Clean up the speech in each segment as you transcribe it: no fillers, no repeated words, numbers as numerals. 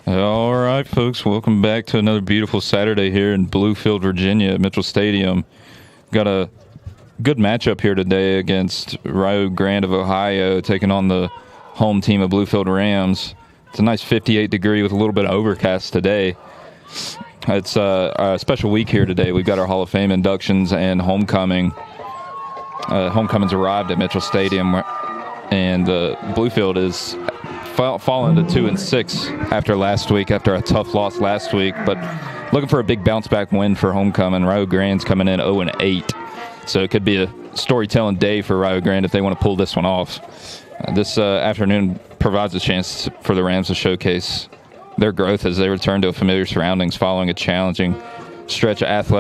All right, folks, welcome back to another beautiful Saturday here in Bluefield, Virginia at Mitchell Stadium. Got a good matchup here today against Rio Grande of Ohio taking on the home team of Bluefield Rams. It's a nice 58 degree with a little bit of overcast today. It's a special week here today. We've got our Hall of Fame inductions and homecoming. Homecoming's arrived at Mitchell Stadium, and Bluefield is fallen to 2-6 after last week, after a tough loss last week, but looking for a big bounce back win for homecoming. Rio Grande's coming in 0-8, so it could be a storytelling day for Rio Grande if they want to pull this one off. This afternoon provides a chance for the Rams to showcase their growth as they return to familiar surroundings following a challenging stretch of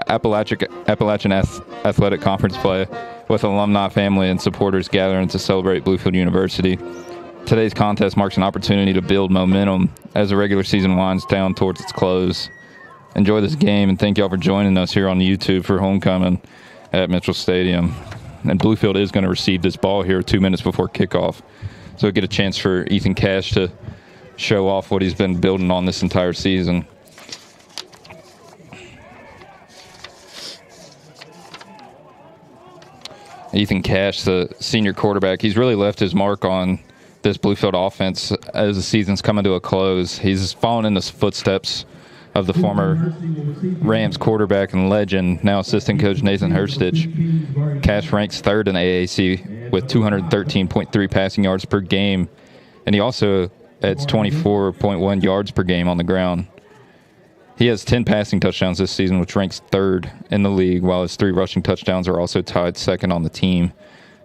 Appalachian Athletic Conference play, with alumni, family, and supporters gathering to celebrate Bluefield University. Today's contest marks an opportunity to build momentum as the regular season winds down towards its close. Enjoy this game, and thank y'all for joining us here on YouTube for homecoming at Mitchell Stadium. And Bluefield is going to receive this ball here 2 minutes before kickoff, so we get a chance for Ethan Cash to show off what he's been building on this entire season. Ethan Cash, the senior quarterback, he's really left his mark on this Bluefield offense as the season's coming to a close. He's following in the footsteps of the former Rams quarterback and legend, now assistant coach Nathan Herstich. Cash ranks third in the AAC with 213.3 passing yards per game, and he also adds 24.1 yards per game on the ground. He has 10 passing touchdowns this season, which ranks third in the league, while his 3 rushing touchdowns are also tied second on the team.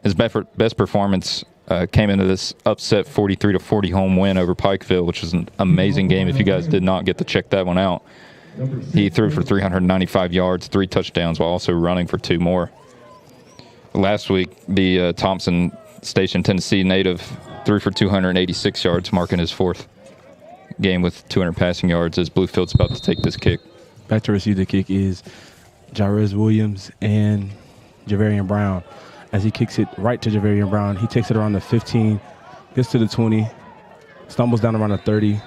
His best performance came into this upset 43-40 home win over Pikeville, which was an amazing game if you guys did not get to check that one out. He threw for 395 yards, 3 touchdowns, while also running for 2 more. Last week, the Thompson Station, Tennessee native threw for 286 yards, marking his 4th game with 200 passing yards as Bluefield's about to take this kick. Back to receive the kick is Jarez Williams and Javarian Brown. As he kicks it right to Javarian Brown, he takes it around the 15, gets to the 20, stumbles down around the 30,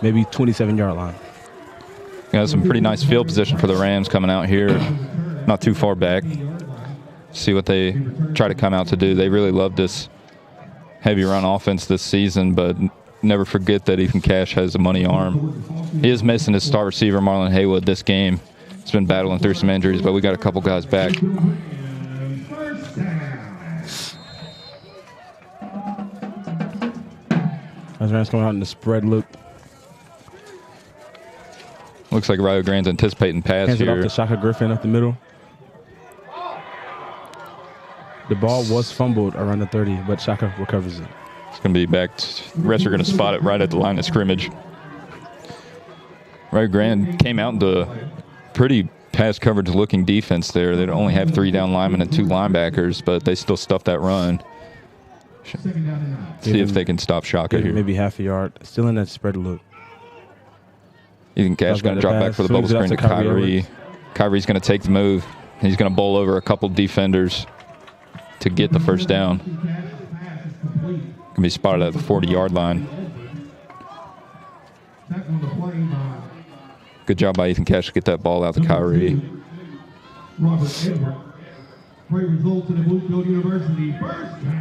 maybe 27-yard line. Got some pretty nice field position for the Rams coming out here, not too far back. See what they try to come out to do. They really love this heavy run offense this season, but never forget that Ethan Cash has a money arm. He is missing his star receiver, Marlon Haywood, this game. He's been battling through some injuries, but we got a couple guys back. As Rams coming out in the spread look. Looks like Rio Grande's anticipating pass Hands here. it off to Shaka Griffin up the middle. The ball was fumbled around the 30, but Shaka recovers it. It's going to be back. Refs are going to spot it right at the line of scrimmage. Rio Grande came out into pretty pass coverage looking defense there. They only have 3 down linemen and 2 linebackers, but they still stuffed that run. See if they can stop Shaka here. Maybe half a yard. Still in that spread look. Ethan Cash going to drop back for the bubble screen to Kyrie. Kyrie's going to take the move. He's going to bowl over a couple defenders to get the first down. Going to be spotted at the 40-yard line. Good job by Ethan Cash to get that ball out to Kyrie. The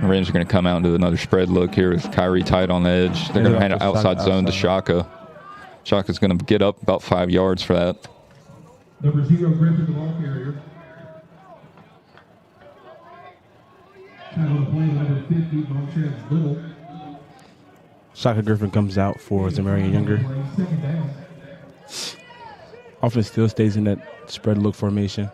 Rams are going to come out into another spread look here with Kyrie tight on the edge. They're going to hand it outside zone to Shaka. Shaka's going to get up about 5 yards for that. Number 0, Griffin, the ball carrier. Tackle the play, number 50, Montrez Little. Shaka Griffin comes out for Zamarian Younger. Offense still stays in that spread look formation.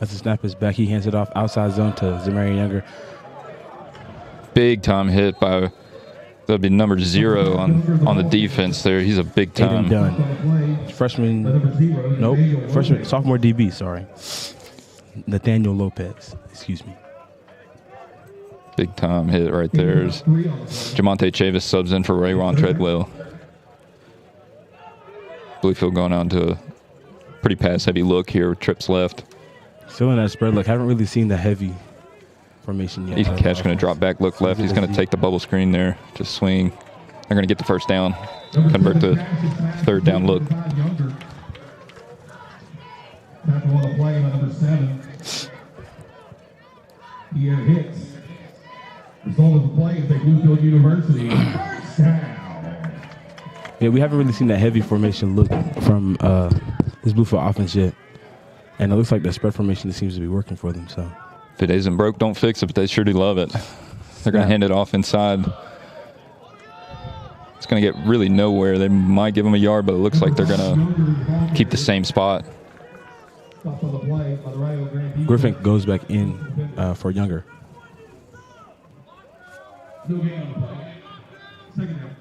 As the snap is back, he hands it off outside zone to Zamarian Younger. Big time hit by, that'll be number 0 on the defense there. He's a big time. Done. Freshman, nope, sophomore DB, sorry. Nathaniel Lopez, excuse me. Big time hit right there. Jamonte Chavis subs in for Rayron Treadwell. Bluefield going on to a pretty pass-heavy look here with trips left. Still in that spread look. Haven't really seen the heavy formation yet. Ethan Catch going to drop back, look left. He's going to take the bubble screen there, just swing. They're going to get the first down, convert the third down look. Tackle on the play by number 7. Pierre hits. Result of the play is a Bluefield University first down. Yeah, we haven't really seen that heavy formation look from this Bluefield offense yet. And it looks like the spread formation seems to be working for them. So If it isn't broke, don't fix it, but they sure do love it. They're going to hand it off inside. It's going to get really nowhere. They might give them a yard, but it looks like they're going to keep the same spot. Griffin goes back in for Younger. No gain on the play. Second down.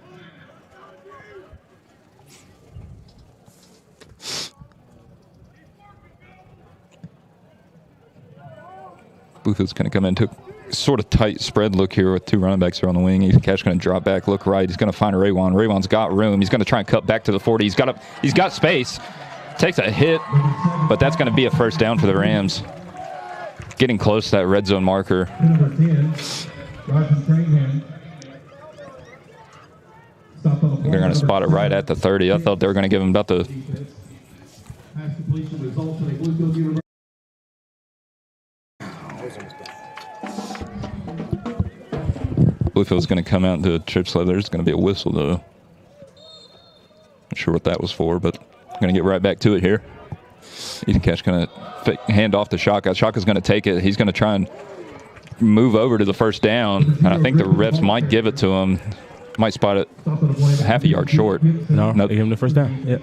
Bluefield's going to come in, took sort of tight spread look here with 2 running backs here on the wing. Ethan Catch going to drop back, look right. He's going to find Raywan. Raywan's got room. He's going to try and cut back to the 40. He's got space. Takes a hit, but that's going to be a first down for the Rams. Getting close to that red zone marker. Number 10, Pregame. They're going to spot it right at the 30. I thought they were going to give him about the Pass completion results in a Bluefield University. Bluefield's going to come out into a trip sled. There's going to be a whistle, though. Not sure what that was for, but I'm going to get right back to it here. Ethan Catch going to hand off to Shaka. Shaka's going to take it. He's going to try and move over to the first down, and I think the refs might give it to him. Might spot it half a yard short. No, Nope. they gave him the first down. Yep.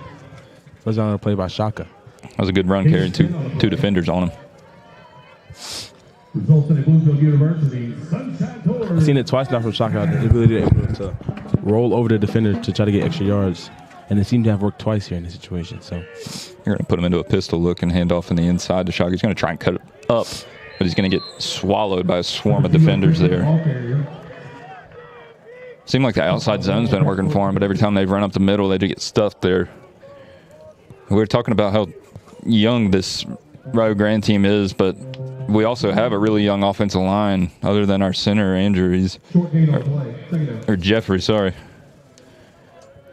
First down on a play by Shaka. That was a good run, carrying two defenders on him. Results in a Bluefield University Sunshine Tours. I've seen it twice now from Shaka. The ability to roll over the defender to try to get extra yards. And it seemed to have worked twice here in this situation. So You're going to put him into a pistol look and hand off in the inside to Shaka. He's going to try and cut it up, but he's going to get swallowed by a swarm of defenders there. Seemed like the outside zone's been working for him, but every time they've run up the middle, they do get stuffed there. We were talking about how young this Rio Grande team is, but we also have a really young offensive line other than our center, Andrew. He's, or Jeffrey, sorry.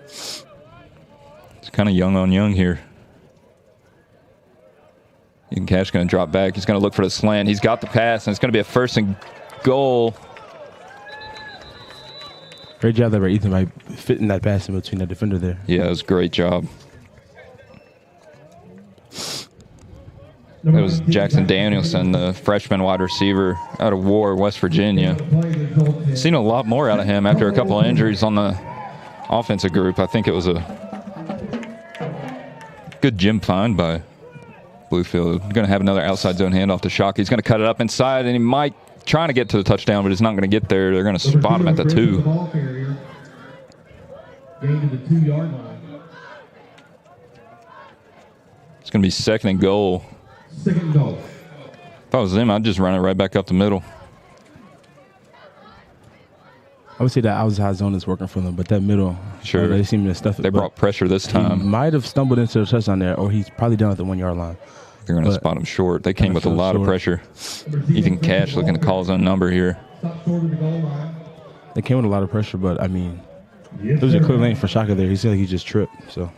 It's kind of young on young here. Ethan Catch going to drop back. He's going to look for the slant. He's got the pass, and it's going to be a 1st and goal. great job there by Ethan by fitting that pass in between the defender there. Yeah, it was a great job. It was Jackson Danielson, the freshman wide receiver out of War, West Virginia. Seen a lot more out of him after a couple of injuries on the offensive group. I think it was a good gym find by Bluefield. Going to have another outside zone handoff to Shock. He's going to cut it up inside, and he might trying to get to the touchdown, but he's not going to get there. They're going to spot him at the 2. Gain to the 2-yard line. It's going to be 2nd and goal. 2nd goal. If I was them, I'd just run it right back up the middle. I would say that outside zone is working for them, but that middle, Sure. they seem to stuff it. They brought pressure this time. He might have stumbled into the touchdown there, or he's probably down at the 1-yard line. They're going to spot him short. They came with a lot of pressure. Ethan Catch looking to call his own number here. Stop short of the goal line. They came with a lot of pressure, but, I mean, there was a clear lane for Shaka there. He said he just tripped, so.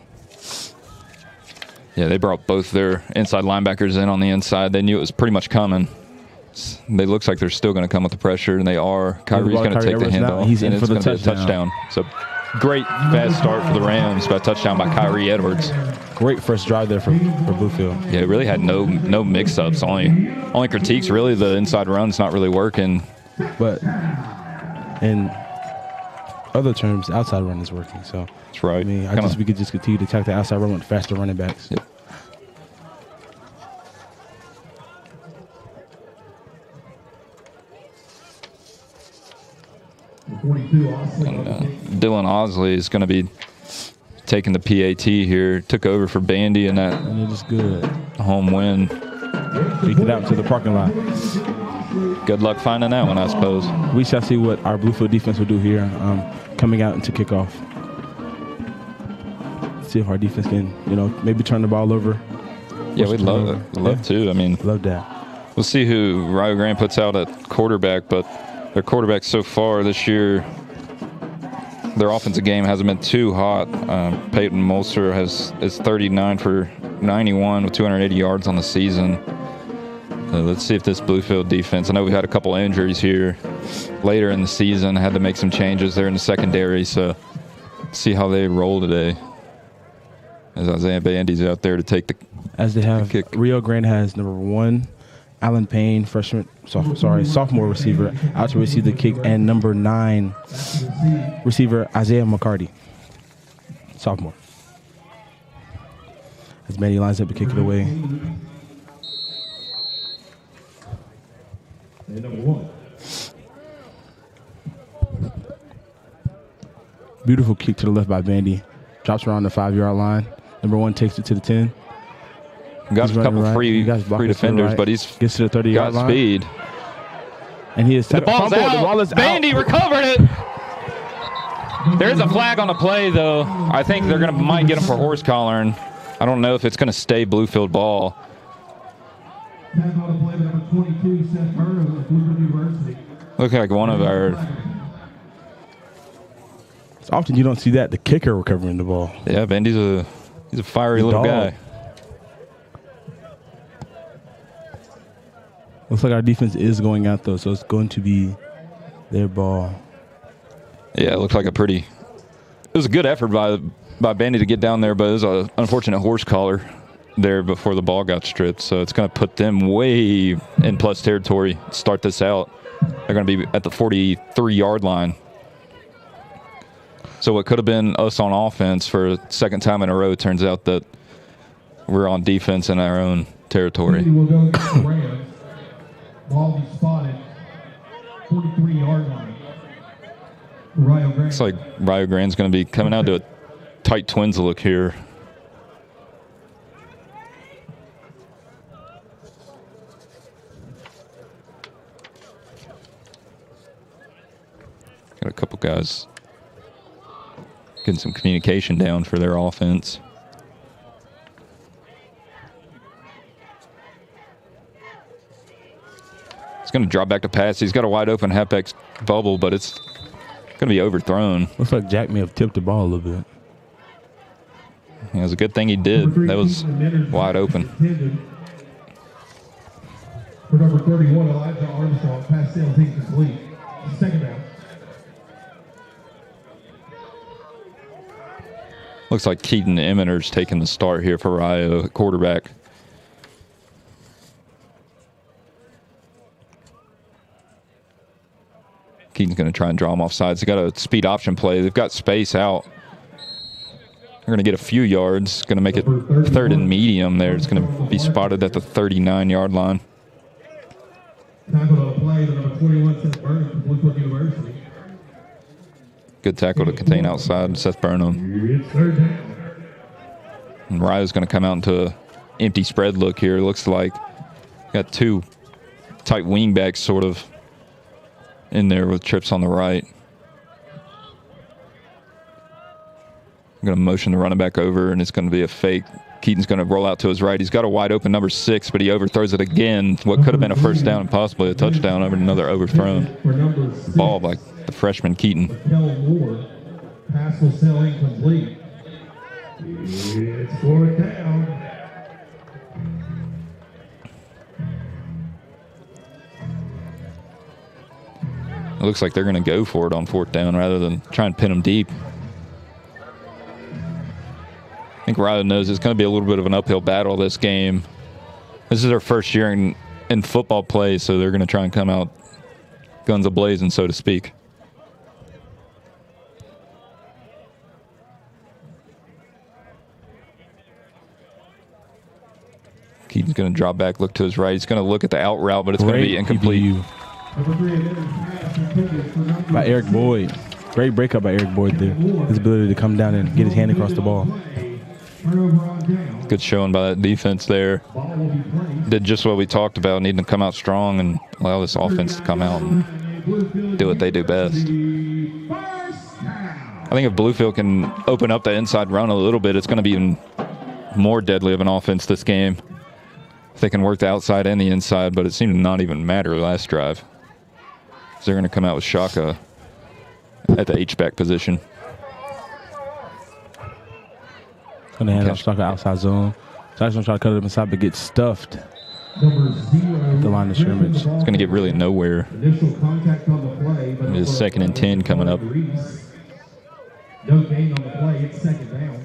Yeah, they brought both their inside linebackers in on the inside. They knew it was pretty much coming. They looks like they're still going to come with the pressure, and they are. Kyrie's going to take the handoff. He's in and for the it's gonna be a touchdown. So great fast start for the Rams by a touchdown by Kyrie Edwards. Great first drive there for Bluefield. Yeah, it really had no mix-ups. Only critiques really the inside run's not really working. But in other terms, the outside run is working. So That's right. I mean, we could just continue to attack the outside run with faster running backs. Yep. Dylan Osley is going to be taking the PAT here. Took over for Bandy in that And it is good. home win. Beat it out to the parking lot. Good luck finding that one, I suppose. We shall see what our Bluefield defense will do here coming out into kickoff. See if our defense can, maybe turn the ball over. Yeah, we'd love to. I mean, Love that. We'll see who Rio Grande puts out at quarterback, but their quarterback so far this year, their offensive game hasn't been too hot. Peyton Molster is 39 for 91 with 280 yards on the season. Let's see if this Bluefield defense, I know we had a couple injuries here later in the season, had to make some changes there in the secondary, so see how they roll today. As Isaiah Bandy's out there to take the As they have, kick. Rio Grande has number 1, Alan Payne, sophomore receiver, out to receive the kick, and number 9 receiver, Isaiah McCarty, sophomore. As Manny lines up to kick it away. And number 1. Beautiful kick to the left by Bandy. Drops around the 5-yard line. Number 1 takes it to the 10. Got a couple right. free defenders, right. but he's gets to the 30-yard line. got speed. And he is The ball's fumbled. out. The ball is Bandy out. recovered it. There's a flag on the play, though. I think they're might get him for horse collaring. I don't know if it's going to stay Bluefield ball. Tag on the play, number 22, Seth Burnham of Bluefield University. Look like one of our, It's often you don't see that, the kicker recovering the ball. yeah, Bandy's he's a fiery little dog. guy. Looks like our defense is going out, though, so it's going to be their ball. Yeah, it looked like it was a good effort by Bandy to get down there, but it was an unfortunate horse collar there before the ball got stripped. So it's going to put them way in plus territory to start this out. They're going to be at the 43-yard line. So what could have been us on offense for a second time in a row turns out that we're on defense in our own territory. Will go to the Rams. Ball be spotted. 43-yard line. Rio Grande. Looks like Rio Grande's going to be coming out to a tight twins look here. Got a couple guys getting some communication down for their offense. He's going to drop back to pass. He's got a wide open halfback bubble, but it's going to be overthrown. Looks like Jack may have tipped the ball a little bit. It was a good thing he did. That was wide open. For number 31, Elijah Armstrong, pass sails incomplete. Second down. Looks like Keaton Emmeter's taking the start here for Rio at quarterback. Keaton's going to try and draw him off sides. They got a speed option play. They've got space out. They're going to get a few yards. Going to make it third and medium there. It's going to be spotted at the 39-yard line. Tackle on the play, the number 21, Seth Burnham from Bluefield University. Good tackle to contain outside Seth Burnham. It's third down. And Rio's going to come out into an empty spread look here. It looks like got two tight wing backs sort of in there with trips on the right. I'm going to motion the running back over, and it's going to be a fake. Keaton's going to roll out to his right. He's got a wide open number 6, but he overthrows it again. What could have been a first down and possibly a touchdown over another overthrown ball by the freshman Keaton. Kel Moore, pass will sail incomplete. It's fourth down. It looks like they're going to go for it on fourth down rather than try and pin them deep. I think Riley knows it's going to be a little bit of an uphill battle this game. This is their first year in football play, so they're going to try and come out guns a-blazing, so to speak. Keaton's going to drop back, look to his right. He's going to look at the out route, but it's going to be incomplete. By Eric Boyd. Great breakup by Eric Boyd there. His ability to come down and get his hand across the ball. Good showing by that defense there. Did just what we talked about, needing to come out strong and allow this offense to come out and do what they do best. I think if Bluefield can open up the inside run a little bit, it's going to be even more deadly of an offense this game. They can work the outside and the inside, but it seemed to not even matter last drive. So they're going to come out with Shaka at the H-back position. Going to hand off Shaka outside zone. Shaka's going to try to cut it inside, but get stuffed. The line of scrimmage. It's going to get really nowhere. Initial contact on the play. But It's 2nd and 10 coming up. No gain on the play. It's 2nd down.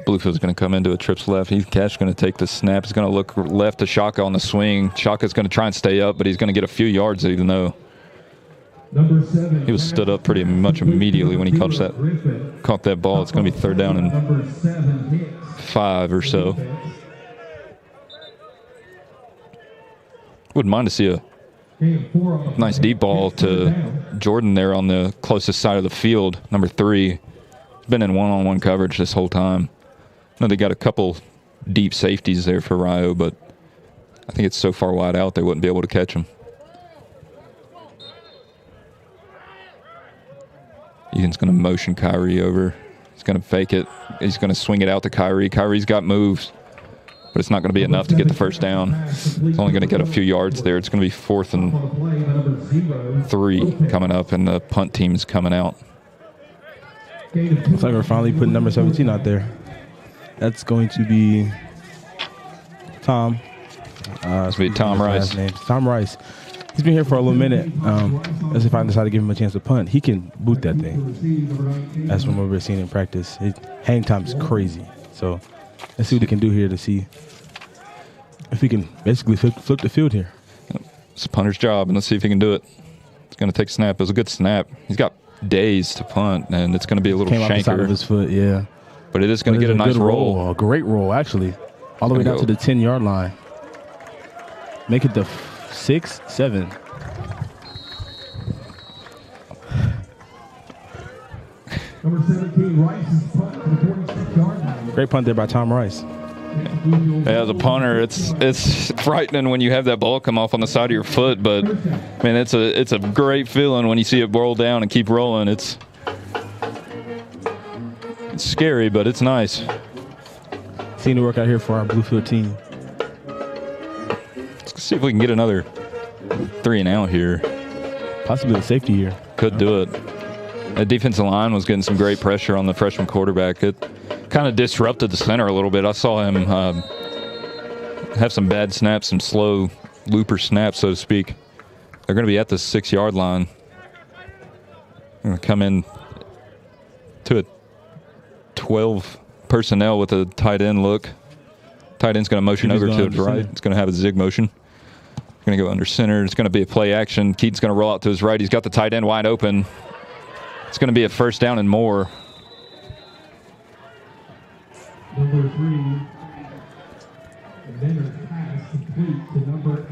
Bluefield's going to come into a trips left. Cash going to take the snap. He's going to look left to Shaka on the swing. Shaka's going to try and stay up, but he's going to get a few yards even though he was stood up pretty much immediately when he caught that ball. It's going to be 3rd down and 5 or so. Wouldn't mind to see a nice deep ball to Jordan there on the closest side of the field, number 3. He's been in one-on-one coverage this whole time. I know they got a couple deep safeties there for Rio, but I think it's so far wide out they wouldn't be able to catch him. Egan's going to motion Kyrie over. He's going to fake it. He's going to swing it out to Kyrie. Kyrie's got moves, but it's not going to be enough to get the first down. It's only going to get a few yards there. It's going to be 4th and 3 coming up, and the punt team's coming out. Looks like we're finally putting number 17 out there. That's going to be Tom. It's going to be Tom Rice. Tom Rice. He's been here for a little minute. Let's see if I decide to give him a chance to punt. He can boot that thing. That's from what we're seeing in practice. His hang time is crazy. So let's see what he can do here to see if he can basically flip the field here. It's a punter's job, and let's see if he can do it. It's going to take a snap. It was a good snap. He's got days to punt, and it's going to be a little Came out the side of shanker. his foot, yeah. But it is going to get a nice roll. A great roll, actually. All the way down to the 10-yard line. Make it the 6, 7. Number 17, Rice's punt to the 46-yard line. Great punt there by Tom Rice. As a punter, it's frightening when you have that ball come off on the side of your foot, but man, it's a great feeling when you see it roll down and keep rolling. It's scary, but it's nice. Seeing the work out here for our Bluefield team. Let's see if we can get another 3 and out here. Possibly a safety here. Could do it. That defensive line was getting some great pressure on the freshman quarterback. It kind of disrupted the center a little bit. I saw him have some bad snaps, some slow looper snaps, so to speak. They're going to be at the 6-yard line. They're going to come in to a 12 personnel with a tight end look. Tight end's going to motion over to the right. It's going to have a zig motion. Going to go under center. It's going to be a play action. Keaton's going to roll out to his right. He's got the tight end wide open. It's going to be a 1st down and more. Number 3, Benner's pass complete to number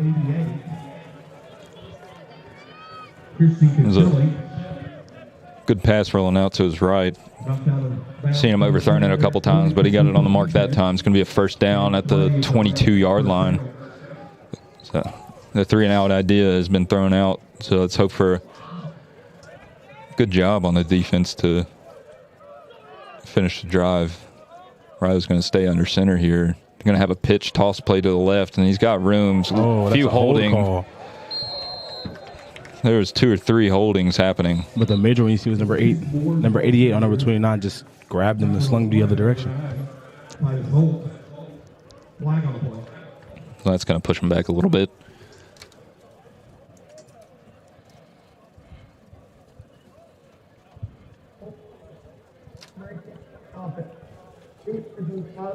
88. Good pass rolling out to his right. Seen him overthrown it a couple times, but he got it on the mark that time. It's going to be a 1st down at the 22-yard line. So the 3-and-out idea has been thrown out, so let's hope for a good job on the defense to finish the drive. Ryder's going to stay under center here. They're going to have a pitch toss play to the left, and he's got rooms. Oh, a few holding. Call. There was 2 or 3 holdings happening. But the major one you see was number 88 on number 29 just grabbed him and slung the other direction. So that's going to push him back a little bit.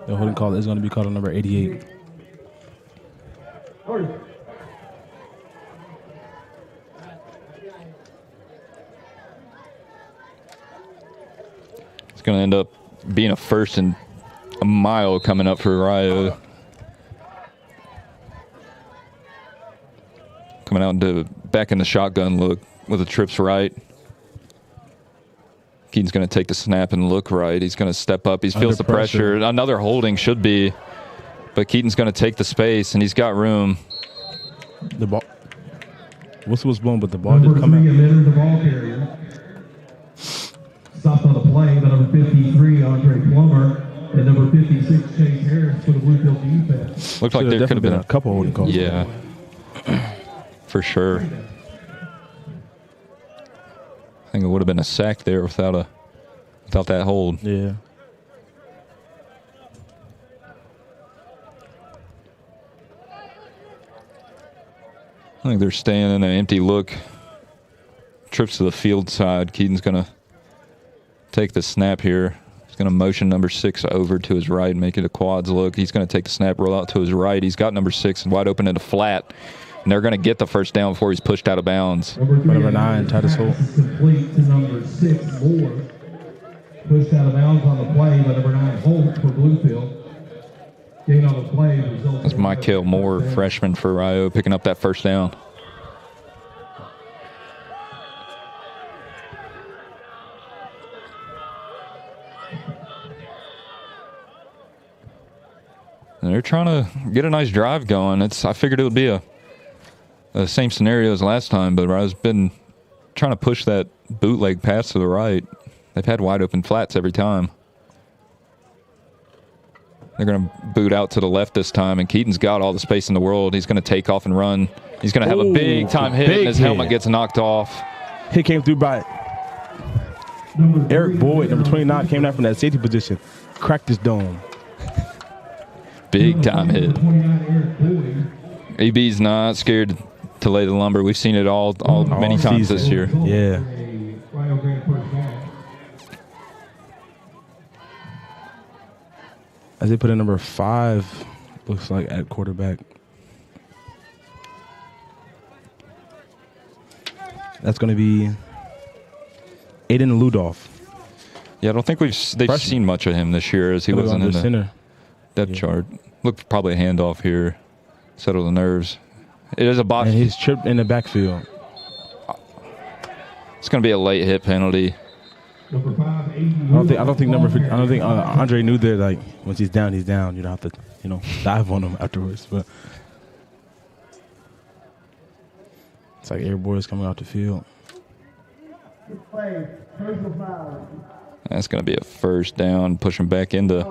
The holding call is going to be called on number 88. It's going to end up being a 1st and a mile coming up for Rio. Coming out into back in the shotgun look with a trips right. Keaton's going to take the snap and look right. He's going to step up. He feels the pressure. Another holding should be But Keaton's going to take the space, and he's got room. The ball. Whistle was blown, but the ball did Number come 3, out. Emitter, the ball carrier. Stopped on the play by number 53, Andre Plummer, and number 56, Chase Harris for the Bluefield defense. Looked like there could have been a couple holding calls. Yeah, for sure. I think it would have been a sack there without that hold. Yeah. I think they're staying in an empty look. Trips to the field side. Keaton's going to take the snap here. He's going to motion number 6 over to his right and make it a quads look. He's going to take the snap, roll out to his right. He's got number 6 wide open in the flat. And they're going to get the first down before he's pushed out of bounds. Number 9, Titus Holt. Complete to number 6, Moore. Pushed out of bounds on the play by number 9, Holt for Bluefield. Gain on the play. That's Michael Moore, freshman for Rio, picking up that first down. And they're trying to get a nice drive going. I figured it would be the same scenario as last time, but Rio's been trying to push that bootleg pass to the right. They've had wide open flats every time. They're going to boot out to the left this time, and Keaton's got all the space in the world. He's going to take off and run. He's going to have a big-time hit, and his helmet gets knocked off. Hit came through by Eric Boyd, number 29, came down from that safety position. Cracked his dome. Big-time hit. AB's not scared to lay the lumber. We've seen it all many times this year. Yeah. As they put in number 5, looks like at quarterback. That's going to be Aiden Ludolph. Yeah, I don't think they've seen much of him this year as he wasn't in the center depth chart. Look, probably a handoff here. Settle the nerves. It is a box. And he's tripped in the backfield. It's going to be a late hit penalty. I don't think Andre knew that, like, once he's down, he's down. You don't have to, dive on him afterwards. But it's like Air Boys coming out the field. That's going to be a first down, pushing back into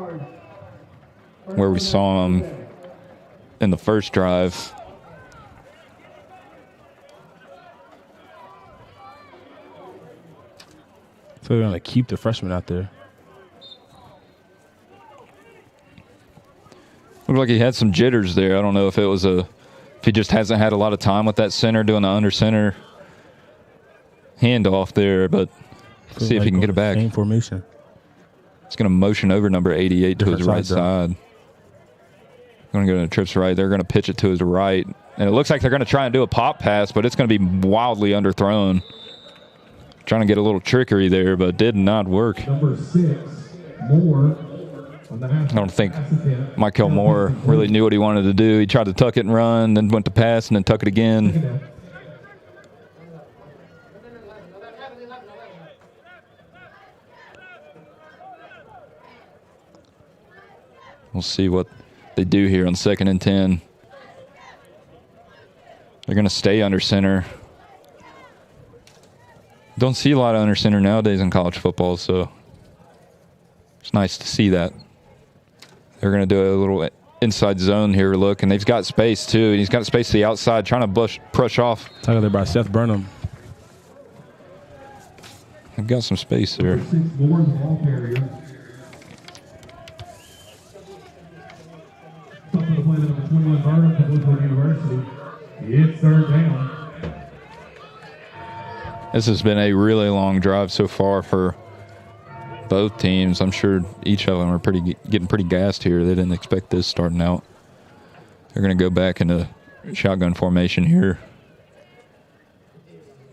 where we saw him in the first drive. So they're going to keep the freshman out there. Looked like he had some jitters there. I don't know if he just hasn't had a lot of time with that center doing the under center handoff there, but see if he can get it back. Same formation. He's going to motion over number 88 to his right side. Going to go to trips right. They're going to pitch it to his right. And it looks like they're going to try and do a pop pass, but it's going to be wildly underthrown. Trying to get a little trickery there, but did not work. Number 6, Moore. I don't think Michael Moore really knew what he wanted to do. He tried to tuck it and run, then went to pass, and then tuck it again. We'll see what they do here on 2nd and 10. They're going to stay under center. Don't see a lot of under center nowadays in college football, so it's nice to see that. They're going to do a little inside zone here look, and they've got space too. And he's got space to the outside, trying to push off. Talking there by Seth Burnham. They've got some space there. Number 6, Moore, the ball carrier. Top of the play, number 21, Burnham from Bluefield University. It's 3rd down. This has been a really long drive so far for both teams. I'm sure each of them are getting pretty gassed here. They didn't expect this starting out. They're going to go back into shotgun formation here.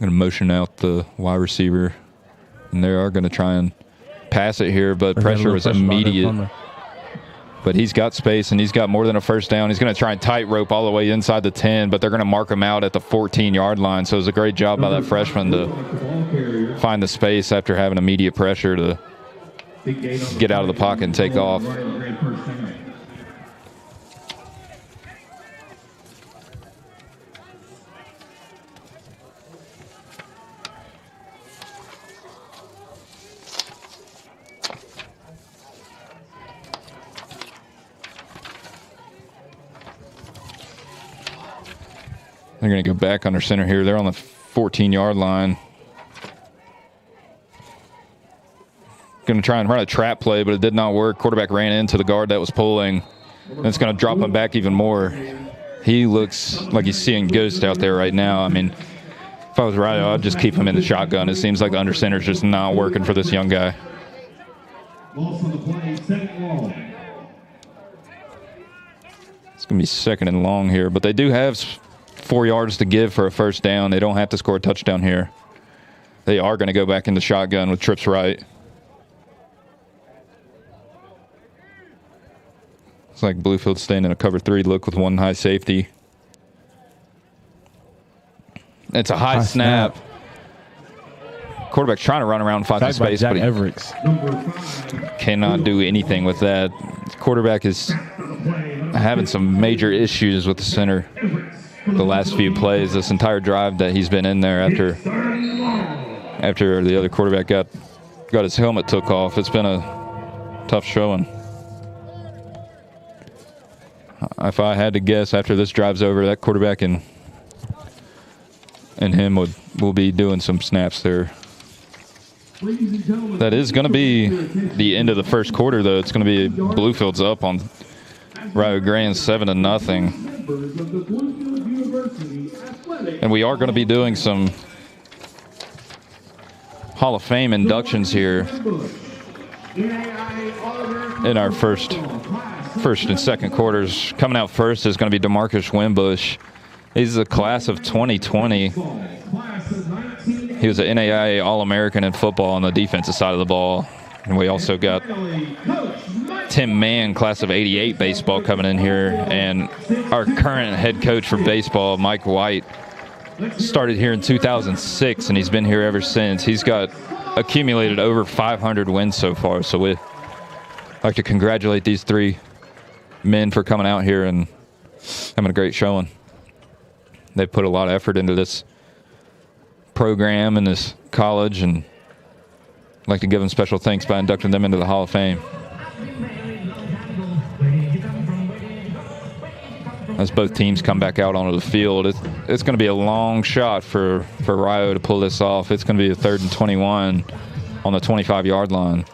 Going to motion out the wide receiver. And they are going to try and pass it here, but pressure was immediate. But he's got space, and he's got more than a first down. He's going to try and tightrope all the way inside the 10, but they're going to mark him out at the 14-yard line. So it was a great job by that freshman to find the space after having immediate pressure to get out of the pocket and take off. They're going to go back under center here. They're on the 14-yard line. Going to try and run a trap play, but it did not work. Quarterback ran into the guard that was pulling. And it's going to drop him back even more. He looks like he's seeing ghosts out there right now. I mean, if I was Ryo, I'd just keep him in the shotgun. It seems like the under center is just not working for this young guy. Loss on the play, second and long. It's going to be second and long here, but they do have 4 yards to give for a first down. They don't have to score a touchdown here. They are going to go back in the shotgun with trips right. It's like Bluefield staying in a cover 3 look with one high safety. It's a high snap. Quarterback's trying to run around and find some space, but he cannot do anything with that. Quarterback is having some major issues with the center the last few plays. This entire drive that he's been in there after the other quarterback got his helmet took off. It's been a tough showing. If I had to guess, after this drive's over, that quarterback and him will be doing some snaps there. That is going to be the end of the first quarter, though. It's going to be Bluefield's up on Rio Grande 7-0. And we are going to be doing some Hall of Fame inductions here in our first and second quarters. Coming out first is going to be DeMarcus Wimbush. He's the class of 2020. He was an NAIA All-American in football on the defensive side of the ball. And we also got Tim Mann, class of 88 baseball, coming in here. And our current head coach for baseball, Mike White, started here in 2006, and he's been here ever since. He's got accumulated over 500 wins so far. So we'd like to congratulate these 3 men for coming out here and having a great showing. They put a lot of effort into this program and this college, and I'd like to give them special thanks by inducting them into the Hall of Fame. As both teams come back out onto the field, it's going to be a long shot for Rio to pull this off. It's going to be a 3rd and 21 on the 25-yard line.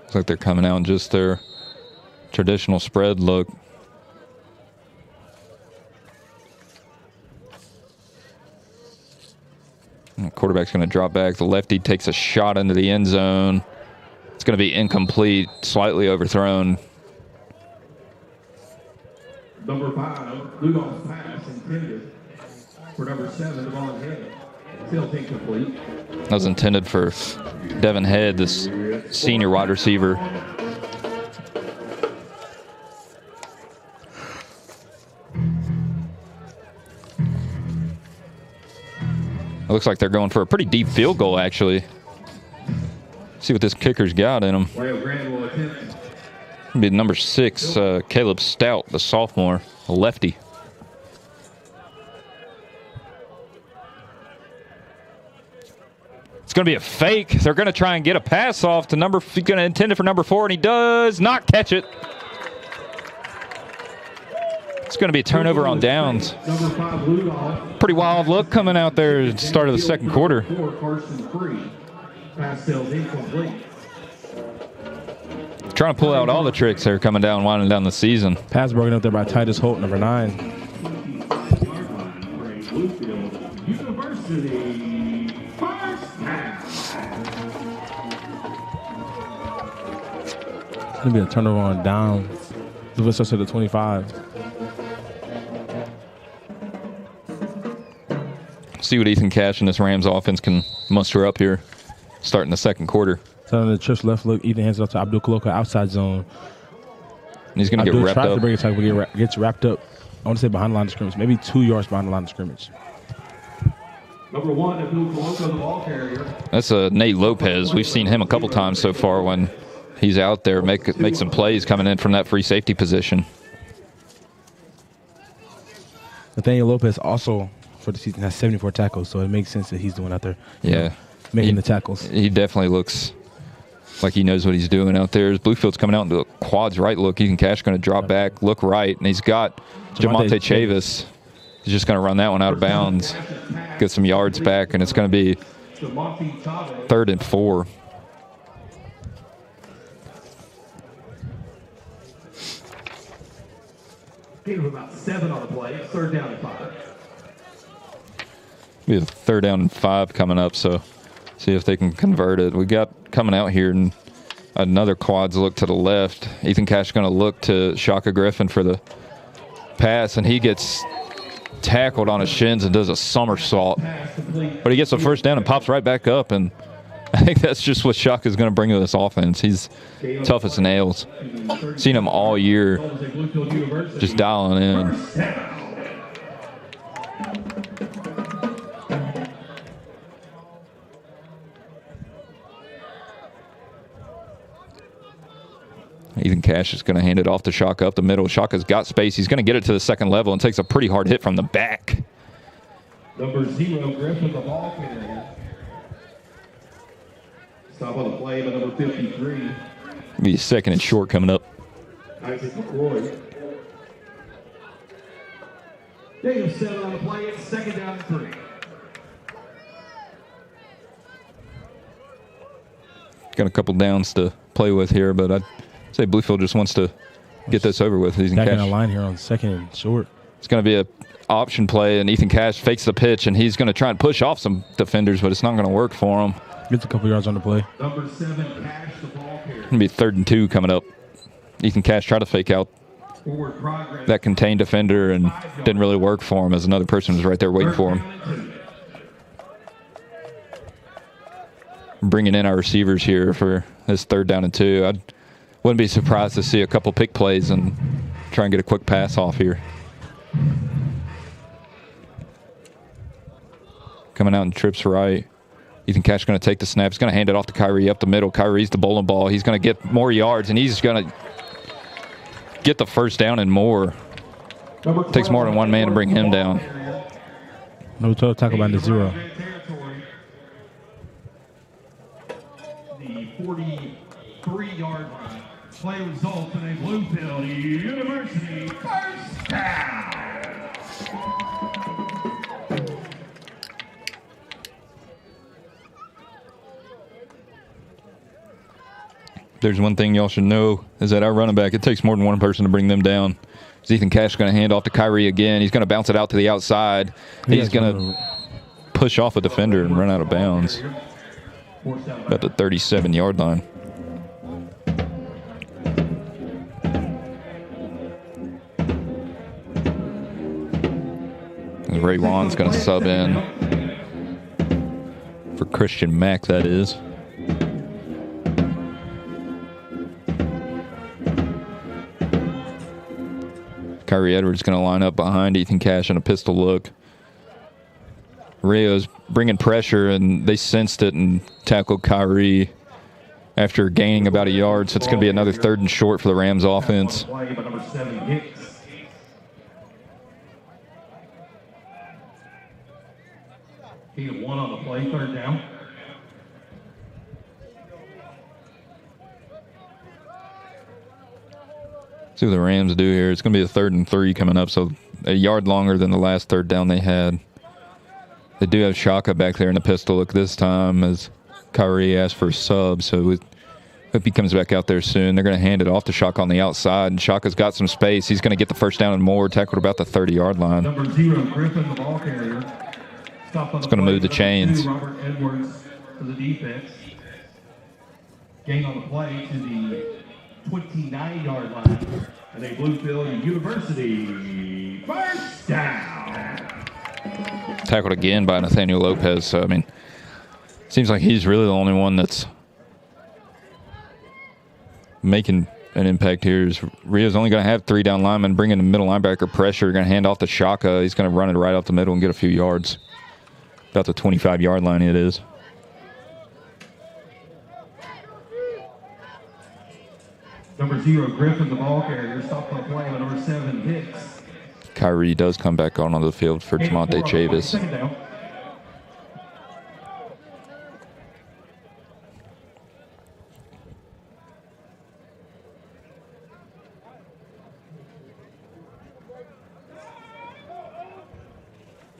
Looks like they're coming out in just their traditional spread look. And the quarterback's going to drop back. The lefty takes a shot into the end zone. It's going to be incomplete, slightly overthrown. Number 5, Rudolph's pass intended for number 7, Devon Head. Still incomplete. That was intended for Devin Head, this senior wide receiver. It looks like they're going for a pretty deep field goal, actually. See what this kicker's got in him. It'll be number 6, Caleb Stout, the sophomore, a lefty. It's going to be a fake. They're going to try and get a pass off to he's going to intend it for number 4, and he does not catch it. It's going to be a turnover on downs. Pretty wild look coming out there at the start of the second quarter. Trying to pull out all the tricks that are coming down, winding down the season. Pass broken up there by Titus Holt, number 9. It's going to be a turnover on down. Let's to the 25. See what Ethan Cash and this Rams offense can muster up here, starting the second quarter. So on the trips left look, Ethan hands it off to Abdul Kaloka outside zone. And he's going to get wrapped up. To bring it tackle, but gets wrapped up, I want to say behind the line of scrimmage, maybe 2 yards behind the line of scrimmage. Number 1, Abdul Kaloka, the ball carrier. That's Nate Lopez. We've seen him a couple times so far when he's out there, make some plays coming in from that free safety position. Nathaniel Lopez also for the season has 74 tackles, so it makes sense that he's the one out there. Yeah, making the tackles. He definitely looks like he knows what he's doing out there. As Bluefield's coming out into the quads right look. Ethan Cash going to drop back, look right, and he's got Jamonte Chavis. He's just going to run that one out of bounds, get some yards back, and it's going to be 3rd and 4. Gain of about 7 on the play. 3rd down and 5. Be a 3rd down and 5 coming up, so see if they can convert it. We got coming out here and another quads look to the left. Ethan Cash going to look to Shaka Griffin for the pass, and he gets tackled on his shins and does a somersault. But he gets the 1st down and pops right back up, and I think that's just what Shaka's going to bring to this offense. He's tough as nails. Seen him all year just dialing in. Ethan Cash is going to hand it off to Shaka up the middle. Shaka's got space. He's going to get it to the 2nd level and takes a pretty hard hit from the back. Number 0, Griffin, the ball carrier. Stop on the play by number 53. Be 2nd and short coming up. Isaac McCroy. Gain of 7 on the play. It's 2nd down and 3. Got a couple downs to play with here, but I'd say Bluefield just wants to get this over with. Ethan Back in Cash. the line here on 2nd and short. It's going to be a option play, and Ethan Cash fakes the pitch, and he's going to try and push off some defenders, but it's not going to work for him. Gets a couple yards on the play. Number 7, Cash, the ball carrier. It's going to be 3rd and 2 coming up. Ethan Cash tried to fake out Forward progress. that contained defender and didn't really work for him as another person was right there waiting for him. Bringing in our receivers here for this 3rd down and 2. I wouldn't be surprised to see a couple pick plays and try and get a quick pass off here. Coming out and trips right. Ethan Cash going to take the snap. He's going to hand it off to Kyrie up the middle. Kyrie's the bowling ball. He's going to get more yards, and he's going to get the 1st down and more. Takes more than one man to bring him down. No total tackle by the 0. The 43-yard line. Play results in a Bluefield University 1st down. There's one thing y'all should know is that our running back, it takes more than one person to bring them down. Ethan Cash is going to hand off to Kyrie again. He's going to bounce it out to the outside. He's going to push off a defender and run out of bounds at the 37-yard line. Ray Wan's going to sub in for Christian Mack, that is. Kyrie Edwards going to line up behind Ethan Cash in a pistol look. Rio's bringing pressure, and they sensed it and tackled Kyrie after gaining about a yard. So it's going to be another 3rd and short for the Rams offense. Gain of 1 on the play, 3rd down. See what the Rams do here. It's going to be a 3rd and 3 coming up, so a yard longer than the last 3rd down they had. They do have Shaka back there in the pistol look this time as Kyrie asked for a sub, so hope he comes back out there soon. They're going to hand it off to Shaka on the outside, and Shaka's got some space. He's going to get the 1st down and more, tackled about the 30-yard line. Number 0, Griffin, the ball carrier. It's going to move the chains. Robert Edwards for the defense. Gain on the play to the 29-yard line. And a Bluefield University 1st down. Tackled again by Nathaniel Lopez. So, I mean, seems like he's really the only one that's making an impact here. Rio's only going to have 3 down linemen, bringing the middle linebacker pressure. Going to hand off to Shaka. He's going to run it right up the middle and get a few yards. About the 25-yard line it is. Number 0, Griffin, the ball carrier. Stop on the play by number 7, Hicks. Kyrie does come back onto the field for Jamonte Chavis. 2nd down.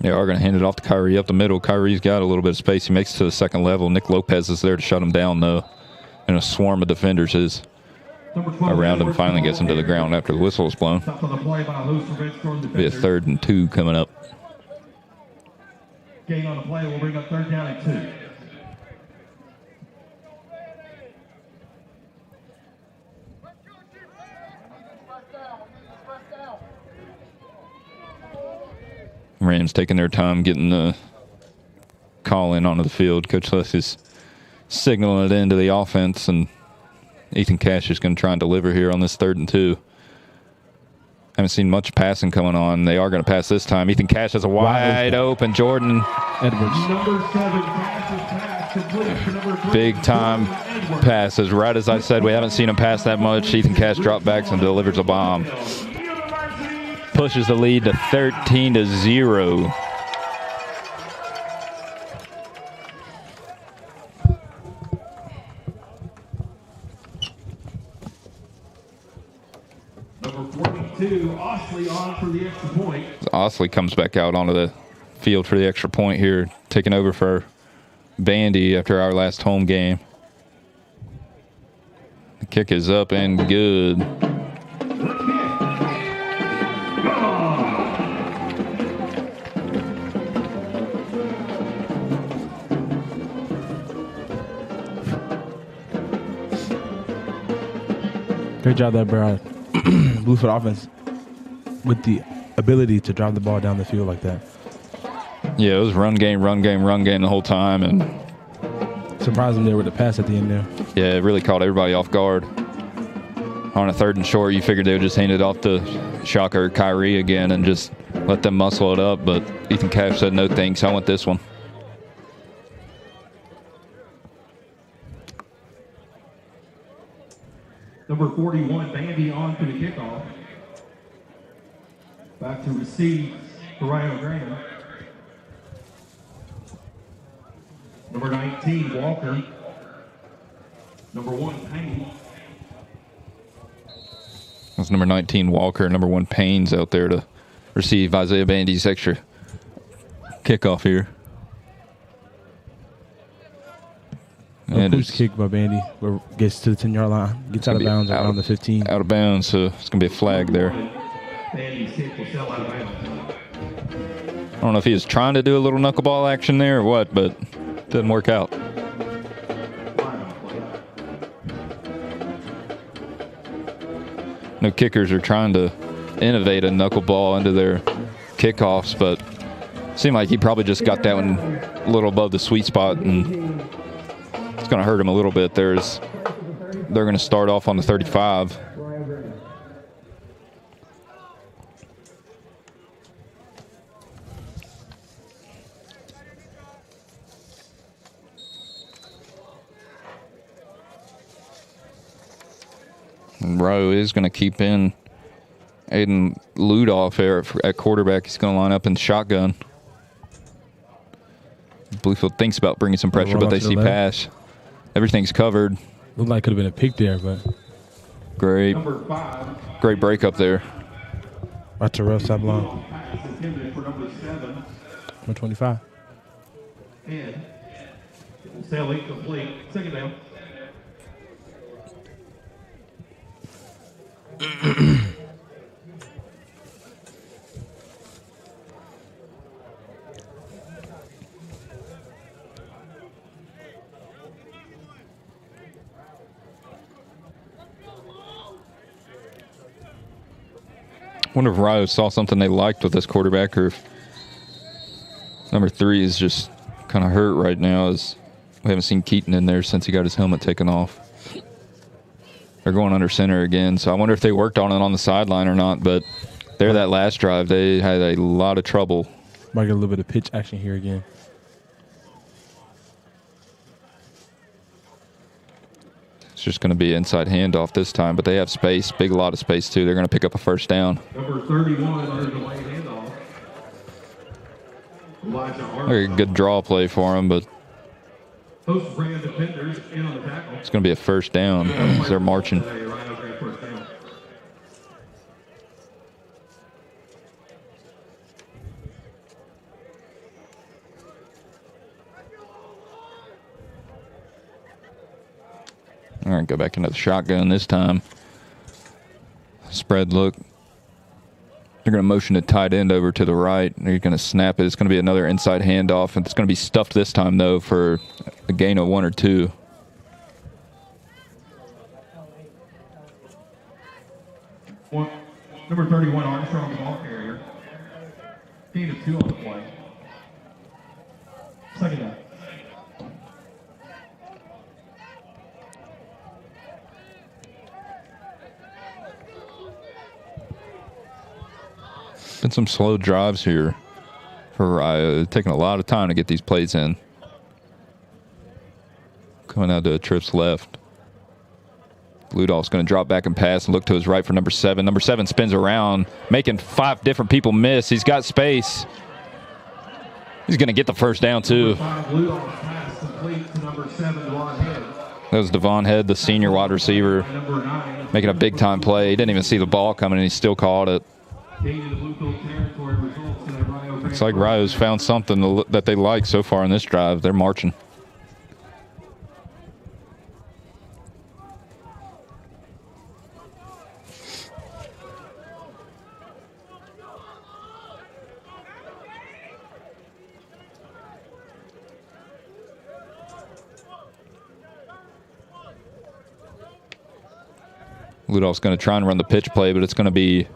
They are going to hand it off to Kyrie up the middle. Kyrie's got a little bit of space. He makes it to the second level. Nick Lopez is there to shut him down, though. And a swarm of defenders is around him. Finally gets him to the ground after the whistle is blown. Be a 3rd and 2 coming up. Gain on the play will bring up 3rd down and 2. Rams taking their time getting the call in onto the field. Coach Les is signaling it into the offense, and Ethan Cash is going to try and deliver here on this 3rd and 2. Haven't seen much passing coming on. They are going to pass this time. Ethan Cash has a wide open Jordan Edwards. Big time passes. Right as I said, we haven't seen him pass that much. Ethan Cash drop backs and delivers a bomb. Pushes the lead to 13-0. Number 42, Osley on for the extra point. Osley comes back out onto the field for the extra point here, taking over for Bandy after our last home game. The kick is up and good. Great job there, Brad. Bluefield offense with the ability to drive the ball down the field like that. Yeah, it was run game the whole time, and Surprised them there with the pass at the end there. yeah, it really caught everybody off guard. On a 3rd and short, you figured they would just hand it off to Shocker Kyrie again and just let them muscle it up, but Ethan Cash said no thanks, I want this one. Number 41, Bandy on for the kickoff. Back to receive for Ryan Grande. Number 19, Walker. Number 1, Payne. That's number 19, Walker. Number 1, Payne's out there to receive Isaiah Bandy's extra kickoff here. And loose kick by Bandy, where gets to the 10-yard line, gets out of bounds around the 15. Out of bounds, so it's going to be a flag there. Bandy's kick will sell out of bounds. I don't know if he was trying to do a little knuckleball action there or what, but it didn't work out. No kickers are trying to innovate a knuckleball into their kickoffs, but it seemed like he probably just got that one a little above the sweet spot, and it's going to hurt him a little bit. They're going to start off on the 35. And Rowe is going to keep in Aiden Ludoff here at quarterback. He's going to line up in shotgun. Bluefield thinks about bringing some pressure, but they see pass. Everything's covered. Looked like it could have been a pick there, but great break up there. Right to Russ Sablon. Number 25. And it will sail incomplete. Second down. Wonder if Ryo saw something they liked with this quarterback, or if number 3 is just kind of hurt right now, as we haven't seen Keaton in there since he got his helmet taken off. They're going under center again, so I wonder if they worked on it on the sideline or not, but there that last drive, they had a lot of trouble. Might get a little bit of pitch action here again. It's just going to be inside handoff this time, but they have space, a lot of space too. They're going to pick up a first down. Number 31 under the lane handoff. Very good draw play for them, but Host brand defenders in on the tackle. it's going to be a first down as they're marching. All right, go back into the shotgun this time. Spread look. They're going to motion the tight end over to the right. They're going to snap it. It's going to be another inside handoff, and it's going to be stuffed this time, though, for a gain of 1 or 2. Number 31, Armstrong, the ball carrier. Gain of 2 on the play. Second down. Been some slow drives here for taking a lot of time to get these plays in. Coming out to a trip's left. Ludolph's going to drop back and pass and look to his right for number 7. Number 7 spins around, making 5 different people miss. He's got space. He's going to get the first down, too. That was Devon Head, the senior wide receiver, making a big-time play. He didn't even see the ball coming, and he still caught it. Looks like Rio's found something that they like so far in this drive. They're marching. Ludolph's going to try and run the pitch play, but it's going to be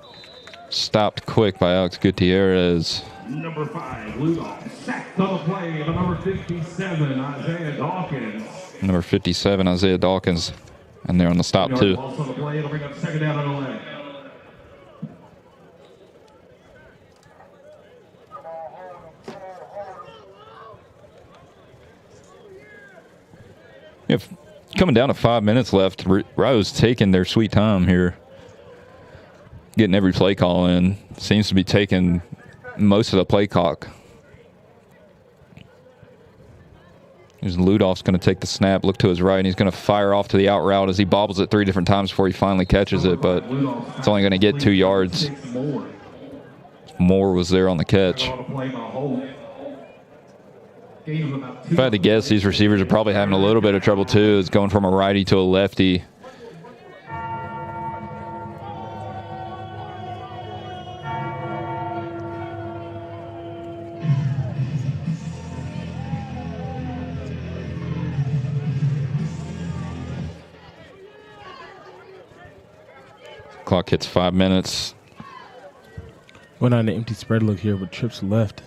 stopped quick by Alex Gutierrez. Number 5, Ludolph. Sacked on the play by number 57, Isaiah Dawkins. Number 57, Isaiah Dawkins. And they're on the stop, too. Also on the play. It'll bring up second down on the leg. If coming down to 5 minutes left, Rio's taking their sweet time here. Getting every play call in. Seems to be taking most of the play clock. Here's Ludolph's going to take the snap, look to his right, and he's going to fire off to the out route as he bobbles it 3 different times before he finally catches it, but it's only going to get 2 yards. Moore was there on the catch. If I had to guess, these receivers are probably having a little bit of trouble, too. It's going from a righty to a lefty. Clock hits 5 minutes. Went on an empty spread look here with trips left.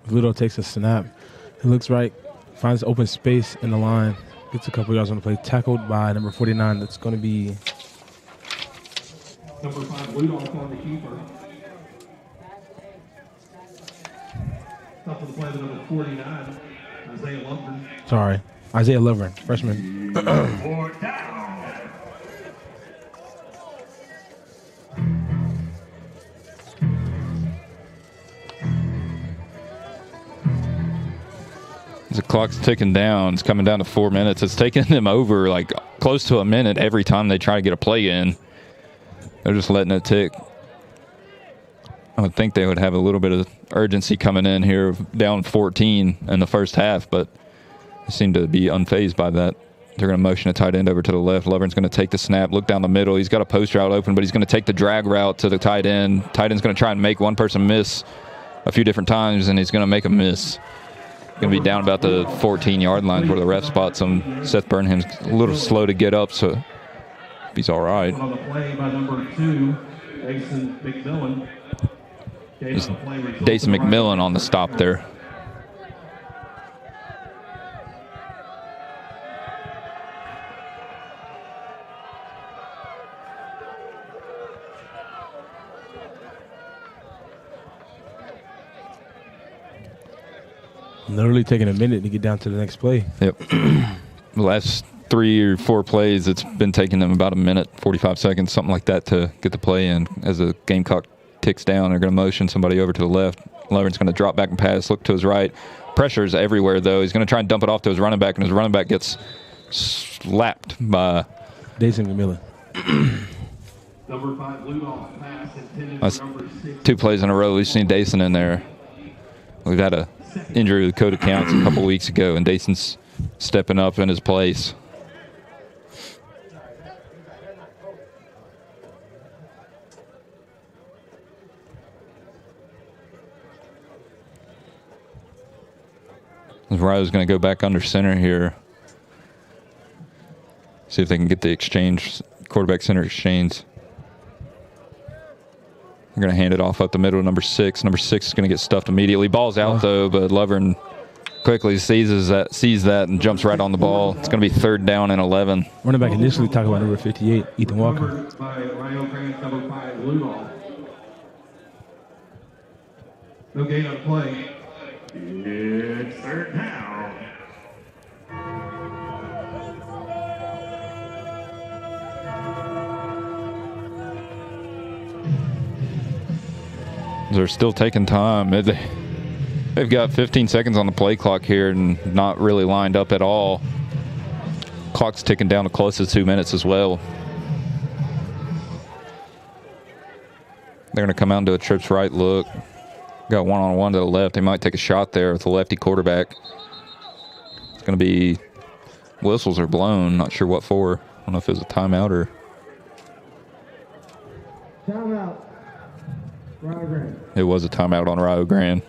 Ludo takes a snap. He looks right, finds open space in the line, gets a couple yards on the play, tackled by number 49. That's going to be number 5, Ludolph on the keeper. Top of the play, number 49, Isaiah Lovren. Sorry, Isaiah Lovren, freshman. Fourth down. The clock's ticking down. It's coming down to 4 minutes. It's taking them over like close to a minute every time they try to get a play in. They're just letting it tick. I would think they would have a little bit of urgency coming in here, down 14 in the first half, but they seem to be unfazed by that. They're going to motion a tight end over to the left. Lovren's going to take the snap, look down the middle. He's got a post route open, but he's going to take the drag route to the tight end. Tight end's going to try and make one person miss a few different times, and he's going to make a miss. Going to be down about the 14-yard line where the ref spots him. Seth Burnham's a little slow to get up, so he's all right. On the play by number 2, Dason McMillan. Dason McMillan on the stop there. Literally taking a minute to get down to the next play. Yep. The last 3 or 4 plays, it's been taking them about a minute, 45 seconds, something like that to get the play in. As the game clock ticks down, they're going to motion somebody over to the left. Lovren's going to drop back and pass, look to his right. Pressure's everywhere, though. He's going to try and dump it off to his running back, and his running back gets slapped by Dason McMillan. Number 5, Ludolph pass intended That's for number 6. 2 plays in a row. We've seen Dason in there. We've had a injury with code accounts a couple weeks ago, and Dason's stepping up in his place. Ryo's going to go back under center here. See if they can get the exchange, quarterback center exchange. They're going to hand it off up the middle to number 6. Number 6 is going to get stuffed immediately. Ball's out, though, but Lovern quickly sees that and jumps right on the ball. It's going to be 3rd down and 11. Running back initially talking about number 58, Ethan Walker. Covered by Ryo Grande, number 5, Ludolph. No gain on play. It's 3rd down. They're still taking time. They've got 15 seconds on the play clock here and not really lined up at all. Clock's ticking down to close to 2 minutes as well. They're going to come out into a trips right look. Got one-on-one to the left. They might take a shot there with the lefty quarterback. It's going to be whistles are blown. Not sure what for. I don't know if it was a timeout or. Timeout. Ryo Grande. It was a timeout on Ryo Grande.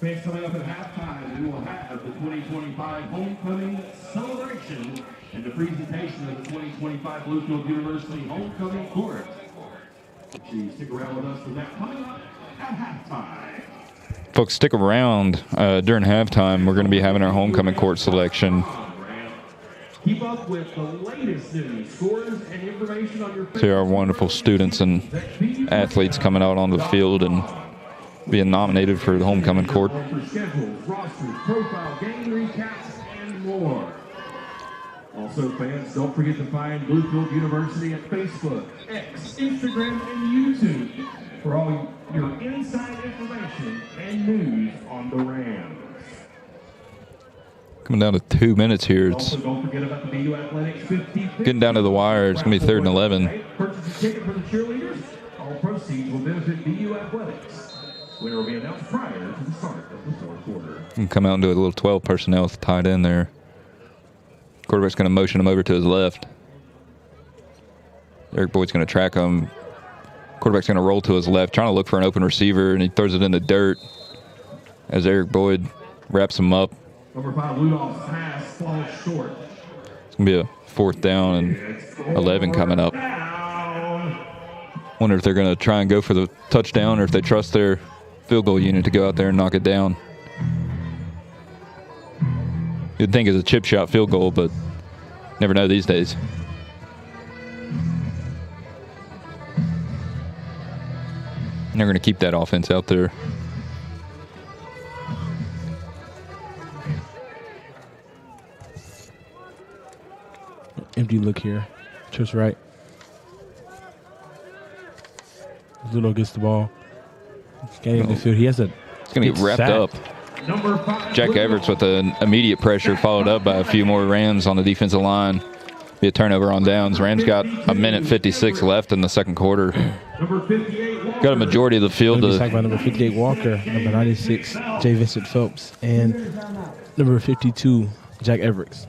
Fans coming up at halftime, we will have the 2025 homecoming celebration and the presentation of the 2025 Bluefield University homecoming court. Please stick around with us for that coming up at halftime. Folks, stick around during halftime. We're going to be having our homecoming court selection. Keep up with the latest news, scores, and information on your See our wonderful students and athletes coming out onto the field and being nominated for the homecoming court. For schedules, rosters, profile, game recaps, and more. Also, fans, don't forget to find Bluefield University at Facebook, X, Instagram, and YouTube for all your inside information and news on the Rams. Coming down to 2 minutes here. It's Also, don't forget about the BU Athletics 50. getting down to the wire. It's going to be 3rd and 11. Purchase a ticket for the cheerleaders. All proceeds will benefit BU Athletics. Winner will be announced prior to the start of the 4th quarter. And come out and do a little 12 personnel with the tight end there. Quarterback's going to motion him over to his left. Eric Boyd's going to track him. Quarterback's going to roll to his left, trying to look for an open receiver, and he throws it in the dirt as Eric Boyd wraps him up. Number 5, Ludolph's pass falls short. It's going to be a 4th down and 11 coming up. Wonder if they're going to try and go for the touchdown or if they trust their field goal unit to go out there and knock it down. You'd think it's a chip shot field goal, but never know these days. And they're going to keep that offense out there. Empty look here. Just right. Ludo gets the ball. Getting in the field. He has a. It's going to get wrapped up. Number 5, Jack Everett's with an immediate pressure, followed up by a few more Rams on the defensive line. Be a turnover on downs. Rams got a minute 56 left in the 2nd quarter. Number 58, Walker. Got a majority of the field. Be sacked by number 58 Walker, number 96 J. Vincent Phelps, and number 52 Jack Everett.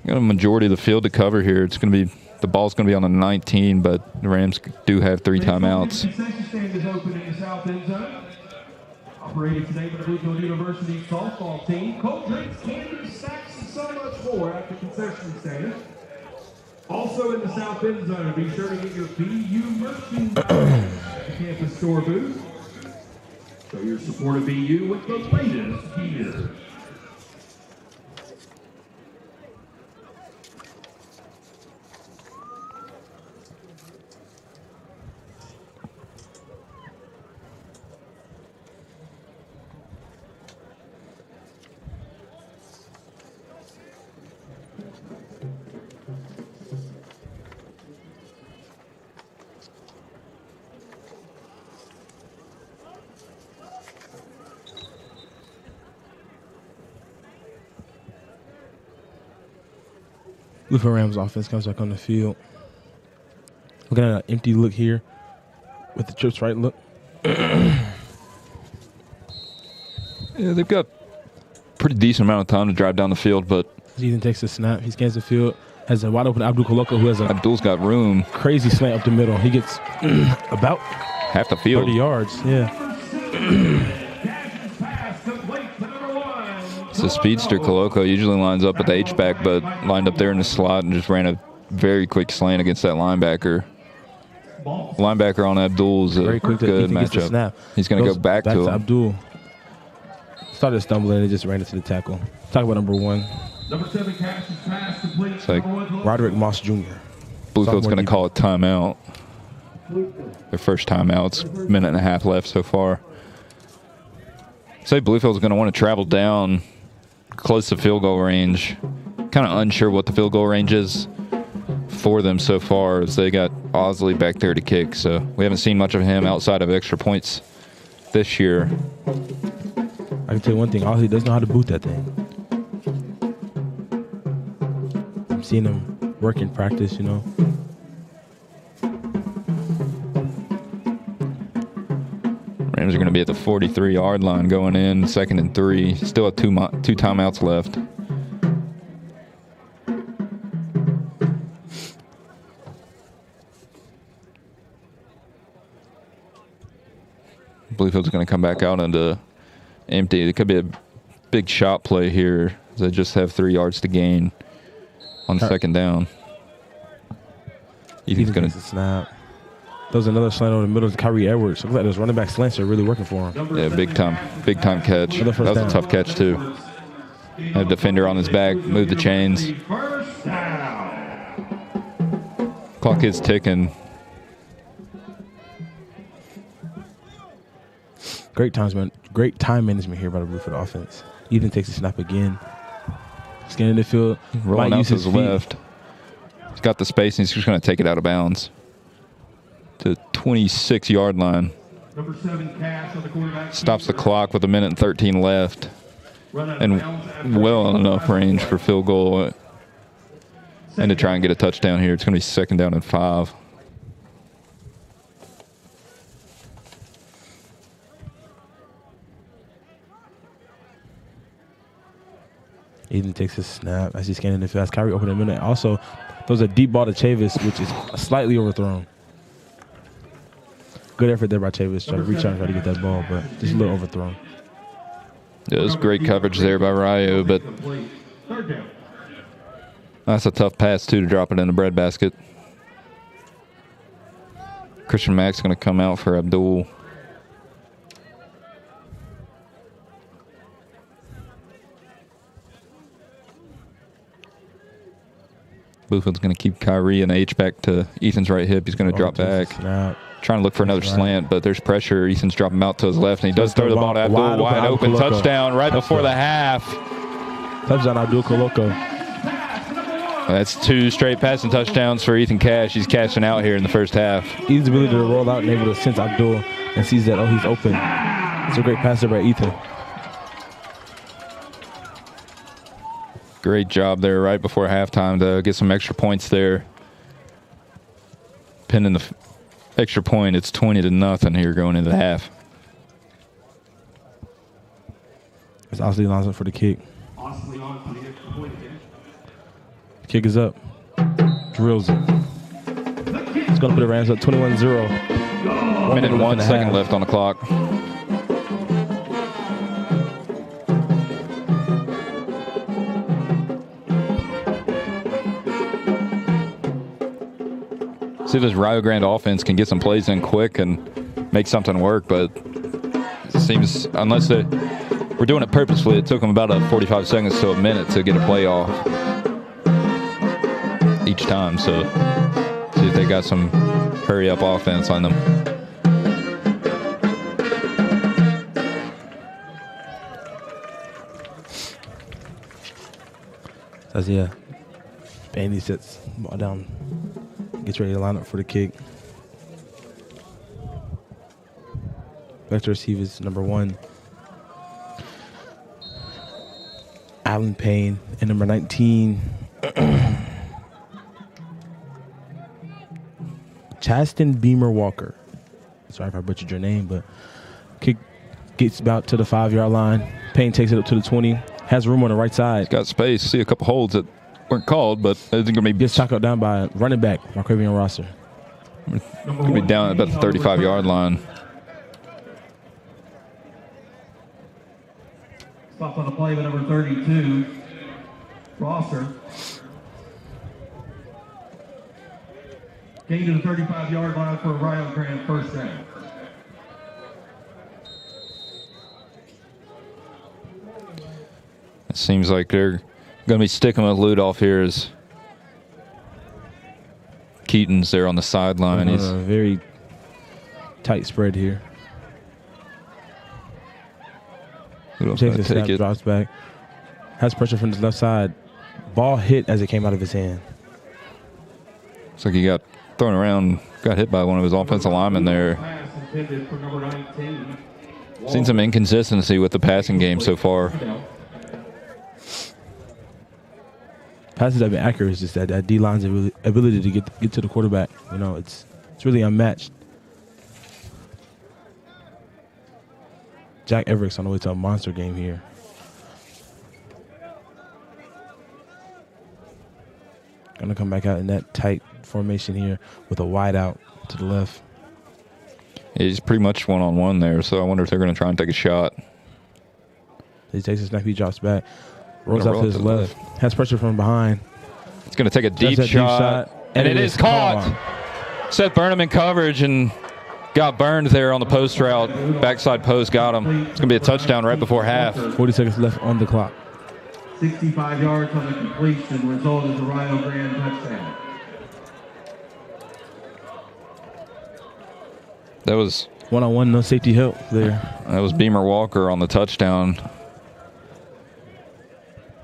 Got a majority of the field to cover here. It's going to be the ball's going to be on the 19, but the Rams do have 3 timeouts. Concession stand is open in the south end zone. Operated today by the Bluefield University softball team. Cold drinks, candy, snacks, and so much more at the concession stand. Also in the south end zone, be sure to get your BU merchandise at the campus store booth. Show your support of BU with the latest gear. Bluefield Rams offense comes back on the field. Looking at an empty look here. with the trips right look. Yeah, they've got pretty decent amount of time to drive down the field, but Ethan takes the snap. He scans the field. Has a wide open Abdul Koloko, who has a Abdul's got room. crazy slant up the middle. He gets about Half the field. 30 yards. Yeah. It's a speedster. Koloko usually lines up at the H-back, but lined up there in the slot and just ran a very quick slant against that linebacker. Linebacker on Abdul's a Very quick to good Ethan gets the matchup. snap. He's going to Goes go back to him. Abdul. Started stumbling and just ran into the tackle. Talk about number 1. Number 7 catches pass complete. It's like Roderick Moss Jr. Bluefield's going to Sophomore call a timeout. Their first timeout's minute and a half left so far. Say Bluefield's going to want to travel down close to field goal range. Kind of unsure what the field goal range is for them so far, as they got Osley back there to kick. So we haven't seen much of him outside of extra points this year. I can tell you one thing. Osley does know how to boot that thing. I'm seeing him work in practice, you know. Rams are going to be at the 43-yard line going in, 2nd and 3. Still have two timeouts left. Bluefield's going to come back out into empty. It could be a big shot play here. They just have 3 yards to gain on 2nd down. Ethan's going to snap. There was another slant over the middle to Kyrie Edwards. Looks like those running back slants are really working for him. Yeah, big time catch. That was a tough catch too. Had a defender on his back, moved the chains. Clock is ticking. Great time management here by the Bluefield offense. Ethan takes the snap again. Scanning the field. Rolling out to his left. He's got the space and he's just going to take it out of bounds to 26-yard line. Number 7 catch on the quarterback. Stops the clock with 1:13 left. And well enough range for field goal and to try and get a touchdown here. It's going to be 2nd down and 5. Ethan takes his snap as he's scanning the field. As Kyrie opened a minute. Also, there was a deep ball to Chavis, which is slightly overthrown. Good effort there by Chavis, trying to reach out and try to get that ball, but just a little overthrown. Yeah, it was great coverage there by Ryo, but that's a tough pass, too, to drop it in the breadbasket. Christian Mack's going to come out for Abdul. Bluefield's going to keep Kyrie and H-back to Ethan's right hip. He's going to drop back. Trying to look for another slant, but there's pressure. Ethan's dropping him out to his left, and he does throw the ball to Abdul. Wide open touchdown right before the half. Touchdown, Abdul Koloko. That's 2 straight passing touchdowns for Ethan Cash. He's cashing out here in the first half. Ethan's ability to roll out and able to sense Abdul and sees that, oh, he's open. It's a great passer by Ethan. Great job there right before halftime to get some extra points there. Pinning the extra point. It's 20-0 here going into the half. It's Osley lines up for the kick. Kick is up. Drills it. It's going to put the Rams up 21-0. Minute 1 second left on the clock. See if this Rio Grande offense can get some plays in quick and make something work, but it seems, unless we're doing it purposefully, it took them about 45 seconds to a minute to get a play off each time. So see if they got some hurry-up offense on them. That's, yeah. Bandy sets ball down. Gets ready to line up for the kick. Back to receive is number 1. Allen Payne and number 19. Chaston Beamer Walker. Sorry if I butchered your name, but kick gets about to the 5-yard line. Payne takes it up to the 20. Has room on the right side. He's got space. See a couple holds that weren't called, but it's going to be Gets tackled down by running back Marquavian Rosser. going to be down at about the 35-yard line. Stop on the play by number 32, Rosser. Gain to the 35-yard line for a Ryan Grande first down. It seems like they're going to be sticking with Ludolph here as Keaton's there on the sideline. He's a very tight spread here. Ludolph's Takes going the to take snap, it. drops back. Has pressure from the left side. Ball hit as it came out of his hand. Looks like he got thrown around, got hit by one of his offensive linemen there. Pass intended for number 19. Seen some inconsistency with the passing game so far. Passes have been accurate. It's just that D-line's ability to get to the quarterback. You know, it's really unmatched. Jack Everett's on the way to a monster game here. Gonna come back out in that tight formation here with a wide out to the left. He's pretty much one-on-one there, so I wonder if they're going to try and take a shot. He takes a snap, he drops back. Rolls Gonna out roll to his left. Has pressure from behind. It's going to take a deep That shot, and it is caught. Seth Burnham in coverage and got burned there on the post route. Backside post got him. It's going to be a touchdown right before half. 40 seconds left on the clock. 65 yards on the completion. Result is a Ryan Grande touchdown. That was One-on-one, no safety help there. Beamer Walker on the touchdown.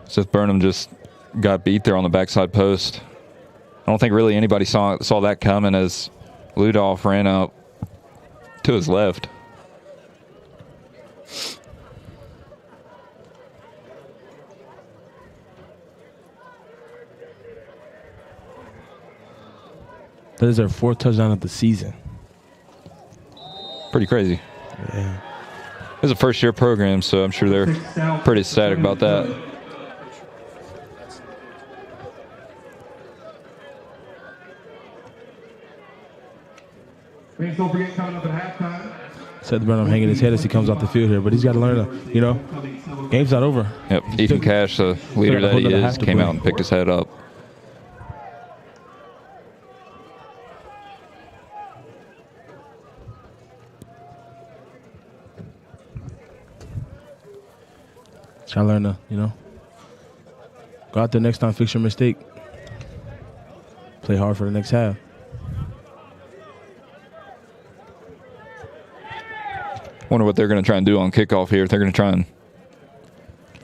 Seth Burnham just got beat there on the backside post. I don't think really anybody saw that coming as Ludolph ran out to his left. That is their 4th touchdown of the season. Pretty crazy. Yeah. It's a first-year program, so I'm sure they're pretty ecstatic about that. Please don't forget coming up at halftime. Seth Burnham hanging his head as he comes off the field here, but he's got to learn to, you know, game's not over. Yep, Ethan Cash, the leader that he is, came out and picked his head up. Try to learn to, you know, go out there next time, fix your mistake. Play hard for the next half. Wonder what they're going to try and do on kickoff here. If they're going to try and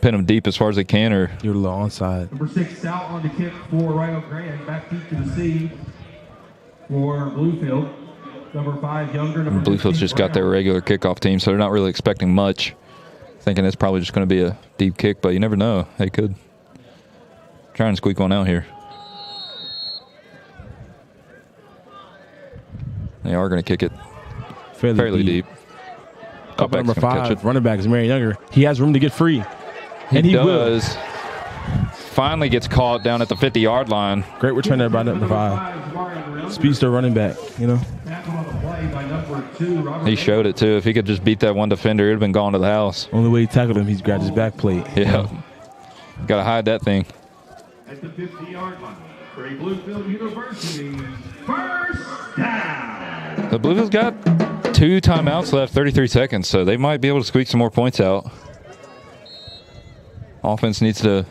pin them deep as far as they can, or You're a little onside. Number 6 Stout on the kick for Ryan Grande. Back deep to the C for Bluefield. Number 5 Younger. Number Bluefield's 15, just got their regular kickoff team, so they're not really expecting much. Thinking it's probably just going to be a deep kick, but you never know. They could try and squeak one out here. They are going to kick it fairly deep. Couple Cutback's number gonna catch 5, it. running back is Marion Younger. He has room to get free. And he does. Finally gets caught down at the 50-yard line. will. Great return there by number 5. Speedster running back, you know. Tackle on the play by number 2, Robert. He showed it, too. If he could just beat that one defender, it would have been gone to the house. Only way he tackled him, he's grabbed his back plate. Yeah. Got to hide that thing. At the 50-yard line for a Bluefield University first down. The Bluefield's got 2 timeouts left, 33 seconds, so they might be able to squeak some more points out. Offense needs to...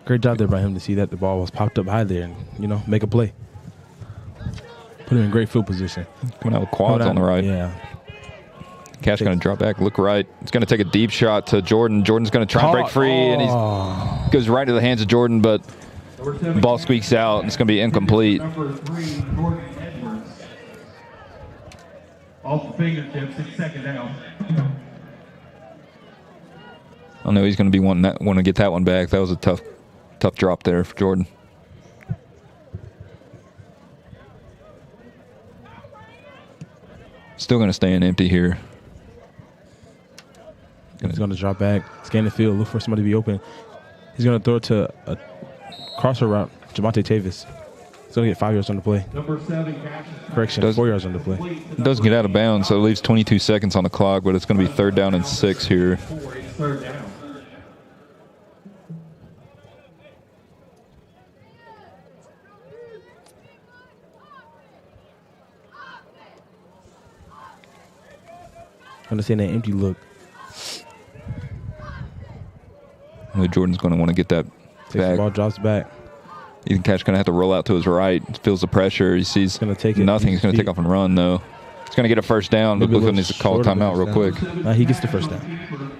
Great job there by him to see that the ball was popped up high there and, you know, make a play. Put him in great field position. Coming out with quads on the right. Yeah. Cash going to drop back, look right. It's going to take a deep shot to Jordan. Jordan's going to try and break free, and he goes right to the hands of Jordan, but the ball squeaks out, and it's going to be incomplete. Number 3, Jordan Edwards. Off the fingertips, it's second down. I know he's going to be wanting to get that one back. That was a tough drop there for Jordan. Still going to stay in empty here. He's going to drop back, scan the field, look for somebody to be open. He's going to throw it to a crosser route, Javante Tavis. He's going to get 5 yards on the play. Number 7 catches. Correction, 4 yards on the play. It does get out of bounds, so it leaves 22 seconds on the clock, but it's going to be 3rd down and 6 here. It's 3rd down. Understand that empty look. Jordan's going to want to get that Takes the back. ball, drops back. Ethan Cash going to have to roll out to his right. Feels the pressure. He sees Gonna take it. nothing. He's going to take off and run, though. He's going to get a 1st down, but Maybe a Bluefield needs to call a little timeout short real of a quick. first down. He gets the 1st down.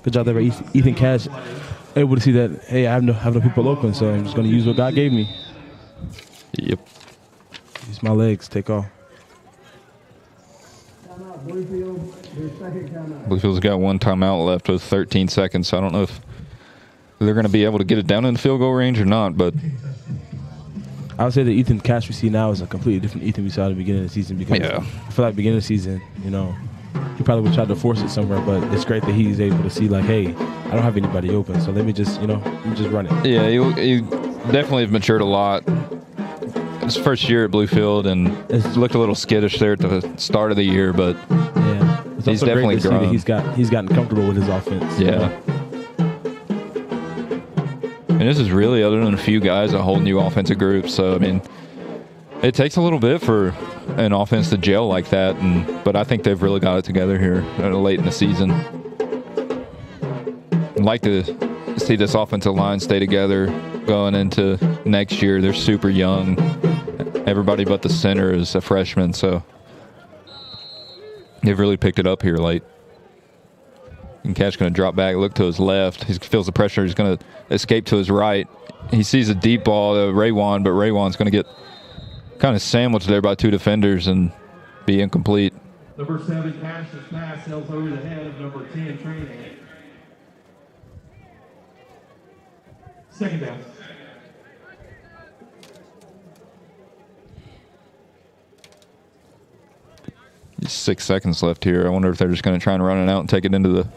Good job there by Ethan Cash. Able to see that, hey, I have no people open, so I'm just going to use what God gave me. Yep. Use my legs, take off. Bluefield's got 1 timeout left with 13 seconds, so I don't know if they're going to be able to get it down in the field goal range or not, but I would say the Ethan Cash we see now is a completely different Ethan we saw at the beginning of the season because Yeah. I feel like beginning of the season, he probably would try to force it somewhere, but it's great that he's able to see like, hey, I don't have anybody open, so let me just run it. yeah, you definitely have matured a lot. His first year at Bluefield, and It's- looked a little skittish there at the start of the year, but Yeah, it's He's also definitely great to see grown. that he's gotten comfortable with his offense. yeah. And this is really, other than a few guys, a whole new offensive group. So, I mean, it takes a little bit for an offense to gel like that, but I think they've really got it together here late in the season. I'd like to see this offensive line stay together going into next year. They're super young. Everybody but the center is a freshman, so they've really picked it up here late. And Cash going to drop back, look to his left. He feels the pressure. He's going to escape to his right. He sees a deep ball to Raywan, but Raywan's going to get kind of sandwiched there by 2 defenders and be incomplete. Number 7 Cash's pass sails over the head of number 10 Training. 2nd down. There's 6 seconds left here. I wonder if they're just going to try and run it out and take it into the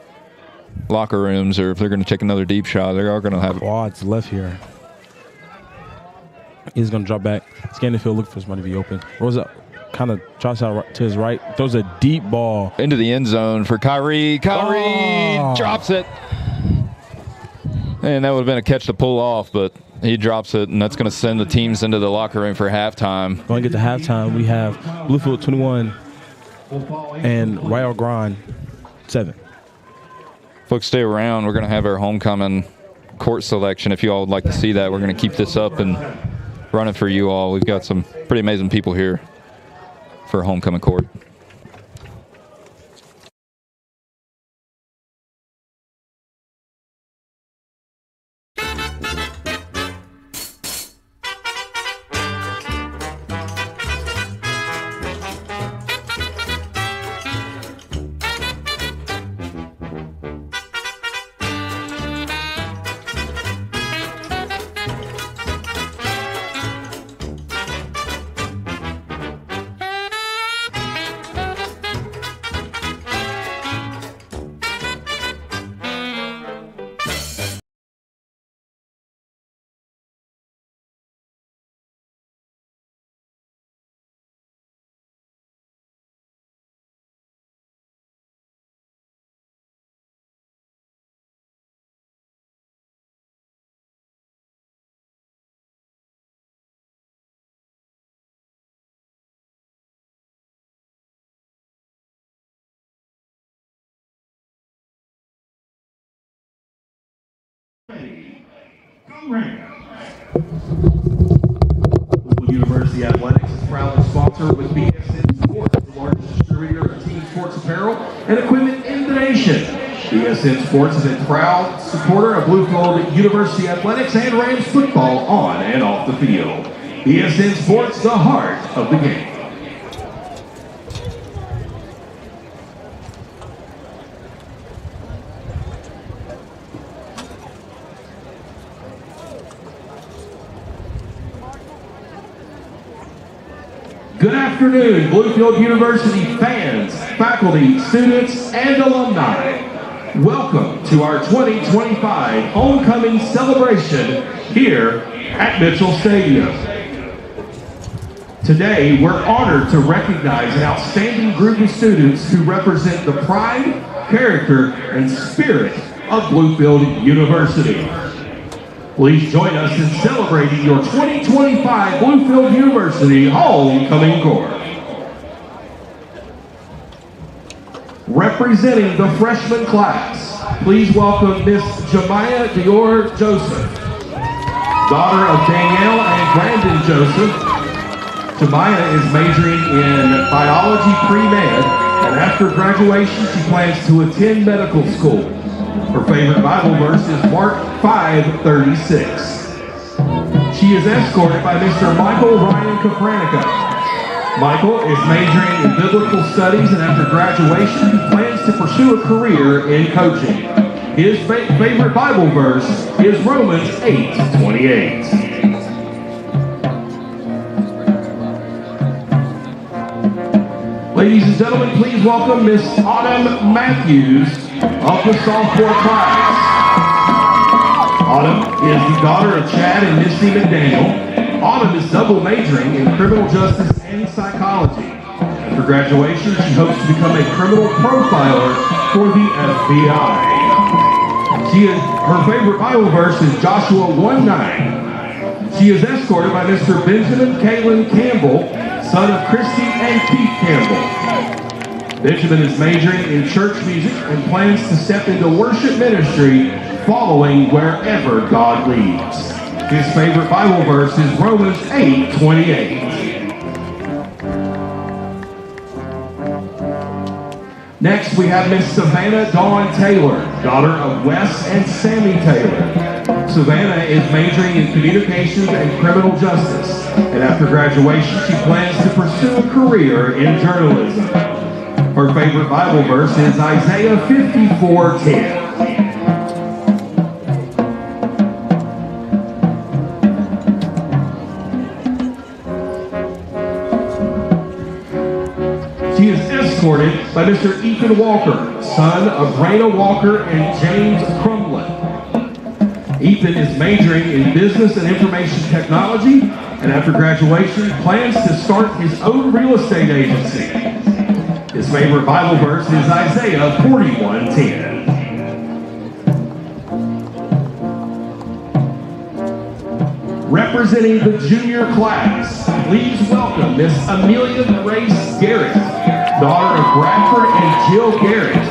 locker rooms, or if they're going to take another deep shot. They are going to have Quads left here. He's going to drop back, scan the field, look for somebody to be open. Rolls up, kind of drops out to his right, throws a deep ball. into the end zone for Kyrie. Kyrie Oh. drops it. And that would have been a catch to pull off, but he drops it, and that's going to send the teams into the locker room for halftime. Going to get to halftime, we have Bluefield 21 and Royal Grande 7. Folks, stay around. We're going to have our homecoming court selection. If you all would like to see that, we're going to keep this up and run it for you all. We've got some pretty amazing people here for homecoming court. Grande. University Athletics is proudly sponsored with BSN Sports, the largest distributor of team sports apparel and equipment in the nation. BSN Sports is a proud supporter of Bluefield University Athletics and Rams football on and off the field. BSN Sports, the heart of the game. Good afternoon, Bluefield University fans, faculty, students, and alumni. Welcome to our 2025 homecoming celebration here at Mitchell Stadium. Today, we're honored to recognize an outstanding group of students who represent the pride, character, and spirit of Bluefield University. Please join us in celebrating your 2025 Bluefield University Homecoming Corps. Representing the freshman class, please welcome Miss Jemiah Dior Joseph, daughter of Danielle and Brandon Joseph. Jemiah is majoring in biology pre-med, and after graduation, she plans to attend medical school. Her favorite Bible verse is Mark 5:36. She is escorted by Mr. Michael Ryan Capranica. Michael is majoring in biblical studies, and after graduation, he plans to pursue a career in coaching. His favorite Bible verse is Romans 8:28. Ladies and gentlemen, please welcome Miss Autumn Matthews of the sophomore class. Autumn is the daughter of Chad and Misty McDaniel. Autumn is double majoring in criminal justice and psychology. After graduation, she hopes to become a criminal profiler for the FBI. Her favorite Bible verse is Joshua 1:9. She is escorted by Mr. Benjamin Kalen Campbell, son of Christy and Keith Campbell. Benjamin is majoring in church music and plans to step into worship ministry following wherever God leads. His favorite Bible verse is Romans 8:28. Next, we have Miss Savannah Dawn Taylor, daughter of Wes and Sammy Taylor. Savannah is majoring in communications and criminal justice, and after graduation, she plans to pursue a career in journalism. Her favorite Bible verse is Isaiah 54:10. She is escorted by Mr. Ethan Walker, son of Raina Walker and James Crumlin. Ethan is majoring in business and information technology, and after graduation, plans to start his own real estate agency. His favorite Bible verse is Isaiah 41:10. Representing the junior class, please welcome Miss Amelia Grace Garrett, daughter of Bradford and Jill Garrett.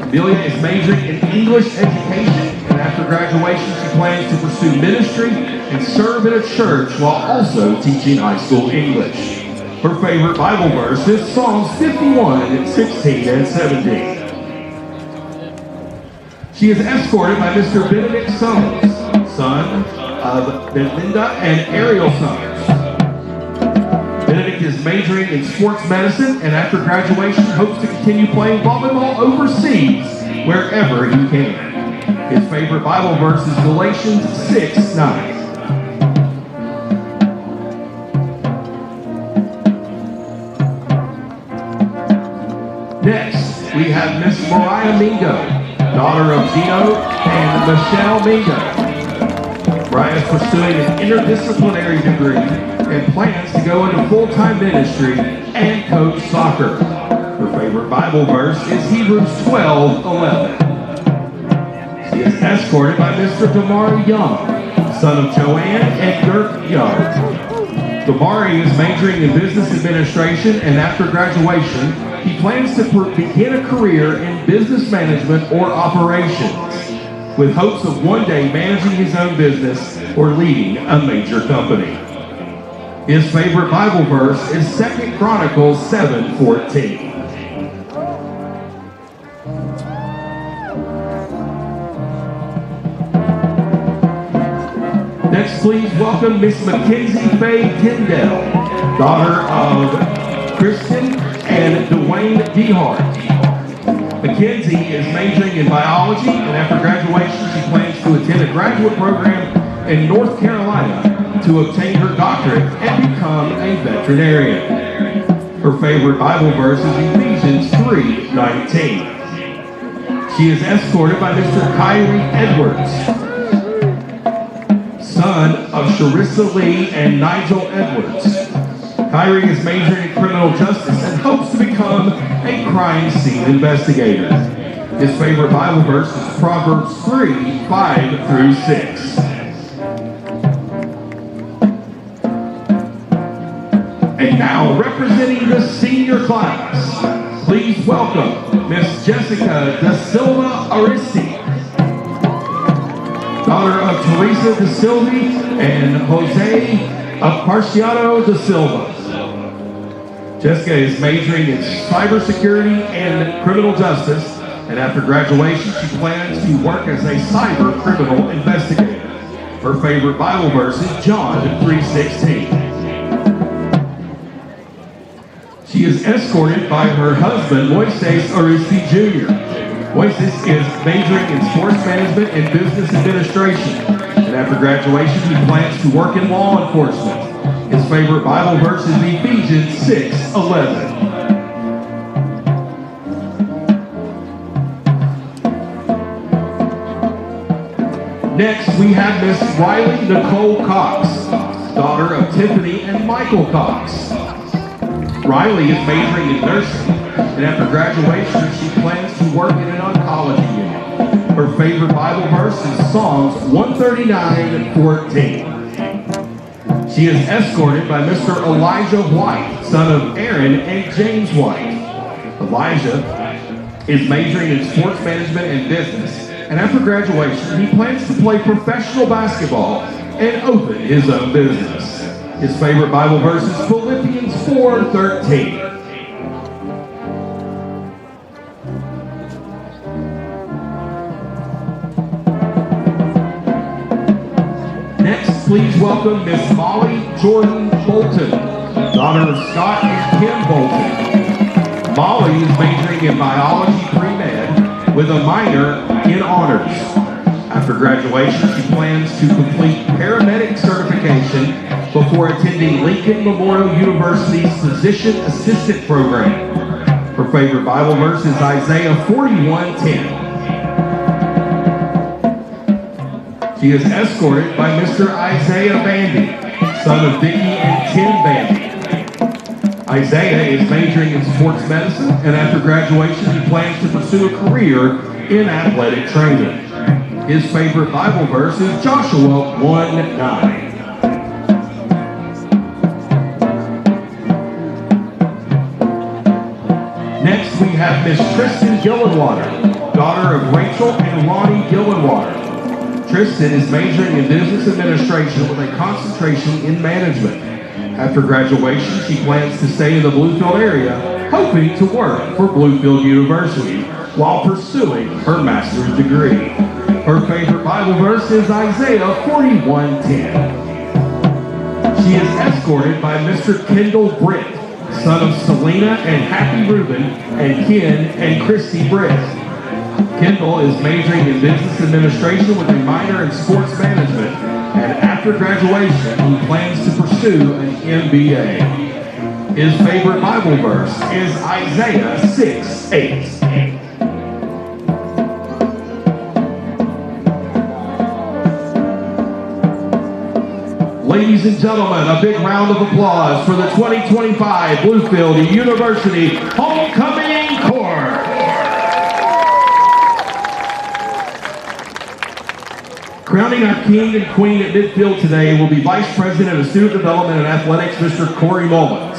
Amelia is majoring in English education, and after graduation, she plans to pursue ministry and serve in a church while also teaching high school English. Her favorite Bible verse is Psalms 51:16 and 17. She is escorted by Mr. Benedict Summers, son of Belinda and Ariel Summers. Benedict is majoring in sports medicine, and after graduation hopes to continue playing volleyball overseas wherever he can. His favorite Bible verse is Galatians 6:9. Next, we have Miss Mariah Mingo, daughter of Gino and Michelle Mingo. Mariah is pursuing an interdisciplinary degree and plans to go into full-time ministry and coach soccer. Her favorite Bible verse is Hebrews 12:11. She is escorted by Mr. Damari Young, son of Joanne and Dirk Young. Damari is majoring in business administration, and after graduation, he plans to begin a career in business management or operations, with hopes of one day managing his own business or leading a major company. His favorite Bible verse is 2 Chronicles 7:14. Next, please welcome Miss Mackenzie Faye Tyndall, daughter of Kristen and Dwayne DeHart. Mackenzie is majoring in biology, and after graduation, she plans to attend a graduate program in North Carolina to obtain her doctorate and become a veterinarian. Her favorite Bible verse is Ephesians 3:19. She is escorted by Mr. Kyrie Edwards, son of Sharissa Lee and Nigel Edwards. Kyrie is majoring in criminal justice and hopes to become a crime scene investigator. His favorite Bible verse is Proverbs 3:5-6. And now, representing the senior class, please welcome Miss Jessica Da Silva Aristi, daughter of Teresa Da Silva and Jose Aparciado Da Silva. Jessica is majoring in cybersecurity and criminal justice, and after graduation, she plans to work as a cyber criminal investigator. Her favorite Bible verse is John 3:16. She is escorted by her husband, Moises Aristi Jr. Moises is majoring in sports management and business administration, and after graduation, he plans to work in law enforcement. His favorite Bible verse is Ephesians 6:11. Next, we have Miss Riley Nicole Cox, daughter of Tiffany and Michael Cox. Riley is majoring in nursing, and after graduation, she plans to work in an oncology unit. Her favorite Bible verse is Psalms 139:14. She is escorted by Mr. Elijah White, son of Aaron and James White. Elijah is majoring in sports management and business, and after graduation, he plans to play professional basketball and open his own business. His favorite Bible verse is Philippians 4:13. Next, please welcome Miss Molly Jordan Bolton, daughter of Scott and Kim Bolton. Molly is majoring in biology pre-med with a minor in honors. After graduation, she plans to complete paramedic certification before attending Lincoln Memorial University's Physician Assistant Program. Her favorite Bible verse is Isaiah 41:10. She is escorted by Mr. Isaiah Bandy, son of Vicki and Tim Bandy. Isaiah is majoring in sports medicine, and after graduation, he plans to pursue a career in athletic training. His favorite Bible verse is Joshua 1:9. Next, we have Miss Tristan Gillenwater, daughter of Rachel and Ronnie Gillenwater. Tristan is majoring in business administration with a concentration in management. After graduation, she plans to stay in the Bluefield area, hoping to work for Bluefield University while pursuing her master's degree. Her favorite Bible verse is Isaiah 41:10. She is escorted by Mr. Kendall Britt, son of Selena and Happy Reuben and Ken and Christy Britt. Kendall is majoring in business administration with a minor in sports management, and after graduation, he plans to pursue an MBA. His favorite Bible verse is Isaiah 6:8. Ladies and gentlemen, a big round of applause for the 2025 Bluefield University Homecoming Corps. Crowning our king and queen at midfield today will be Vice President of Student Development and Athletics, Mr. Corey Mullins.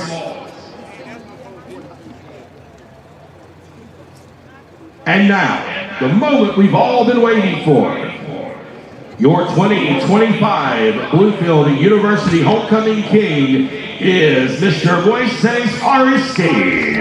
And now, the moment we've all been waiting for. Your 2025 Bluefield University Homecoming King is Mr. Moises Aristi.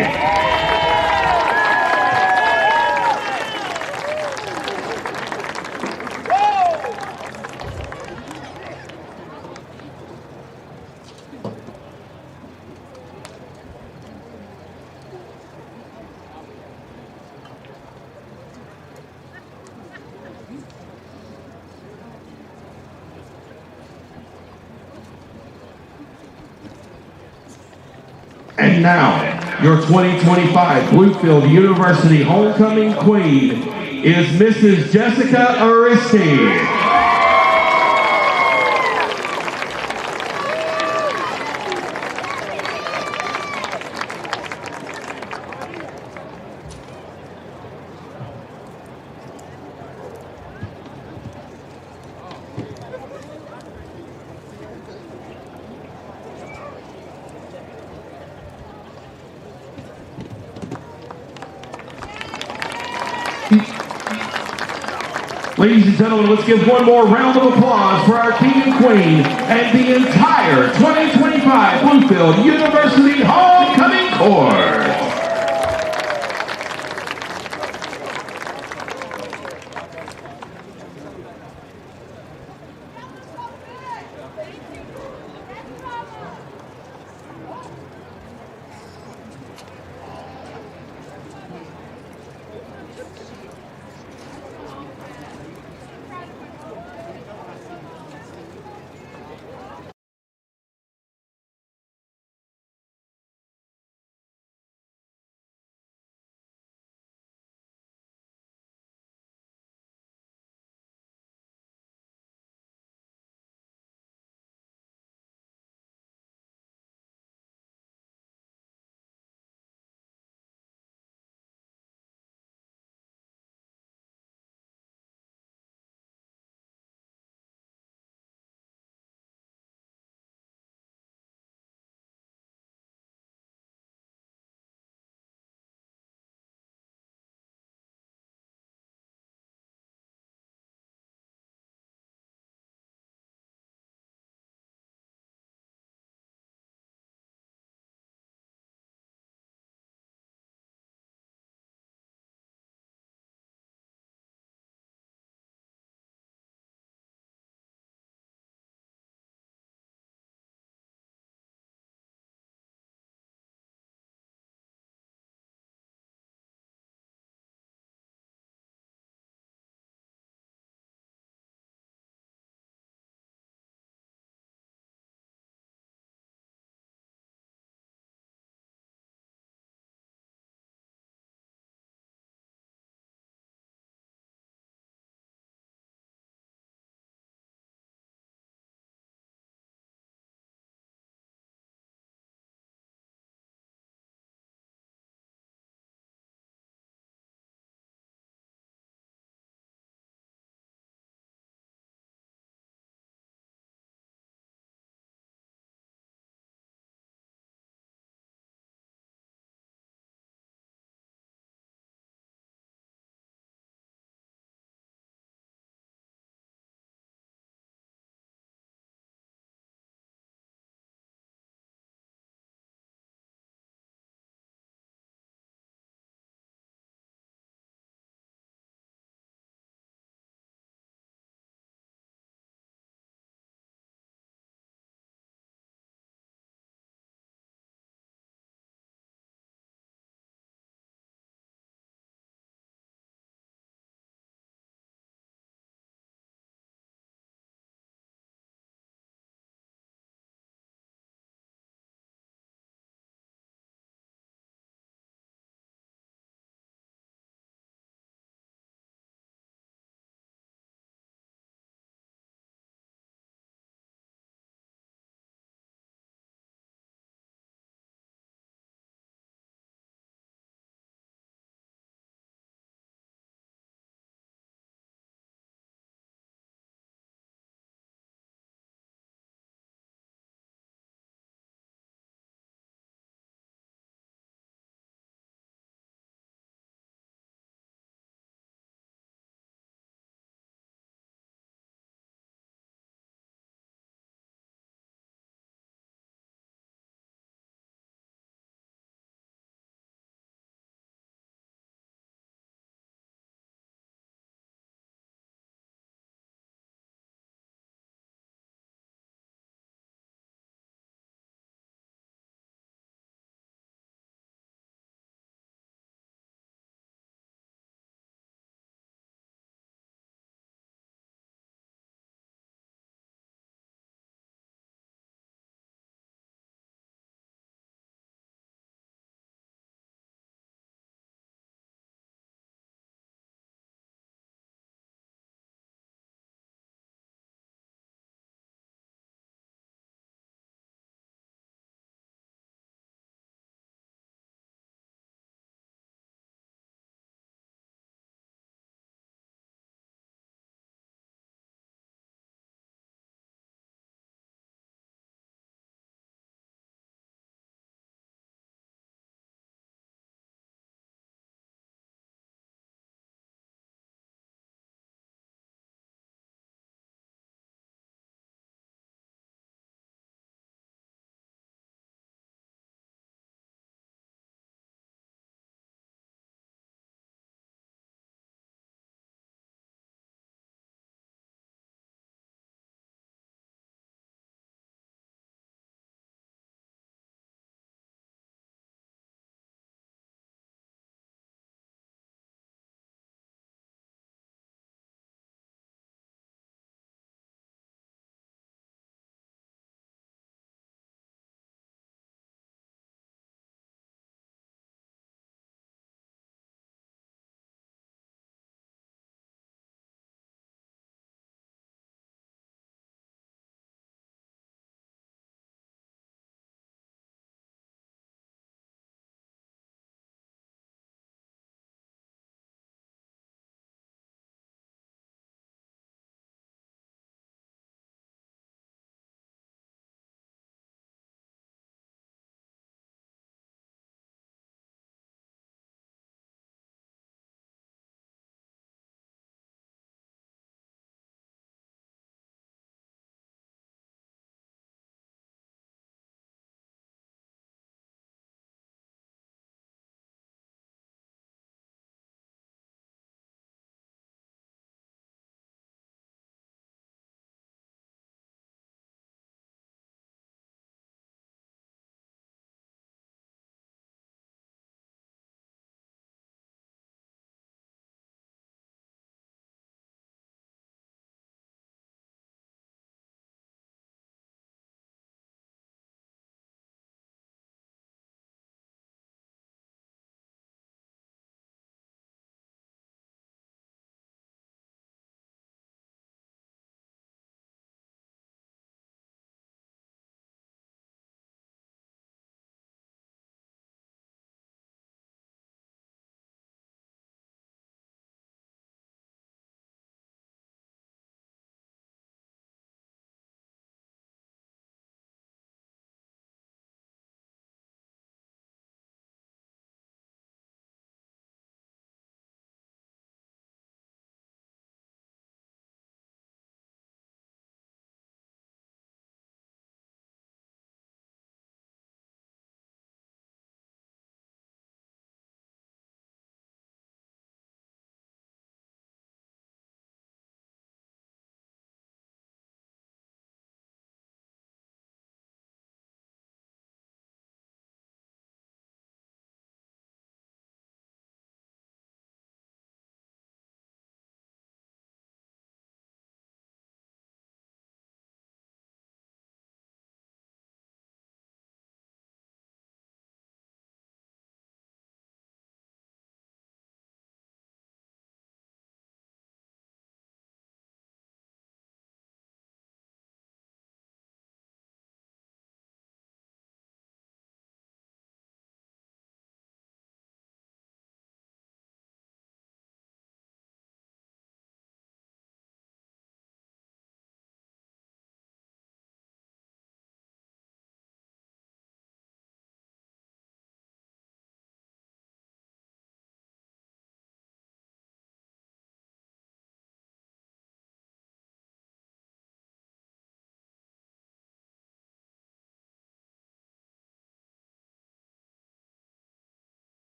And now, your 2025 Bluefield University homecoming queen is Mrs. Jessica Aristi. Ladies and gentlemen, let's give one more round of applause for our king and queen and the entire 2025 Bluefield University Homecoming Court.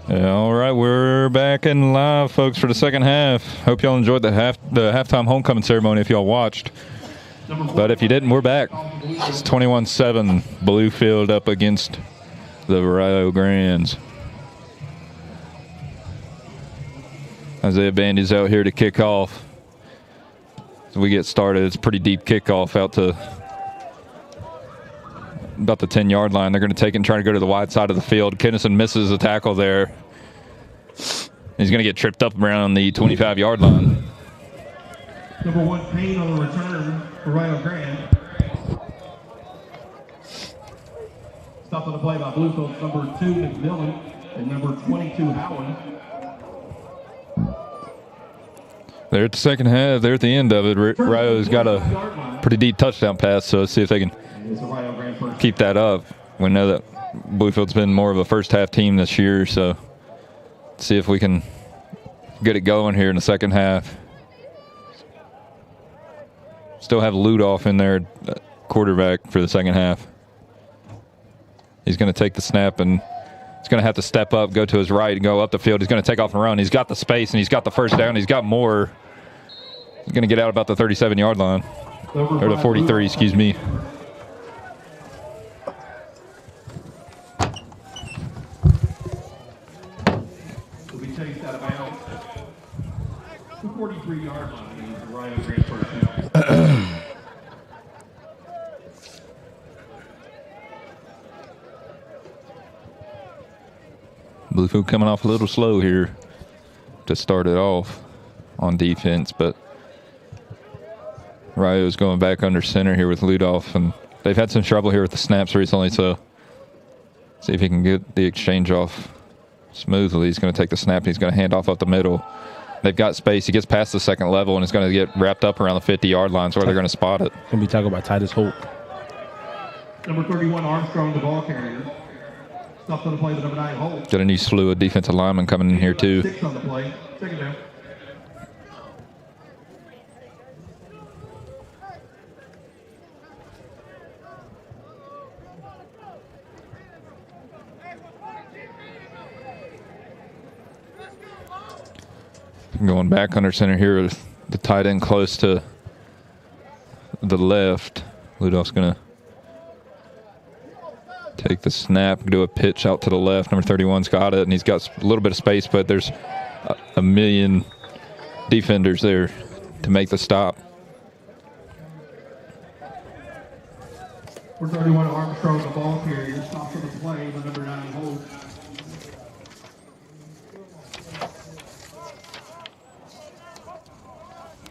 Yeah, all right, we're back in live, folks, for the second half. Hope y'all enjoyed the halftime homecoming ceremony if y'all watched. But if you didn't, we're back. It's 21-7, Bluefield up against the Rio Grandes. Isaiah Bandy's out here to kick off. As we get started, it's a pretty deep kickoff out to about the 10-yard line. They're going to take it and try to go to the wide side of the field. Kennison misses a tackle there. He's going to get tripped up around the 25-yard line. Number 1, Payne on the return for Rio Grande. Stopped on the play by Bluefield's number 2, McMillan, and number 22, Howard. They're at the second half. They're at the end of it. Rio's got a pretty deep touchdown pass, so let's see if they can keep that up. We know that Bluefield's been more of a first-half team this year, so let's see if we can get it going here in the second half. Still have Ludoff in there, quarterback, for the second half. He's going to take the snap, and he's going to have to step up, go to his right, and go up the field. He's going to take off and run. He's got the space, and he's got the first down. He's got more. He's going to get out about the 37-yard line, or the 43, excuse me. Will be chased out of bounds. The 43-yard line is Rio Grande first down. Bluefield coming off a little slow here to start it off on defense, but Rio's going back under center here with Ludoff, and they've had some trouble here with the snaps recently, so see if he can get the exchange off smoothly. He's going to take the snap. He's going to hand off up the middle. They've got space. He gets past the second level, and it's going to get wrapped up around the 50-yard line, so where they're going to spot it. Going to be talking about Titus Hope. Number 31, Armstrong, the ball carrier. Stopped on the play, the number 9, Holt. Got a new slew of defensive linemen coming in here, too. 6 on the play. Second down. Going back under center here, the tight end close to the left. Ludoff's going to take the snap, do a pitch out to the left. Number 31's got it, and he's got a little bit of space, but there's a million defenders there to make the stop. We're 31, Armstrong, the ball carrier. Stops on the play, the number 9, Holt.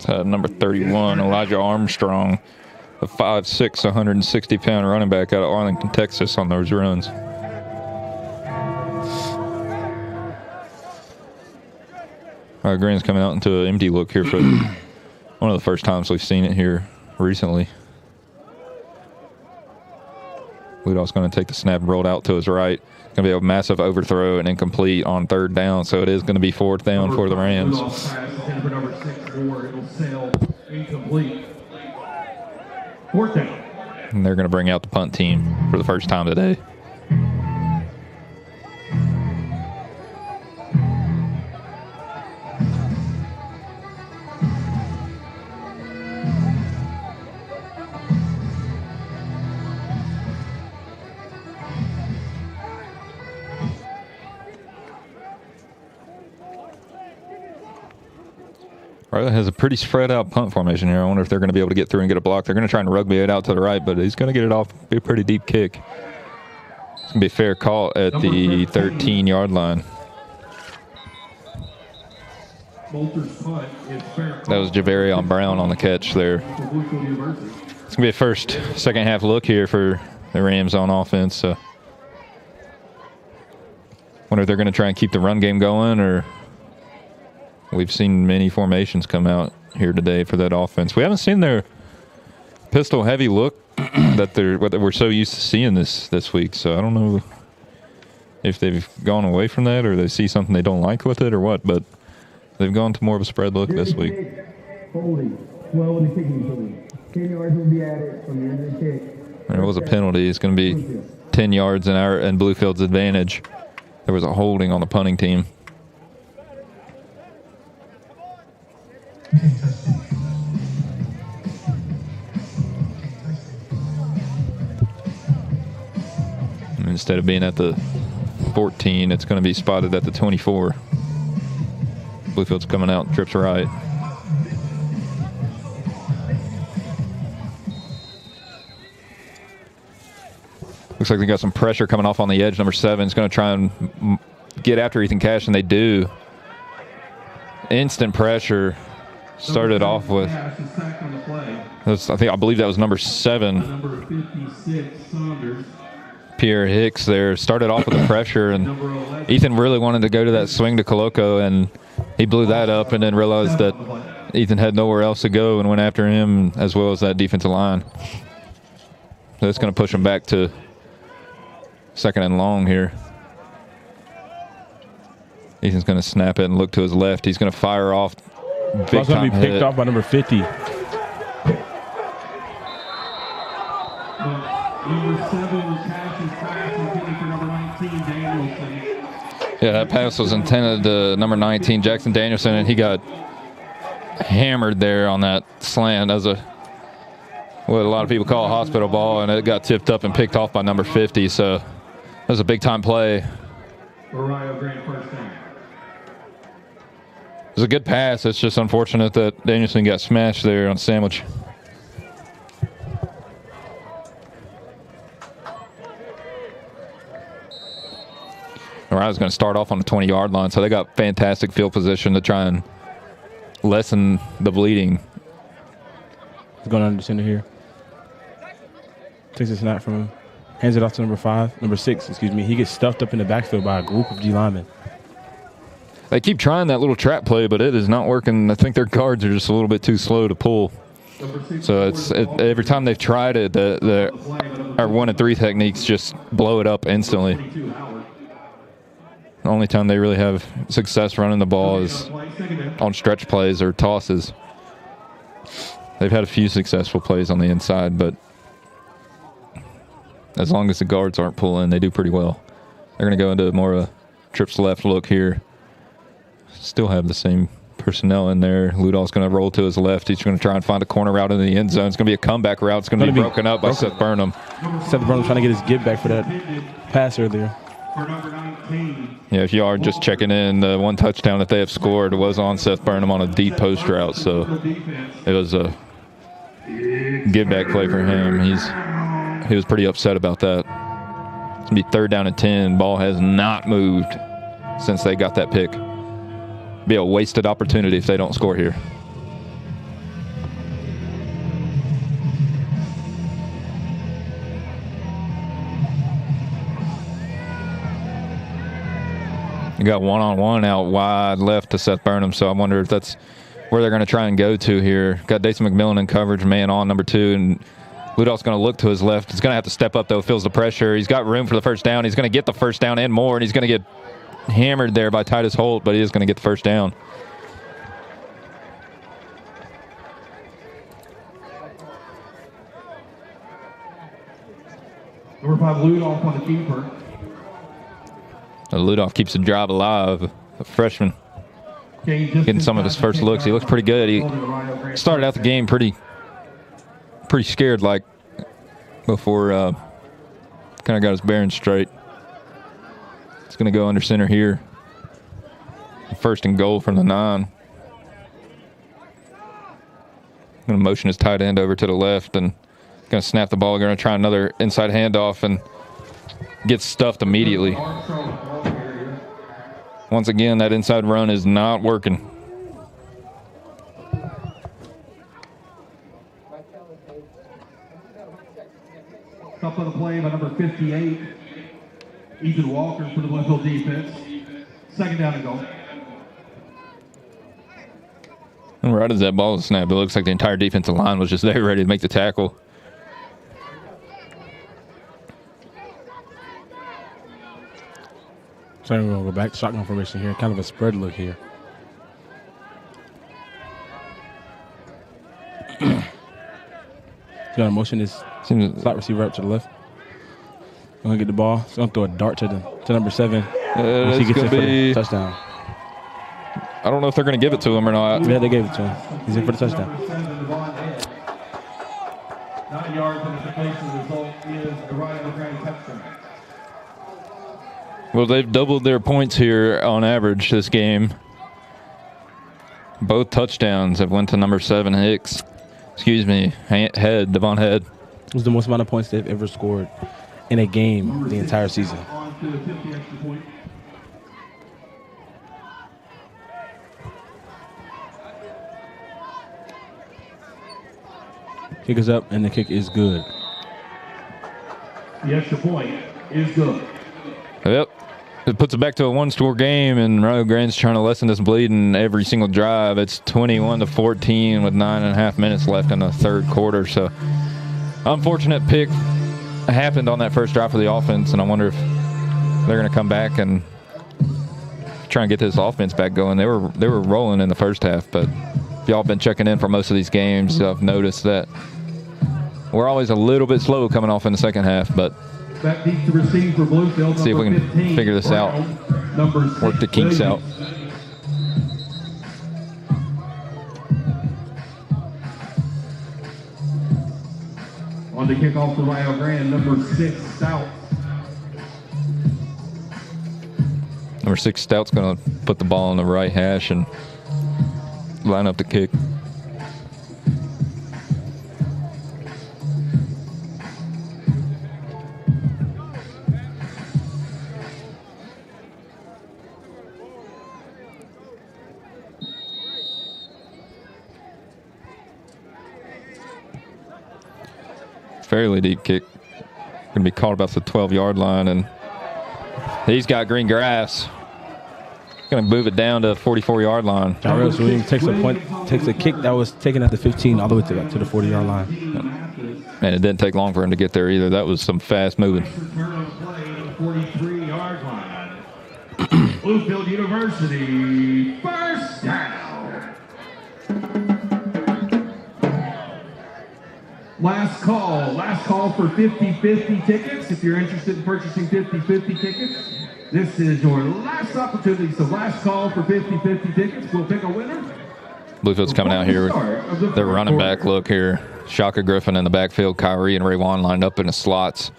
Number 31, Elijah Armstrong, a 5'6", 160-pound running back out of Arlington, Texas, on those runs. All right, Grande's coming out into an empty look here for one of the first times we've seen it here recently. Ludoff's going to take the snap, rolled out to his right. Going to be a massive overthrow and incomplete on third down, so it is going to be fourth down for the Rams. Number 6, Ward. It'll sail incomplete. Fourth down. And they're going to bring out the punt team for the first time today. Riley has a pretty spread out punt formation here. I wonder if they're going to be able to get through and get a block. They're going to try and rugby it out to the right, but he's going to get it off. Be a pretty deep kick. It's going to be a fair call at the 13-yard line. That was Javarion Brown on the catch there. It's going to be a first, second half look here for the Rams on offense. So wonder if they're going to try and keep the run game going, or we've seen many formations come out here today for that offense. We haven't seen their pistol heavy look that we're so used to seeing this week. So I don't know if they've gone away from that, or they see something they don't like with it, or what, but they've gone to more of a spread look this week. There was a penalty. It's going to be 10 yards in Bluefield's advantage. there was a holding on the punting team. And instead of being at the 14, it's going to be spotted at the 24. Bluefield's coming out, trips right. Looks like they got some pressure coming off on the edge. Number 7 is going to try and get after Ethan Cash, and they do. Instant pressure. Started off with, I believe that was number 7. Number 56, Saunders. Pierre Hicks there. Started off with the pressure, and Ethan really wanted to go to that swing to Coloco, and he blew that up and then realized that Ethan had nowhere else to go and went after him, as well as that defensive line. So that's going to push him back to 2nd and long here. Ethan's going to snap it and look to his left. He's going to fire off. Big Ball's going to be picked off by number 50. Number 7, Cassius pass intended for number 19, Danielson. Yeah, that pass was intended to number 19, Jackson Danielson, and he got hammered there on that slant. That was what a lot of people call a hospital ball, and it got tipped up and picked off by number 50. So that was a big-time play. Rio Grande first down. It was a good pass. It's just unfortunate that Danielson got smashed there on sandwich. Orion's going to start off on the 20-yard line, so they got fantastic field position to try and lessen the bleeding. He's going under center here. Takes a snap from him. Hands it off to number 6, excuse me. He gets stuffed up in the backfield by a group of D linemen. They keep trying that little trap play, but it is not working. I think their guards are just a little bit too slow to pull. So every time they've tried it, our 1 and 3 techniques just blow it up instantly. The only time they really have success running the ball is on stretch plays or tosses. They've had a few successful plays on the inside, but as long as the guards aren't pulling, they do pretty well. They're going to go into more of a trips left look here. Still have the same personnel in there. Ludolph's going to roll to his left. He's going to try and find a corner route in the end zone. It's going to be a comeback route. It's going to be broken up by Seth Burnham. Seth Burnham trying to get his get back for that pass earlier. Yeah, if you are just checking in, the one touchdown that they have scored was on Seth Burnham on a deep post route. So it was a give back play for him. He was pretty upset about that. It's going to be 3rd down and 10. Ball has not moved since they got that pick. Be a wasted opportunity if they don't score here. You got one-on-one out wide left to Seth Burnham, so I wonder if that's where they're going to try and go to here. Got Dason McMillan in coverage, man on number 2, and Ludolph's going to look to his left. He's going to have to step up, though, feels the pressure. He's got room for the first down. He's going to get the first down and more, and he's going to get hammered there by Titus Holt, but he is going to get the first down. Number 5, Ludolph on the keeper. Ludolph keeps the drive alive. The freshman getting some of his first looks. He looks pretty good. He started out the game pretty scared, like, before kind of got his bearings straight. It's going to go under center here. 1st and goal from the 9. Going to motion his tight end over to the left and going to snap the ball. Going to try another inside handoff and get stuffed immediately. Once again, that inside run is not working. Top of the play by number 58, Ethan Walker for the Bluefield defense. 2nd down and goal. And right as that ball was snapped, it looks like the entire defensive line was just there ready to make the tackle. So we're going to go back to shotgun formation here. Kind of a spread look here. He's going to motion his slot receiver up to the left. Going to get the ball. He's going to throw a dart to number 7. Once he It's gets going it to for the be. touchdown. I don't know if they're going to give it to him or not. Yeah, they gave it to him. He's in for the touchdown. 9 yards on the completion. The result is the Ryan Grande touchdown. Well, they've doubled their points here on average this game. Both touchdowns have went to number 7 Hicks. Excuse me, Head, Devon Head. It was the most amount of points they've ever scored in a game the entire season. On to the 50 extra point. Kick is up, and the kick is good. The extra point is good. Yep. It puts it back to a one-score game, and Rio Grande's trying to lessen this bleeding every single drive. It's 21-14 with 9.5 minutes left in the third quarter. So, unfortunate pick happened on that first drive for the offense, and I wonder if they're going to come back and try and get this offense back going. They were rolling in the first half, but if y'all been checking in for most of these games, I've noticed that we're always a little bit slow coming off in the second half, but Back deep to receive for Bluefield. see if we can 15, figure this out. Number 6, Work the kinks out. On the kickoff for Rio Grande, number 6, Stout. Number 6 Stout's going to put the ball on the right hash and line up the kick. Fairly deep kick. Going to be caught about the 12-yard line, and he's got green grass. Going to move it down to the 44-yard line. Jarvis Williams takes a kick that was taken at the 15 all the way to the 40-yard line. And it didn't take long for him to get there either. That was some fast moving. Return on play to the 43-yard line. Bluefield University, first down. Last call for 50-50 tickets. If you're interested in purchasing 50-50 tickets, this is your last opportunity. So last call for 50-50 tickets. We'll pick a winner. Bluefield's coming out here with their running back look here. Shaka Griffin in the backfield. Kyrie and Raywan lined up in the slots.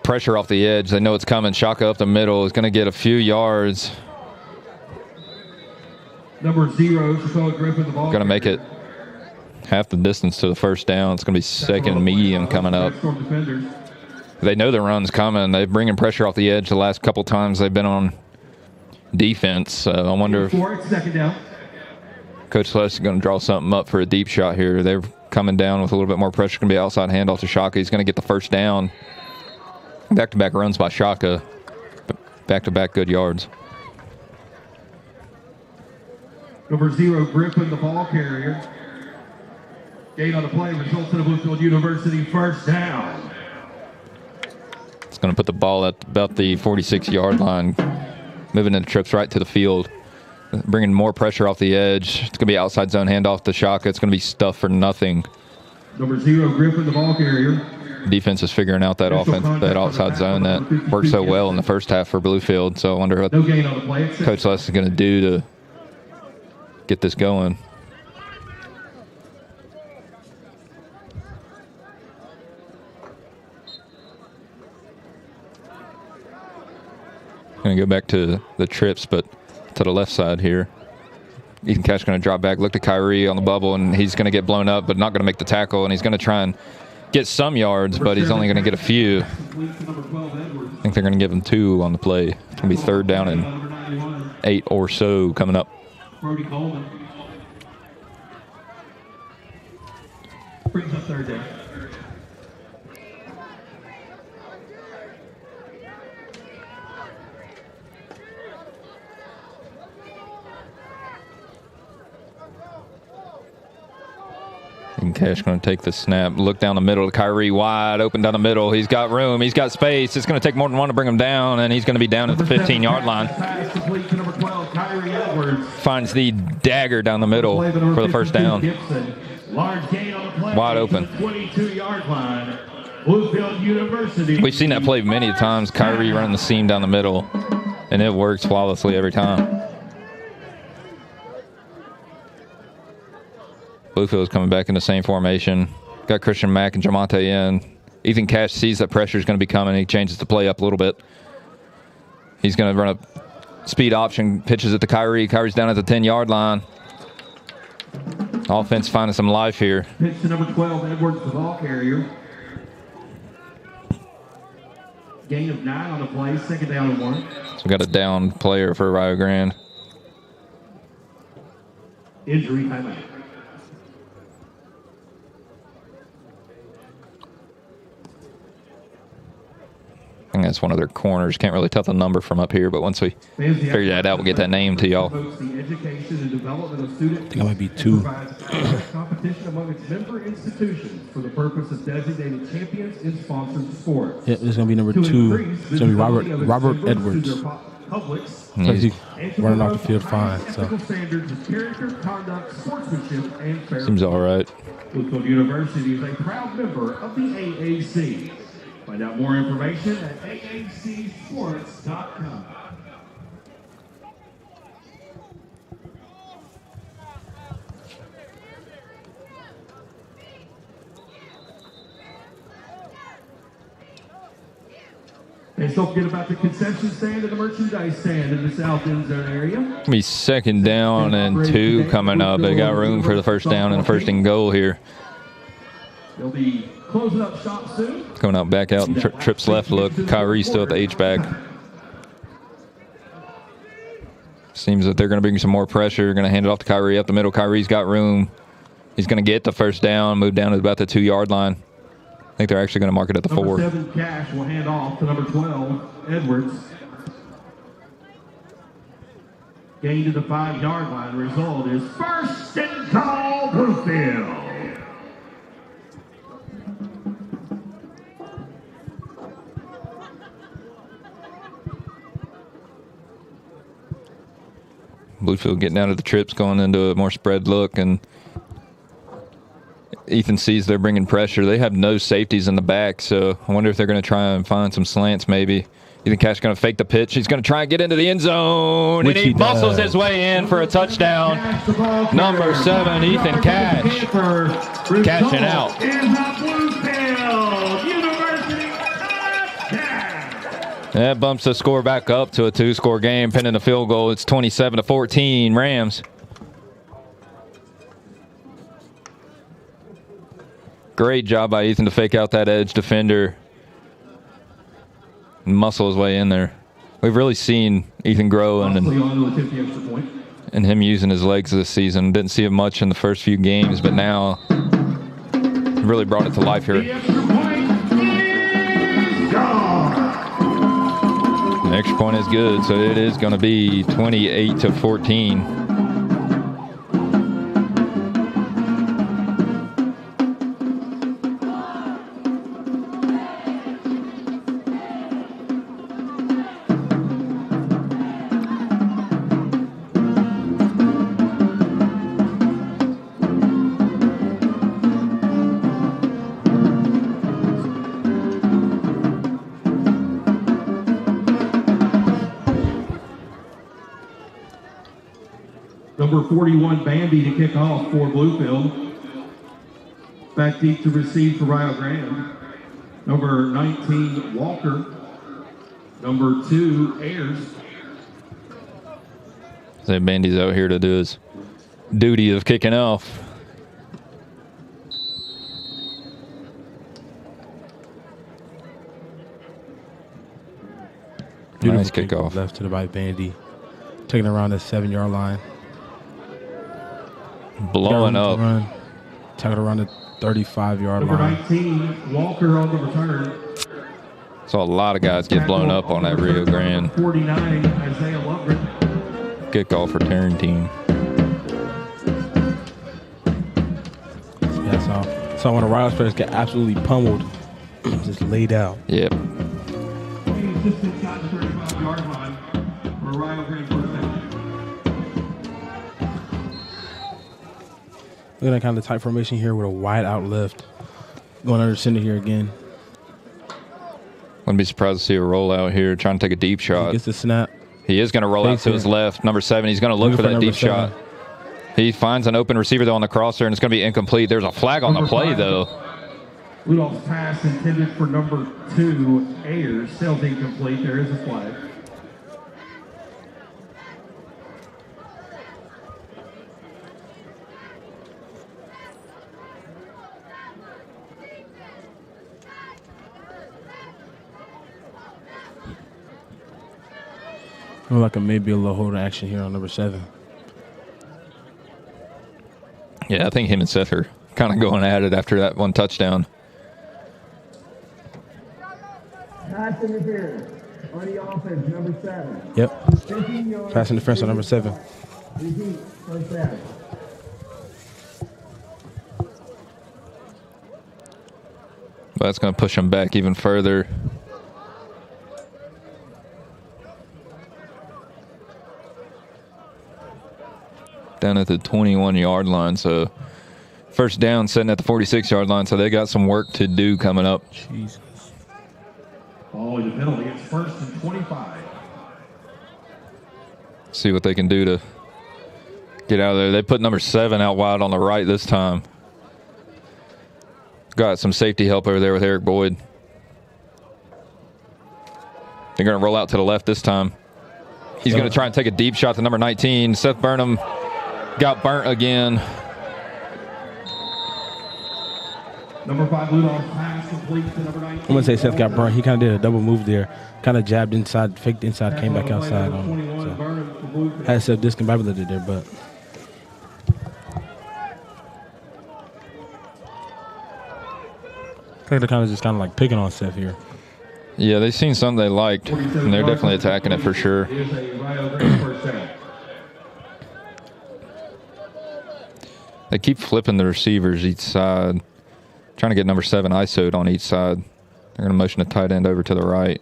Pressure off the edge. They know it's coming. Shaka up the middle is going to get a few yards. Number 0, Shaka Griffin, the ball. Going to make it half the distance to the first down. It's going to be second and medium coming up. They know the run's coming. They're bringing pressure off the edge the last couple times they've been on defense. So I wonder if second down. Coach Les is going to draw something up for a deep shot here. They're coming down with a little bit more pressure. Going to be outside handoff to Shaka. He's going to get the first down. Back-to-back runs by Shaka. Back-to-back good yards. Number 0, Griffin, the ball carrier. Gain on the play results in a Bluefield University first down. It's going to put the ball at about the 46-yard line, moving into trips right to the field, bringing more pressure off the edge. It's going to be outside zone handoff to Shaka. It's going to be stuff for nothing. Number 0, Griffin, the ball carrier. Defense is figuring out that offense, that outside zone that worked so well in the first half for Bluefield. So I wonder what Coach Les is going to do to get this going. Going to go back to the trips, but to the left side here. Ethan Cash going to drop back, look to Kyrie on the bubble, and he's going to get blown up, but not going to make the tackle, and he's going to try and get some yards, but he's only going to get a few. I think they're going to give him 2 on the play. It's going to be third down and 8 or so coming up. Brody Coleman brings up third down. And Cash going to take the snap, look down the middle to Kyrie, wide open down the middle. He's got room. He's got space. It's going to take more than one to bring him down, and he's going to be down at the 15-yard line. Finds the dagger down the middle for the first down. Wide open. 22-yard line. Bluefield University. We've seen that play many times. Kyrie running the seam down the middle, and it works flawlessly every time. Bluefield's coming back in the same formation. Got Christian Mack and Jamonte in. Ethan Cash sees that pressure is going to be coming. He changes the play up a little bit. He's going to run a speed option, pitches it to Kyrie. Kyrie's down at the 10-yard line. Offense finding some life here. Pitch to number 12, Edwards, the ball carrier. Gain of 9 on the play, second down and 1. So we got a down player for Rio Grande. Injury timeout. I think that's one of their corners. Can't really tell the number from up here, but once we figure that out, we'll get that name to y'all. I think it might be 2. Competition among its member institutions for the purpose of designating champions in sponsored sports. Yep, it's going to be number 2. It's going to be Robert Edwards. He's running off the field fine. So. Seems all right. Bluefield University is a proud member of the AAC. Find out more information at aacsports.com. And don't forget about the concession stand and the merchandise stand in the south end zone area. It'll be second down and 2 coming up. They got room for the first down and first and goal here. They'll be closing up shop soon. Coming out back out and trips left look. Kyrie still at the H-back. Seems that they're going to bring some more pressure. Going to hand it off to Kyrie up the middle. Kyrie's got room. He's going to get the first down, move down to about the 2-yard line. I think they're actually going to mark it at the 4. Number 7, Cash will hand off to number 12, Edwards. Gain to the 5-yard line. Result is first and goal, Bluefield. Bluefield getting out of the trips, going into a more spread look, and Ethan sees they're bringing pressure. They have no safeties in the back, so I wonder if they're going to try and find some slants maybe. Ethan Cash going to fake the pitch. He's going to try and get into the end zone, and he muscles his way in for a touchdown. Number 7, Ethan Cash, cashing out. That bumps the score back up to a 2-score game, pending a field goal. It's 27-14, Rams. Great job by Ethan to fake out that edge defender. Muscle his way in there. We've really seen Ethan grow and him using his legs this season. Didn't see him much in the first few games, but now really brought it to life here. The extra point is good, so it is going to be 28-14. Number 41, Bambi to kick off for Bluefield. Back deep to receive for Rio Grande. Number 19, Walker. Number 2, Ayers. So Bandy's out here to do his duty of kicking off. Nice kickoff. Left to the right, Bandy. Taking it around the 7-yard line. Blowing up. Taking it around the 35-yard Number line. 19, Walker on the return. Saw a lot of guys get blown up on that Rio Grande. 49, Isaiah Lovgren. Kickoff return team. Yeah, so one of Rio's players get absolutely pummeled. Just laid out. Yep. Just inside the 35-yard line for Rio Grande first down. Look at that kind of tight formation here with a wide out lift. Going under center here again. Wouldn't be surprised to see a rollout here, trying to take a deep shot. He gets the snap. He is going to roll out to his left. Number 7, he's going to look for that deep shot. He finds an open receiver, though, on the crosser, and it's going to be incomplete. There's a flag on the play, though. Rudolph's pass intended for number 2, Ayers, sailed incomplete. There is a flag. Like maybe a little hold action here on number 7. Yeah, I think him and Seth are kind of going at it after that one touchdown. Pass interference on the offense, number 7. Yep. Pass interference on number 7. Repeat, first down. But that's going to push him back even further. Down at the 21-yard line, so first down sitting at the 46-yard line, so they got some work to do coming up. Jesus. Following the penalty, it's 1st and 25. See what they can do to get out of there. They put number 7 out wide on the right this time. Got some safety help over there with Eric Boyd. They're going to roll out to the left this time. He's going to try and take a deep shot to number 19. Seth Burnham got burnt again. Number 5, Rudolph pass complete to number 19. I'm going to say Seth got burnt. He kind of did a double move there. Kind of jabbed inside, faked inside, came back outside. So had Seth discombobulated there, but I think they're kind of like picking on Seth here. Yeah, they've seen something they liked, and they're definitely attacking it for sure. They keep flipping the receivers each side, trying to get number 7 ISO'd on each side. They're going to motion the tight end over to the right.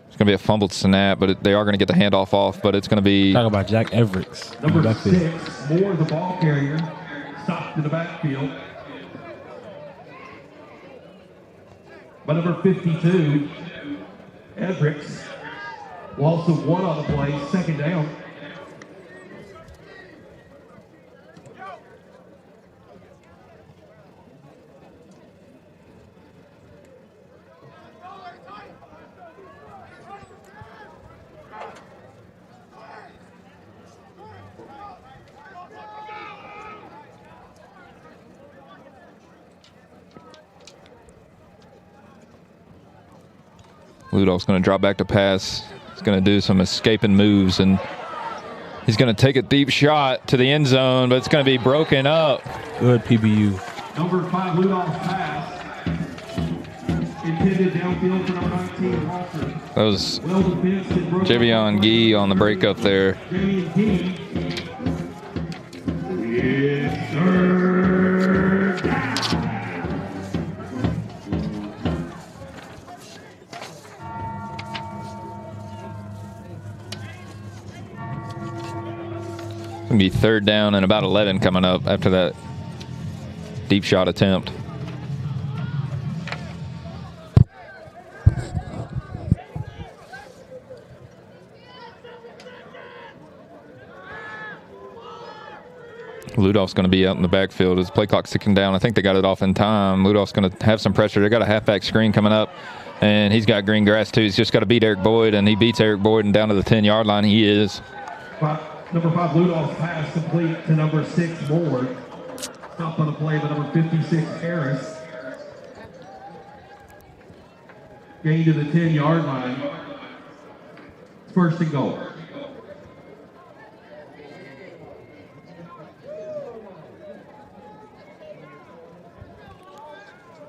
It's going to be a fumbled snap, but they are going to get the handoff off, but it's going to be... Talk about Jack Everett. Number 6, Moore, the ball carrier, stopped in the backfield. By number 52, Everett, loss of 1 on the play, 2nd down. Ludolph's going to drop back to pass. He's going to do some escaping moves, and he's going to take a deep shot to the end zone, but it's going to be broken up. Good PBU. Number 5, Ludolph's pass. Intended downfield for number 19, Walker. That was Javion Gee on the breakup there. Yes, sir. It's going to be 3rd down and about 11 coming up after that deep shot attempt. Ludolph's going to be out in the backfield as play clock's ticking down. I think they got it off in time. Ludolph's going to have some pressure. They got a halfback screen coming up, and he's got green grass too. He's just got to beat Eric Boyd, and he beats Eric Boyd, and down to the 10-yard line he is. Number 5, Ludolph's pass complete to number 6, Moore. Stop on the play by number 56, Harris. Gain to the 10-yard line. 1st and goal.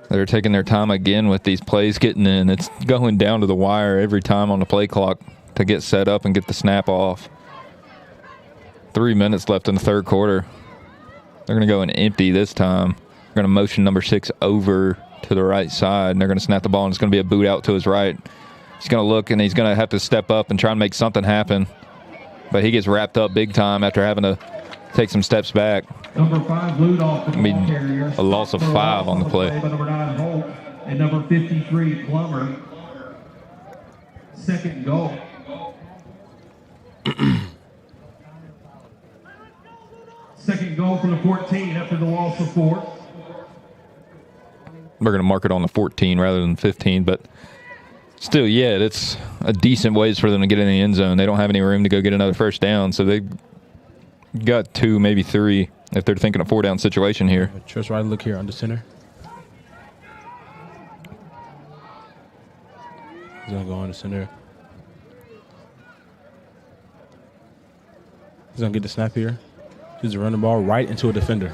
They're taking their time again with these plays getting in. It's going down to the wire every time on the play clock to get set up and get the snap off. 3 minutes left in the 3rd quarter. They're going to go in empty this time. They're going to motion number 6 over to the right side, and they're going to snap the ball, and it's going to be a boot out to his right. He's going to look, and he's going to have to step up and try and make something happen. But he gets wrapped up big time after having to take some steps back. Number 5, Ludolph, the ball carrier. A loss of 5 on the play. By number 9, Holt, and number 53, Plummer. Second and goal. Second and goal for the 14 after the loss of 4. We're going to mark it on the 14 rather than 15, but still, yeah, it's a decent ways for them to get in the end zone. They don't have any room to go get another first down, so they got 2, maybe 3 if they're thinking a 4-down situation here. Trust right look here under center. He's going to go under center. He's going to get the snap here. He's running the ball right into a defender.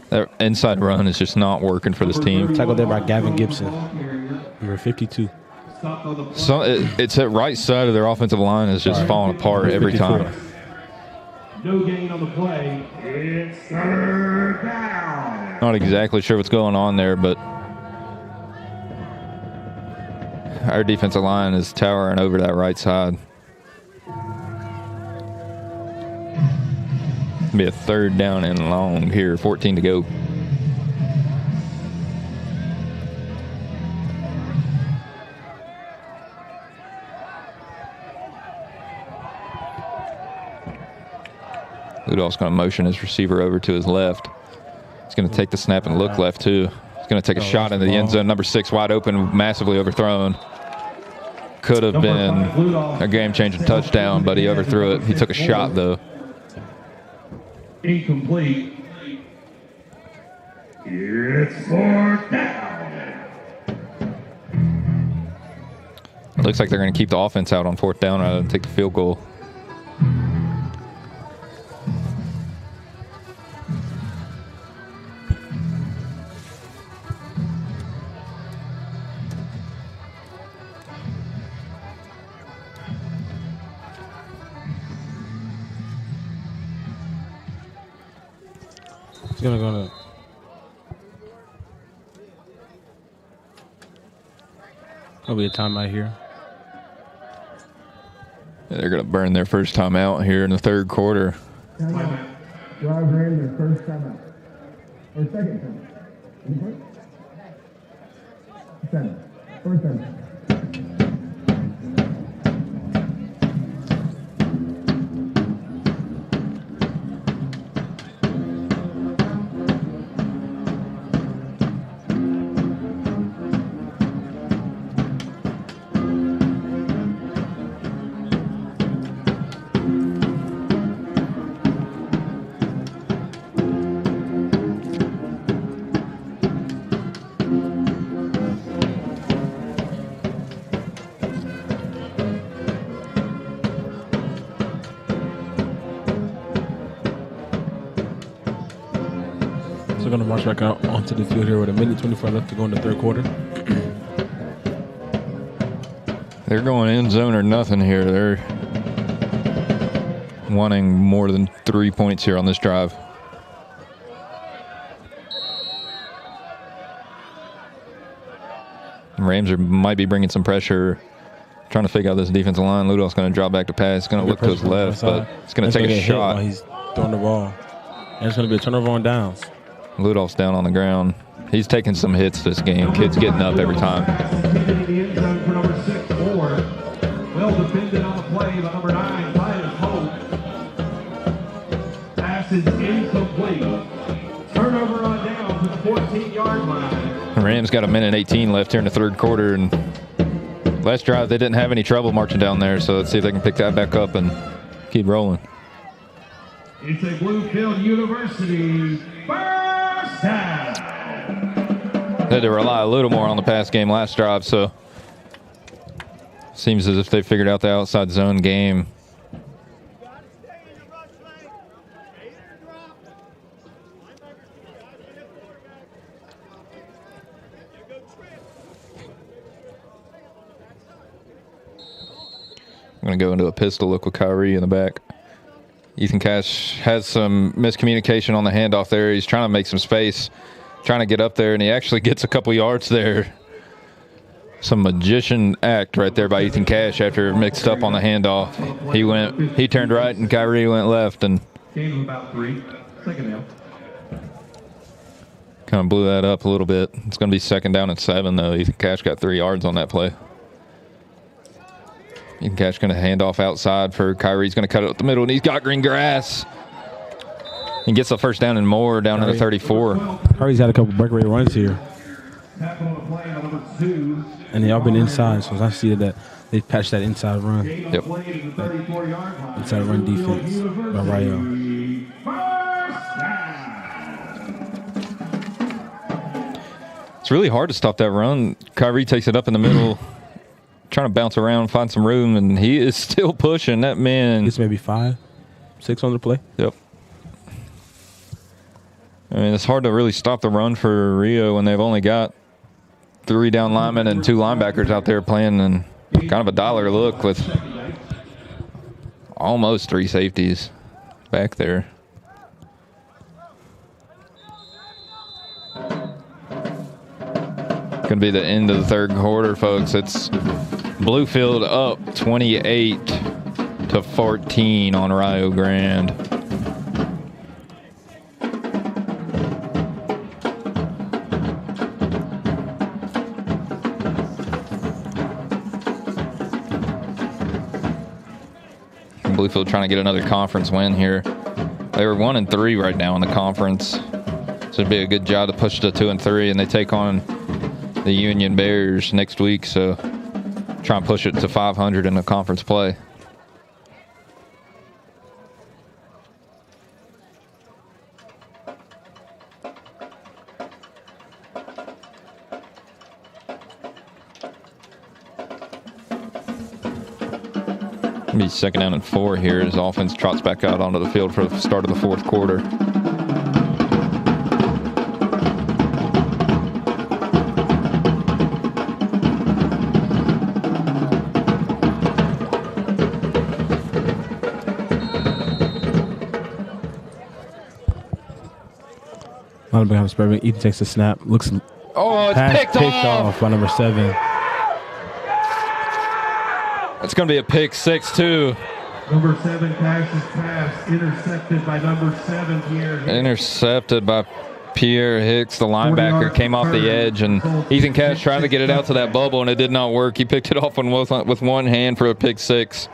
That inside run is just not working for this team. Tackled there by Gavin Gibson, number 52. So it's that right side of their offensive line is just falling apart every time. No gain on the play. It's third down. Not exactly sure what's going on there, but our defensive line is towering over that right side. Be a 3rd down and long here, 14 to go. Ludolph's going to motion his receiver over to his left. He's going to take the snap and look left too. He's going to take a shot into the end zone. Number 6 wide open, massively overthrown. Could have been a game-changing touchdown, but he overthrew it. He took a shot though. Incomplete. It's 4th down. It looks like they're going to keep the offense out on 4th down rather than take the field goal. He's going to go to. There'll be a timeout here. Yeah, they're going to burn their first time out here in the 3rd quarter. Timeout. Drive ran their first timeout. Or second time. Second. First time. They're going to march back out onto the field here with 1:24 left to go in the 3rd quarter. They're going end zone or nothing here. They're wanting more than 3 points here on this drive. Rams might be bringing some pressure, trying to figure out this defensive line. Ludolph's going to drop back to pass. He's going to look to his left, but it's going to take a shot. He's throwing the ball. And it's going to be a turnover on downs. Ludolph's down on the ground. He's taking some hits this game. Kid's getting up every time. In the end zone for number 6-4. Well defended on the play by number 9, Titus Holt. Pass is incomplete. Turnover on down to the 14-yard line. Rams got 1:18 left here in the 3rd quarter, and last drive they didn't have any trouble marching down there, so let's see if they can pick that back up and keep rolling. It's a Bluefield University first down. They had to rely a little more on the pass game last drive, so seems as if they figured out the outside zone game. I'm going to go into a pistol look with Kyrie in the back. Ethan Cash has some miscommunication on the handoff there. He's trying to make some space, trying to get up there, and he actually gets a couple yards there. Some magician act right there by Ethan Cash after mixed up on the handoff. He turned right and Kyrie went left, and Gain of about 3. Second down. kind of blew that up a little bit. It's going to be 2nd down and 7 though. Ethan Cash got 3 yards on that play. Ethan Cash going to hand off outside for Kyrie's going to cut it up the middle, and he's got green grass. He gets the first down and more down to the 34. Kyrie's had a couple breakaway runs here. And they all been inside, so I see that they patched that inside run. Yep. Inside run defense by Rayo. It's really hard to stop that run. Kyrie takes it up in the middle, trying to bounce around, find some room, and he is still pushing. That man. It's maybe 5, 6 on the play. Yep. I mean, it's hard to really stop the run for Rio when they've only got 3 down linemen and 2 linebackers out there playing in kind of a dollar look with almost 3 safeties back there. Going to be the end of the third quarter, folks. It's Bluefield up 28-14 on Rio Grande. Bluefield trying to get another conference win here. They were 1-3 right now in the conference, so it'd be a good job to push to 2-3, and they take on the Union Bears next week, so try and push it to 500 in the conference play. It'll be 2nd down and 4 here as offense trots back out onto the field for the start of the 4th quarter. Behind Spurman. Ethan takes the snap. Looks. Oh, it's picked off by number 7. It's going to be a pick 6 too. Number 7 Cash's pass intercepted by number 7 Pierre Hicks. Intercepted by Pierre Hicks, the linebacker, came off the edge, and Ethan Cash tried to get it out to that bubble, and it did not work. He picked it off with one hand for a pick 6.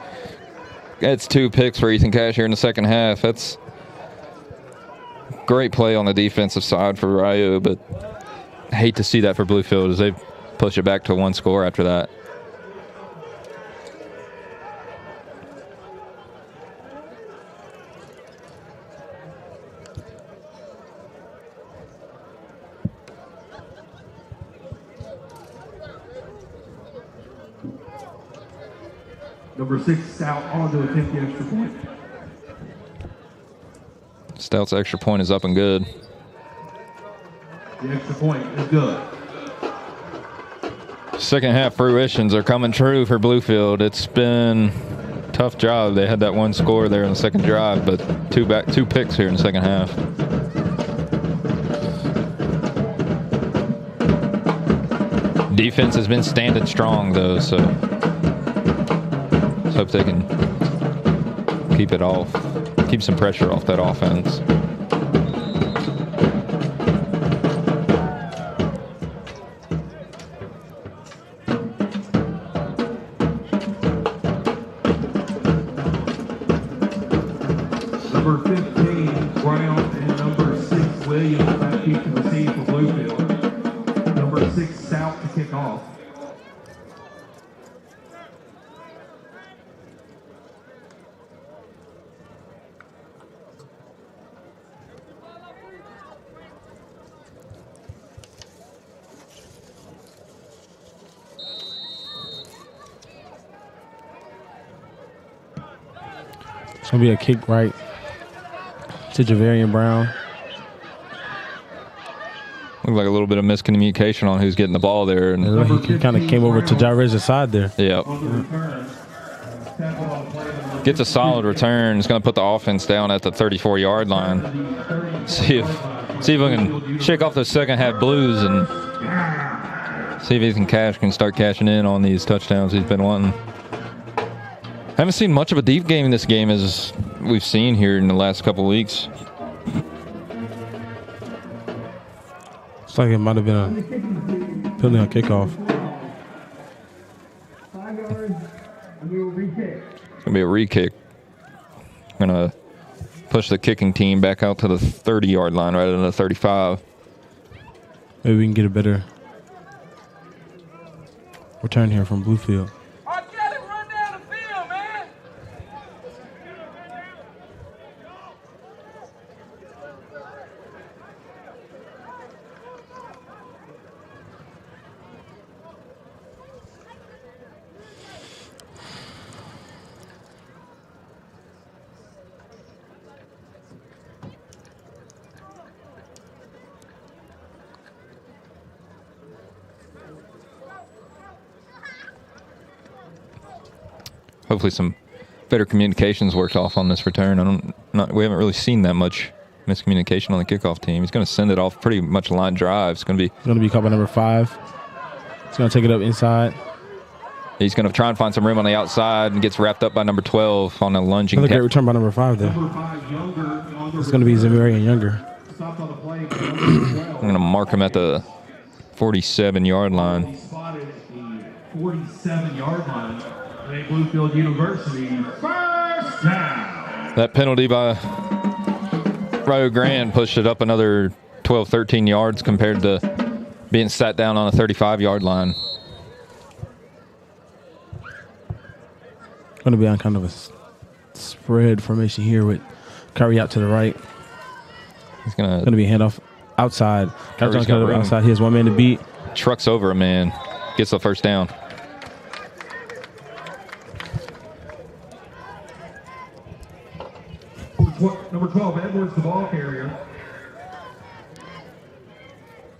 That's 2 picks for Ethan Cash here in the second half. That's great play on the defensive side for Rio, but I hate to see that for Bluefield as they push it back to 1 score after that. Number 6 Stout on to attempt the extra point. Stout's extra point is up and good. The extra point is good. Second half fruitions are coming true for Bluefield. It's been a tough job. They had that 1 score there in the second drive, but 2 picks here in the second half. Defense has been standing strong though, so let's hope they can keep it off. Keep some pressure off that offense. Number 15 Brown and number 6 Williams back keep to receive for Bluefield. Number 6 Stout to kick off. It's going to be a kick right to Javarian Brown. Looked like a little bit of miscommunication on who's getting the ball there. And He kind of came over to Jairez's side there. yeah. Gets a solid return. It's going to put the offense down at the 34-yard line. See if we can shake off the second half blues and see if Ethan Cash can start cashing in on these touchdowns he's been wanting. Haven't seen much of a deep game in this game as we've seen here in the last couple weeks. It's like it might have been a penalty on kickoff. 5 yards, and we will be going to be a re-kick. Going to push the kicking team back out to the 30-yard line rather than the 35. Maybe we can get a better return here from Bluefield. Hopefully some better communications worked off on this return. We haven't really seen that much miscommunication on the kickoff team. He's going to send it off pretty much line drive. It's going to be caught by number 5. He's going to take it up inside. He's going to try and find some room on the outside and gets wrapped up by number 12 on a lunging. Another great return by number 5 there. It's going to be Zamarian Younger. I'm going to mark him at the 47-yard line. 47-yard line. Bluefield University, first down. That penalty by Rio Grande pushed it up another 12, 13 yards compared to being sat down on a 35-yard line. Going to be on kind of a spread formation here with Kyrie out to the right. He's going to be a handoff outside. Kyrie's got room. Outside. He has one man to beat. Trucks over a man. Gets the first down. Number 12, Edwards, the ball carrier.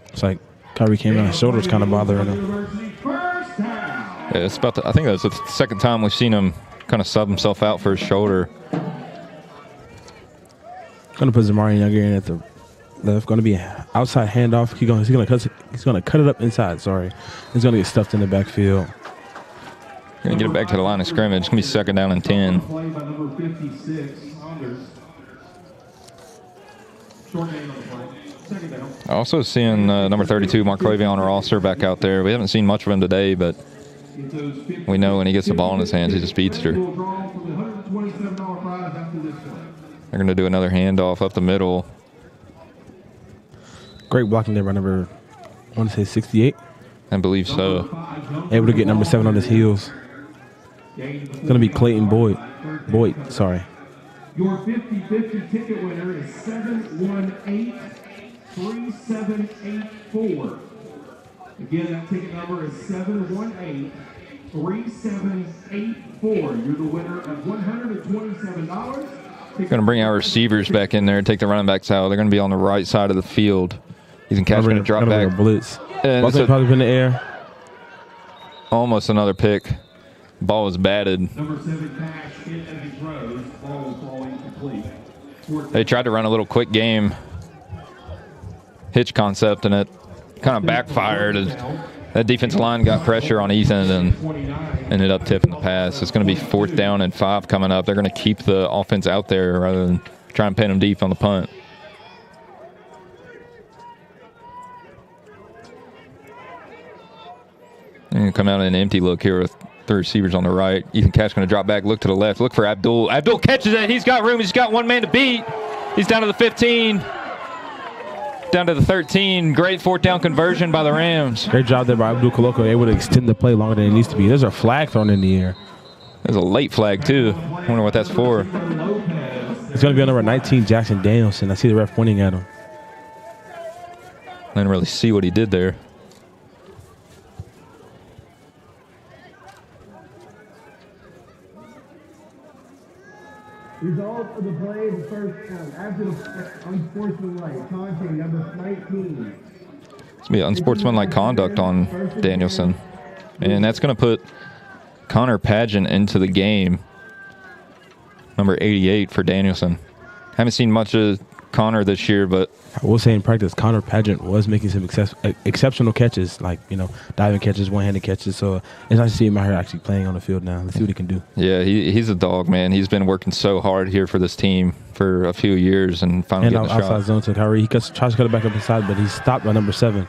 It's like Kyrie came out, his shoulder's kind of bothering him. Yeah, it's about I think that's the second time we've seen him kind of sub himself out for his shoulder. Going to put Zamarian Younger in at the left. Going to be an outside handoff. He's going to cut it up inside. Sorry, he's going to get stuffed in the backfield. Going to get it back to the line of scrimmage. It's going to be second down and 10. Play by number 56, Saunders. Short game on the play. Second down. Also seeing number 32, Marquavion Rosser, back out there. We haven't seen much of him today, but we know when he gets the ball in his hands, he's a speedster. They're going to do another handoff up the middle. Great blocking there by number, I want to say 68. I believe so. Able to get number 7 on his heels. It's going to be Clayton Boyd. Sorry. Your 50-50 ticket winner is 718-3784. Again, that ticket number is 718-3784. You're the winner of $127. Going to bring our receivers back in there and take the running backs out. They're going to be on the right side of the field. Ethan Cash going to drop back. Blitz. And it's probably in the air. Almost another pick. Ball was batted. Number 7 Cash hit as he throws. Ball was falling complete. They tried to run a little quick game hitch concept, and it kind of backfired. That defensive line got pressure on Ethan and ended up tipping the pass. It's going to be 4th down and 5 coming up. They're going to keep the offense out there rather than try and pin them deep on the punt. And come out in an empty look here with the receivers on the right. Ethan Cash going to drop back, look to the left, look for Abdul. Abdul catches it. He's got room. He's got one man to beat. He's down to the 15, down to the 13. Great 4th down conversion by the Rams. Great job there by Abdul Koloko, able to extend the play longer than it needs to be. There's a flag thrown in the air. There's a late flag, too. I wonder what that's for. It's going to be on number 19, Jackson Danielson. I see the ref pointing at him. I didn't really see what he did there. Result of the play, the first down. After the unsportsmanlike contact, number 19. It's going to be unsportsmanlike conduct on Danielson. And that's going to put Connor Pageant into the game. Number 88 for Danielson. Haven't seen much of Connor this year, but I will say in practice, Connor Pageant was making some exceptional catches, like, diving catches, one-handed catches. So it's nice to see him out here actually playing on the field now. Let's see what he can do. Yeah, he's a dog, man. He's been working so hard here for this team for a few years and finally getting a shot. Outside zone to Kyrie. He tries to cut it back up inside, but he's stopped by number 7.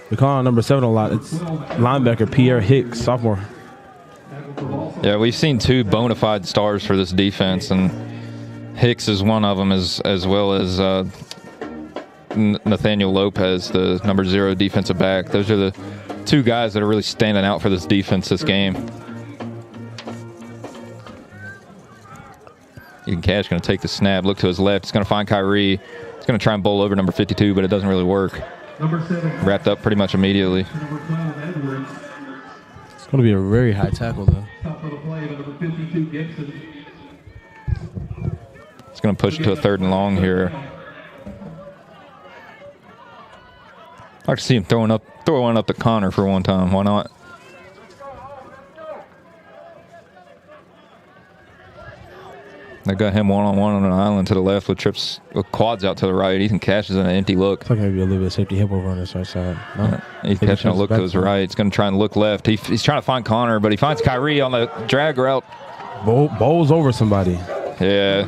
We call on number 7 a lot. It's linebacker Pierre Hicks, sophomore. Yeah, we've seen 2 bona fide stars for this defense, and Hicks is one of them, as well as Nathaniel Lopez, the number 0 defensive back. Those are the 2 guys that are really standing out for this defense this game. Ethan Cash going to take the snap, look to his left. He's going to find Kyrie. He's going to try and bowl over number 52, but it doesn't really work. Wrapped up pretty much immediately. It's going to be a very high tackle, though. It's going to push it to a 3rd and long here. I'd like to see him throwing up to Connor for one time. Why not? They got him one-on-one on an island to the left with quads out to the right. Ethan Cash is in an empty look. It's like maybe a little bit of safety hip over on this right side. No. Ethan Cash going to look to his right. He's going to try and look left. He's trying to find Connor, but he finds Kyrie on the drag route. Bowls over somebody. Yeah.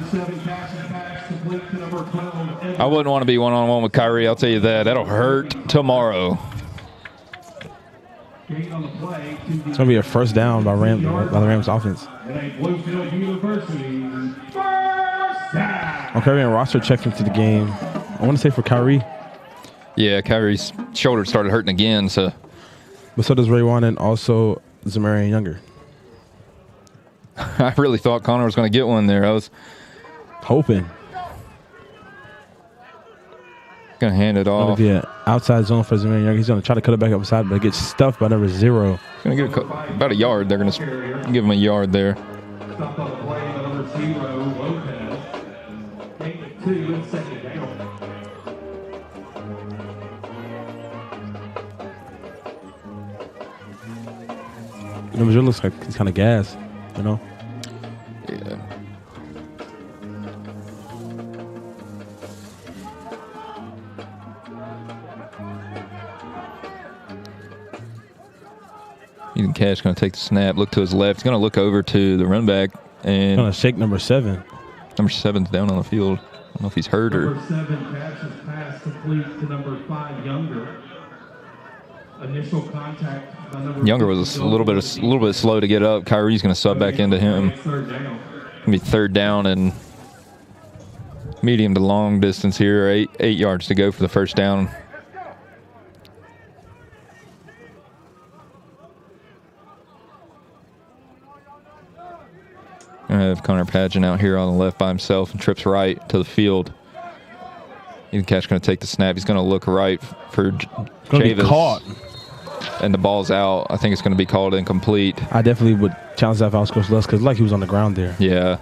I wouldn't want to be one-on-one with Kyrie. I'll tell you that. That'll hurt tomorrow. It's going to be a first down by the Rams offense. Okay, and roster checks into the game. I want to say for Kyrie. Yeah, Kyrie's shoulder started hurting again. But so does Raywan and also Zamarian Younger. I really thought Connor was going to get one there. I was hoping. Going to hand it off. Going to be an outside zone for Zamarian Younger. He's going to try to cut it back upside, but it gets stuffed by number 0. Going to get about a yard. They're going to give him a yard there. Stopped on the play by number 0, Lopez. Gain of 2 and 2nd down. Number 0 looks like he's kind of gassed, you know? Yeah. Ethan Cash going to take the snap, look to his left. He's going to look over to the run back. And going to shake number 7. Number 7's down on the field. I don't know if he's hurt or. Number 7 catches pass complete to number 5, Younger. Initial contact by number Younger was a little bit slow to get up. Kyrie's going to sub back into him. Third down. Gonna be 3rd down and medium to long distance here. 8 yards to go for the first down. I have Connor Padgett out here on the left by himself and trips right to the field. Ethan Cash going to take the snap. He's going to look right for Chavis. Caught. And the ball's out. I think it's going to be called incomplete. I definitely would challenge that if I was Coach Lusk because like he was on the ground there. Yeah.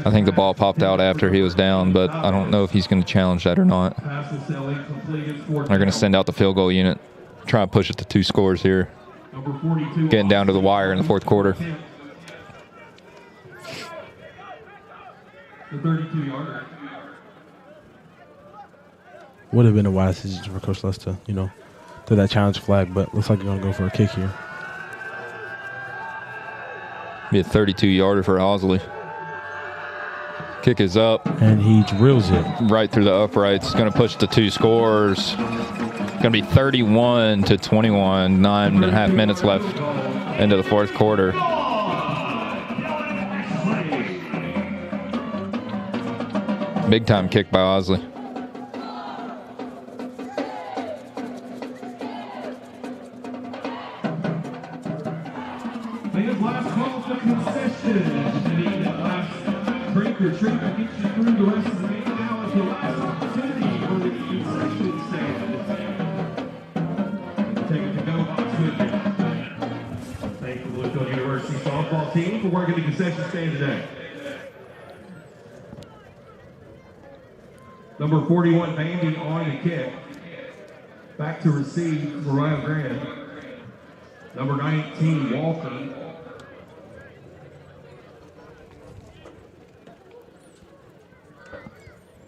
I think the ball popped out after he was down, but I don't know if he's going to challenge that or not. They're going to send out the field goal unit. Try and push it to 2 scores here. Getting down to the wire in the 4th quarter. The 32-yarder. Would have been a wise decision for Coach Lusk to, throw that challenge flag, but looks like you're going to go for a kick here. Be a 32-yarder for Hosley. Kick is up. And he drills it. Right through the uprights. It's going to push to 2 scores. Going to be 31-21. 9.5 minutes left into the 4th quarter. Big time kick by Hosley. Last call for concession. That last break or treat will get you through the rest of the game. Now is the last opportunity for the concession stand. Take it to go box with you. Thank the Bluefield University softball team for working the concession stand today. Number 41, Vandy on the kick. Back to receive for Ryan Grande. Number 19, Walker.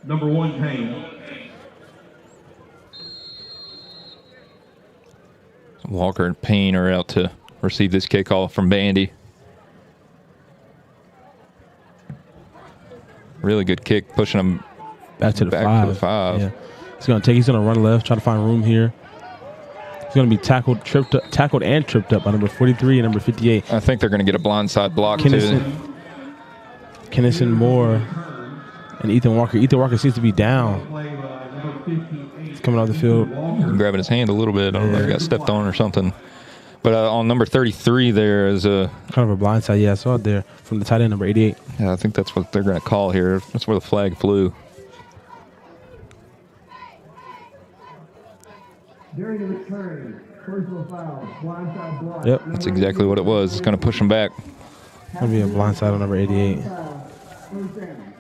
Number 1, Payne. Walker and Payne are out to receive this kickoff from Bandy. Really good kick, pushing them back to the 5. Yeah. He's going to run left, try to find room here. He's going to be tackled and tripped up by number 43 and number 58. I think they're going to get a blindside block too. Kennison Moore and Ethan Walker. Ethan Walker seems to be down. He's coming off the field. Grabbing his hand a little bit. I don't know if he got stepped on or something. But on number 33 there is a... Kind of a blindside. Yeah, I saw it there from the tight end, number 88. Yeah, I think that's what they're going to call here. That's where the flag flew. During the return, personal foul, blindside block. Yep. That's exactly what it was. It's going to push him back. Going to be a blindside on number 88. First down.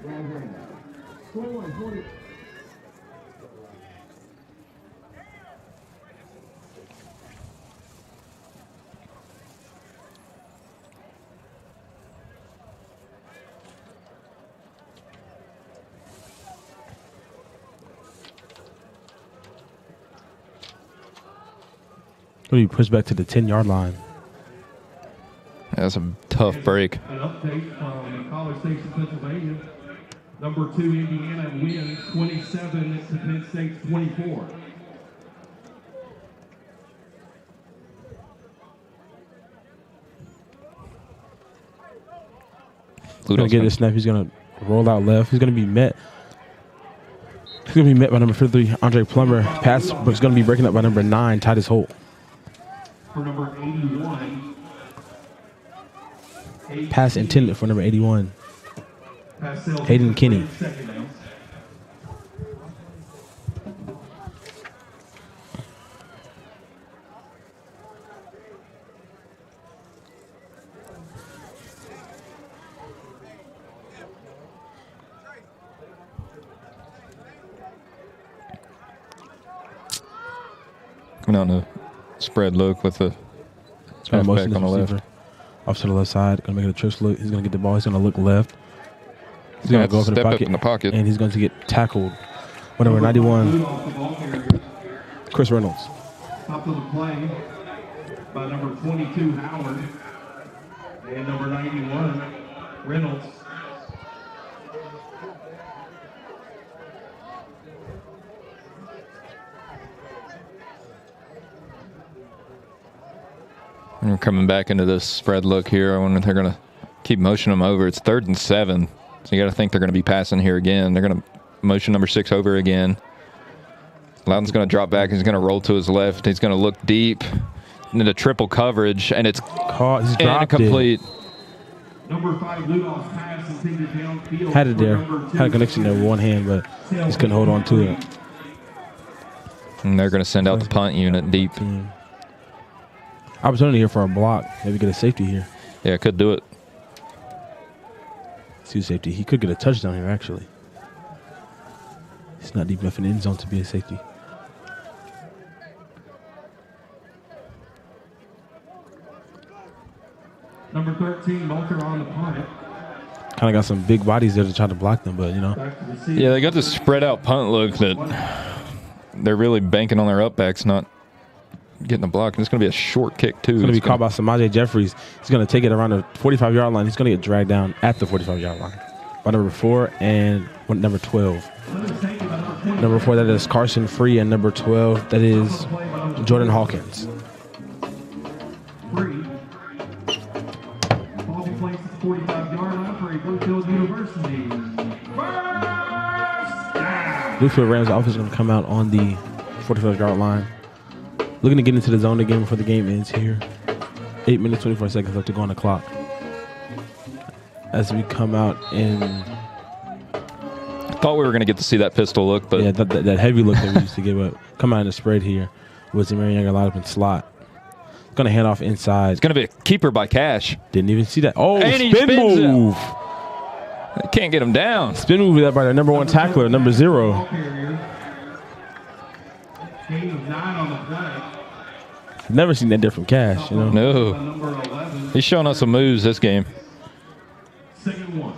Grande. 21-20. Going to be pushed back to the 10-yard line. That's a tough break. An update from College Station, Pennsylvania. Number 2, Indiana wins 27 to Penn State's 24. He's going to get this snap. He's going to roll out left. He's going to be met. He's going to be met by number 53, Andre Plummer. Pass, but he's going to be breaking up by number 9, Titus Holt. For number 81. Pass intended for number 81, Hayden Kinney. Coming out in a spread look with the halfback on the left. Off to the left side, gonna make it a trips look. He's gonna get the ball. He's gonna look left. He's gonna go up in the pocket, and he's going to get tackled. Number 91, Chris Reynolds. Top of the play by number 22, Howard, and number 91, Reynolds. And we're coming back into this spread look here. I wonder if they're going to keep motioning them over. It's 3rd and 7. So you got to think they're going to be passing here again. They're going to motion number 6 over again. Loudon's going to drop back. He's going to roll to his left. He's going to look deep into triple coverage, and it's caught. He's incomplete. Number 5, Ludolph's pass intended downfield. Had it there. Had a connection there with one hand, but just couldn't hold on to it. And they're going to send out the punt unit deep. Opportunity here for a block. Maybe get a safety here. Yeah, could do it. See safety. He could get a touchdown here, actually. He's not deep enough in the end zone to be a safety. Number 13, Malter on the punt. Kind of got some big bodies there to try to block them, but, you know. Yeah, they got this spread out punt look that they're really banking on their upbacks, not getting the block. And it's going to be a short kick, too. It's going to be caught by Samaje Jeffries. He's going to take it around the 45-yard line. He's going to get dragged down at the 45-yard line by number 4 and number 12. Number 4, that is Carson Free, and number 12, that is Jordan Hawkins. Free. Ball be placed at the 45-yard line for a Bluefield University. First down. Bluefield Rams offense is going to come out on the 45-yard line. Looking to get into the zone again before the game ends here. 8 minutes, 24 seconds left to go on the clock. As we come out in... I thought we were going to get to see that pistol look, but... Yeah, that heavy look that we used to give up. Come out in the spread here with Zamarian Younger lined up in slot. Going to hand off inside. It's going to be a keeper by Cash. Didn't even see that. Oh, and spin move. They can't get him down. Spin move that by the number 1 tackler, number 0. Gain of 9 on the play. Never seen that there from Cash, you know. No. He's showing us some moves this game. 2nd 1.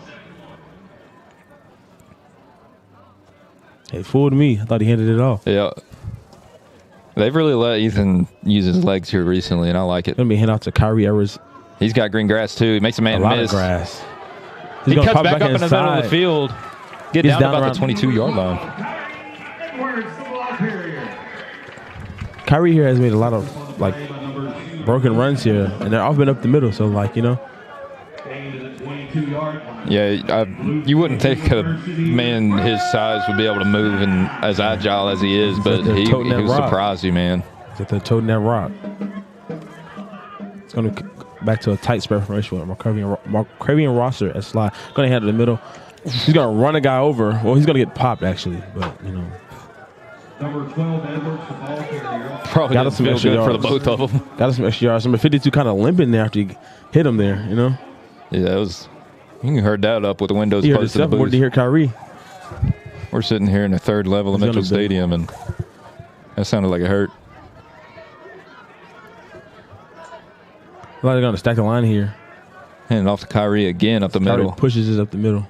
Hey, fooled me. I thought he handed it off. Yeah. They've really let Ethan use his legs here recently, and I like it. Going to be hand out to Kyrie Evers. He's got green grass, too. He makes a man miss. A lot miss. of grass. He cuts back up in the middle of the field. Get down about the 22-yard line. Kyrie here has made a lot of like broken runs here, and they're all been up the middle. So like, you know. Yeah, you wouldn't think a man his size would be able to move and as agile as he is, but he surprised you, man. Get the toting that rock. It's going to back to a tight spread formation with Markavian Rosser at slide. Going to handle the middle. He's going to run a guy over. Well, he's going to get popped actually, but you know. Number 12, Edwards, the ball carrier. Probably got some extra yards for the both of them. Got us some extra yards. Number 52 kind of limping there after he hit him there, you know. Yeah, it was. You heard that up with the windows closed. Close to the booth. More to hear Kyrie. We're sitting here in the third level of Mitchell Stadium, and that sounded like it hurt. They're going to stack the line here. Handing off to Kyrie again up the middle. Pushes it up the middle.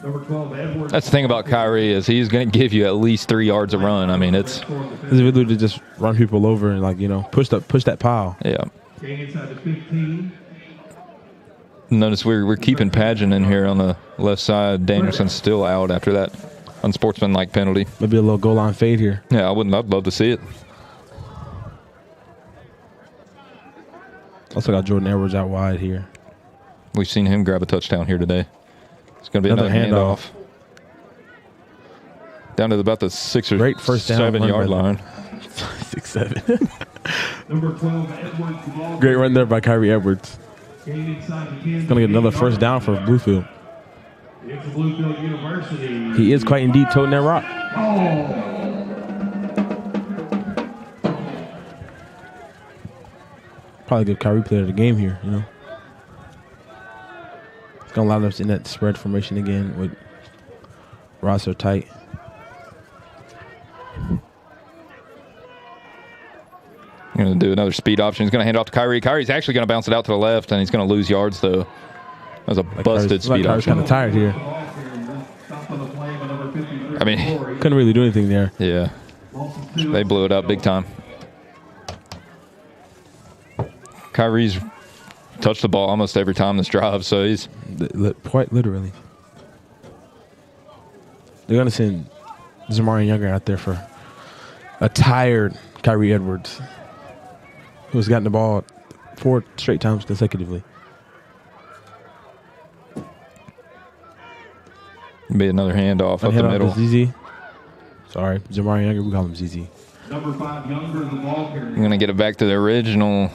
Number 12, Edwards. That's the thing about Kyrie is he's going to give you at least 3 yards a run. I mean, it's really to just run people over and like, you know, push that pile. Yeah. Gain inside the 15. Notice we're keeping Pageant in here on the left side. Danielson's still out after that unsportsmanlike penalty. Maybe a little goal line fade here. Yeah, I'd love to see it. Also got Jordan Edwards out wide here. We've seen him grab a touchdown here today. It's going to be another handoff. Down to about the 6 or Great first down 7 yard line. 6, 7. Number 12, Edwards, the ball. Great run there by Kyrie Edwards. Gain inside the 10. He's going to get another first down for Bluefield. It's Bluefield University. He is quite indeed toting that rock. Probably give Kyrie player of the game here, you know. It's going to allow us in that spread formation again with Rosser tight. Going to do another speed option. He's going to hand it off to Kyrie. Kyrie's actually going to bounce it out to the left, and he's going to lose yards, though. That was a busted speed option. Kind of tired here. I mean, couldn't really do anything there. Yeah. They blew it up big time. Kyrie's touched the ball almost every time this drive, so he's quite literally. They're going to send Zamarian Younger out there for a tired Kyrie Edwards, who's gotten the ball 4 straight times consecutively. Be another handoff up the middle. ZZ. Sorry, Zamarian Younger, we call him ZZ. Number 5, Younger, the ball carrier. I'm going to get it back to the original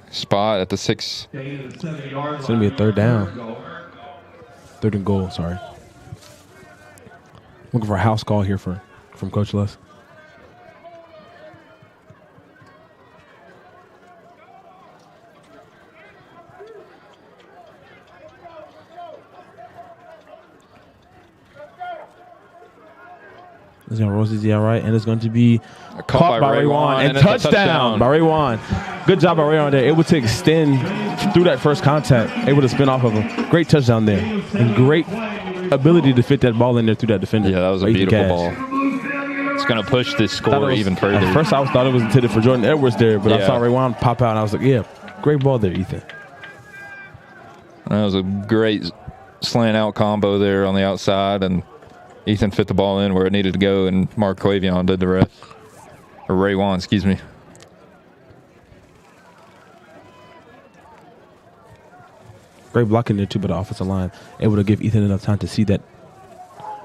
spot at the 6. It's going to be a third down. 3rd and goal, sorry. Looking for a house call here from Coach Les. It's going to roll ZZ out right, and it's going to be caught by Ray Wan. And touchdown by Ray Wan. Good job by Ray Wan there. Able to extend through that first contact. Able to spin off of him. Great touchdown there. And great ability to fit that ball in there through that defender. Yeah, that was a beautiful ball. It's going to push this score even further. At first, I thought it was intended for Jordan Edwards there, but I saw Ray Wan pop out, and I was like, yeah, great ball there, Ethan. That was a great slant out combo there on the outside, and Ethan fit the ball in where it needed to go, and Mark Quavion did the rest. Or Ray Wan, excuse me. Great blocking there, too, by the offensive line. Able to give Ethan enough time to see that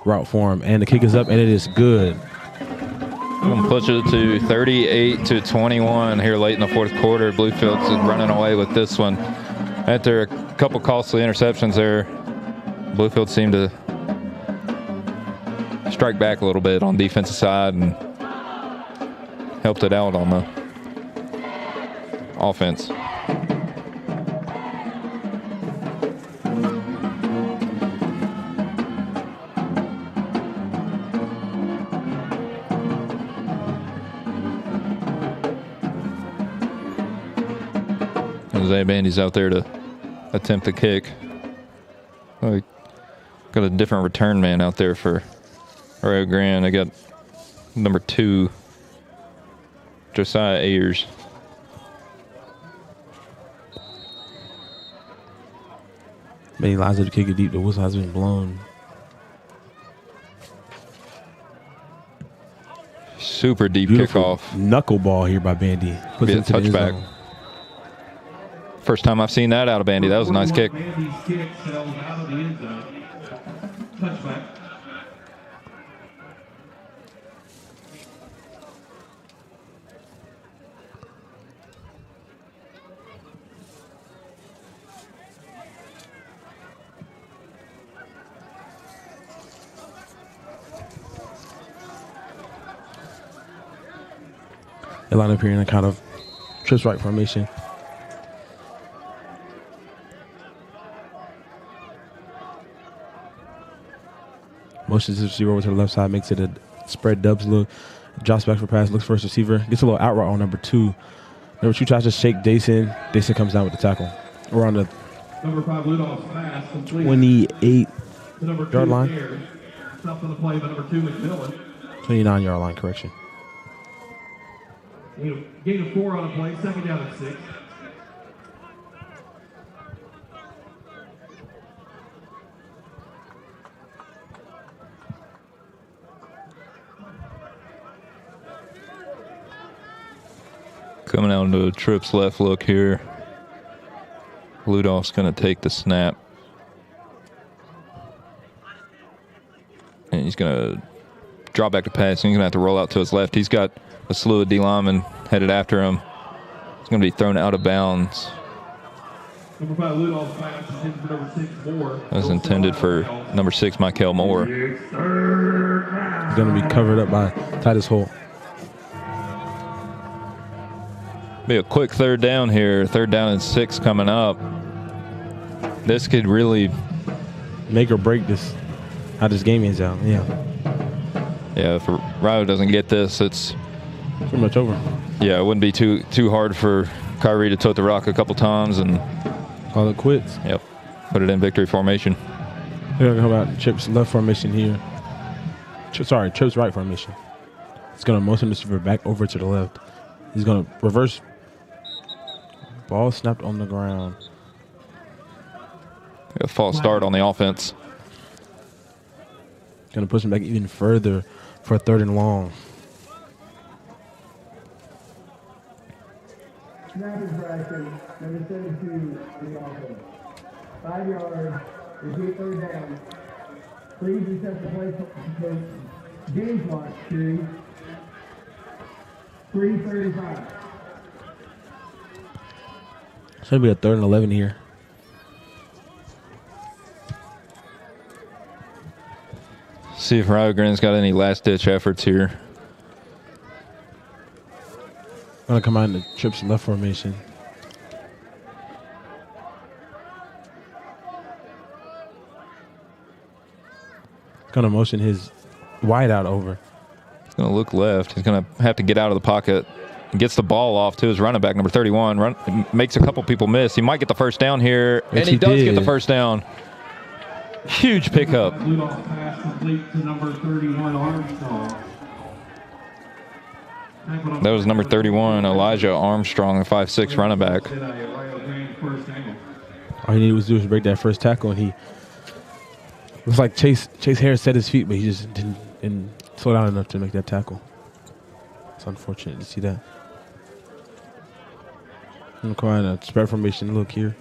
route for him. And the kick is up, and it is good. I'm going to push it to 38-21 here late in the 4th quarter. Bluefield's running away with this one. After a couple costly interceptions there, Bluefield seemed to strike back a little bit on defensive side and helped it out on the offense. Jose Bandy's out there to attempt the kick. Got a different return man out there for Rio Grande. They got number 2, Josiah Ayers. Many lines of the kick it deep. The whistle has been blown. Super deep Beautiful kickoff. knuckleball here by Bandy. Puts Be a it into the end touchback. zone. First time I've seen that out of Bandy. That was a nice kick. Bandy's kick sails out of the end zone. Touchback. They line up here in a kind of trips right formation. Motions his receiver over to the left side, makes it a spread dubs look. Drops back for pass, looks for his receiver. Gets a little out route on number 2. Number 2 tries to shake Dason. Dason comes down with the tackle. We're on the Number 5, Ludolph's pass complete. 28-yard line. There. Stopped on the play by number 2, McMillan. 29-yard line, correction. Gain of 4 on a play, second down and 6. Coming out into Tripp's left look here. Ludolph's going to take the snap. And he's going to drop back to pass. And he's going to have to roll out to his left. He's got a slew of D linemen headed after him. He's going to be thrown out of bounds. Number 5, Ludolph's pass intended for number 6, Moore. That was intended for number 6, Michael Moore. He's going to be covered up by Titus Holt. Be a quick third down here. 3rd down and 6 coming up. This could really Make or break this, how this game ends out. Yeah, if Rio doesn't get this, it's pretty much over. it wouldn't be too hard for Kyrie to tote the rock a couple times and Call it quits. put it in victory formation. They're going to come out Tripp's left formation here. Tripp's right formation. It's going to motion the receiver back over to the left. He's going to reverse. Ball snapped on the ground. A false start on the offense. Going to push him back even further for a 3rd and long. Snap infraction, number 72, the offense. 5 yards, repeat 3rd down. Please reset the play game clock to 3:35. It's going to be a 3rd and 11 here. See if Rio Grande's got any last-ditch efforts here. Going to come out in the Tripp's left formation. Going to motion his wide out over. He's going to look left. He's going to have to get out of the pocket. He gets the ball off to his running back, number 31. Makes a couple people miss. He might get the first down here, and he does get the first down. Huge pickup. Ludolph's pass complete to number 31, Armstrong. That was number 31, Elijah Armstrong, a 5'6" running back. All he needed was to break that first tackle, and he looks like Chase Harris set his feet, but he just didn't slow down enough to make that tackle. It's unfortunate to see that. I'm going to spread formation look here.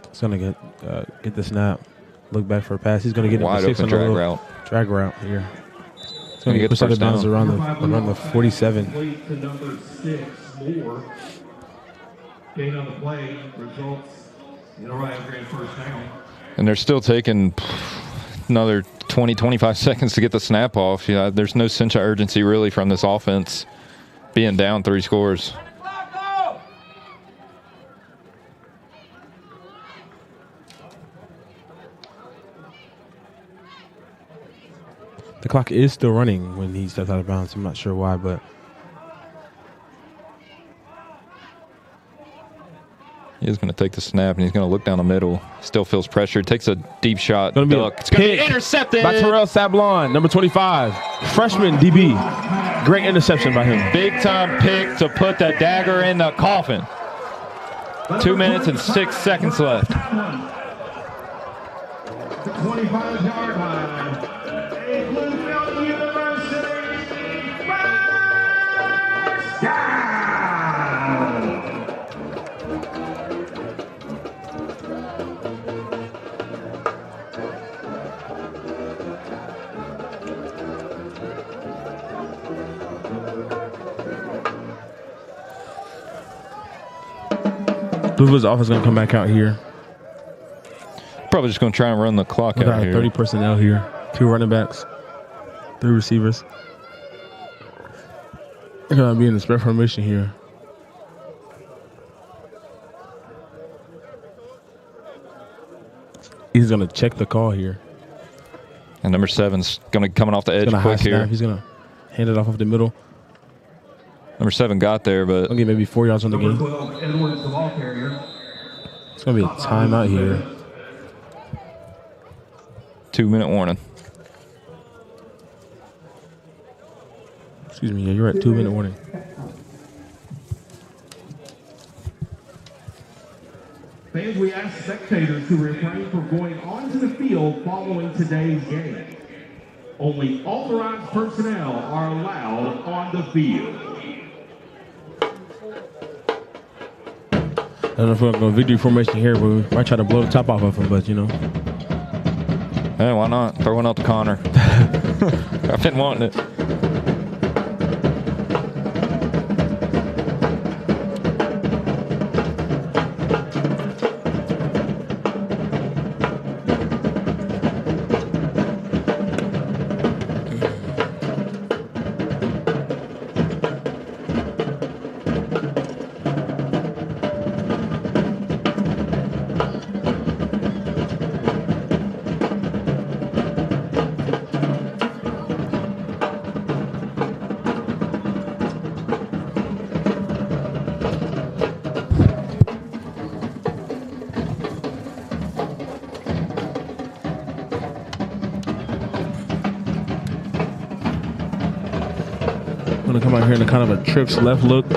He's going to get the snap, look back for a pass. He's going to get wide open drag route here. He's going to get pushed out of bounds around the 47. To number 6, Moore. Gain on the play results in a Rio Grande first down. And they're still taking another 20, 25 seconds to get the snap off. There's no sense of urgency really from this offense being down 3 scores. The clock is still running when he steps out of bounds. I'm not sure why, but he's going to take the snap, and he's going to look down the middle. Still feels pressure. Takes a deep shot. Gonna be It's going to be intercepted by Terrell Sablon, number 25, freshman DB. Great interception by him. Big time pick to put the dagger in the coffin. 2 minutes and 6 seconds left. 25-yard line. A Bluefield University first down. Bluefield's offense going to come back out here. Probably just going to try and run the clock We out got here. 30 personnel here. 2 running backs, 3 receivers. They're going to be in the spread formation here. He's going to check the call here. And number 7's going to be coming off the edge He's going to high quick here. snap. He's going to hand it off of the middle. Number 7 got there, but I'll get maybe 4 yards on the Number game. 12, Edwards, the ball carrier. It's going to be a timeout here. 2-minute warning. Excuse me. Yeah, you're at 2-minute warning. Fans, we ask spectators to refrain from going onto the field following today's game. Only authorized personnel are allowed on the field. I don't know if we're going to go victory formation here, but we might try to blow the top off of him, but you know. Hey, why not? Throw one out to Connor. I've been wanting it. Going to come out here in a kind of a trips left look.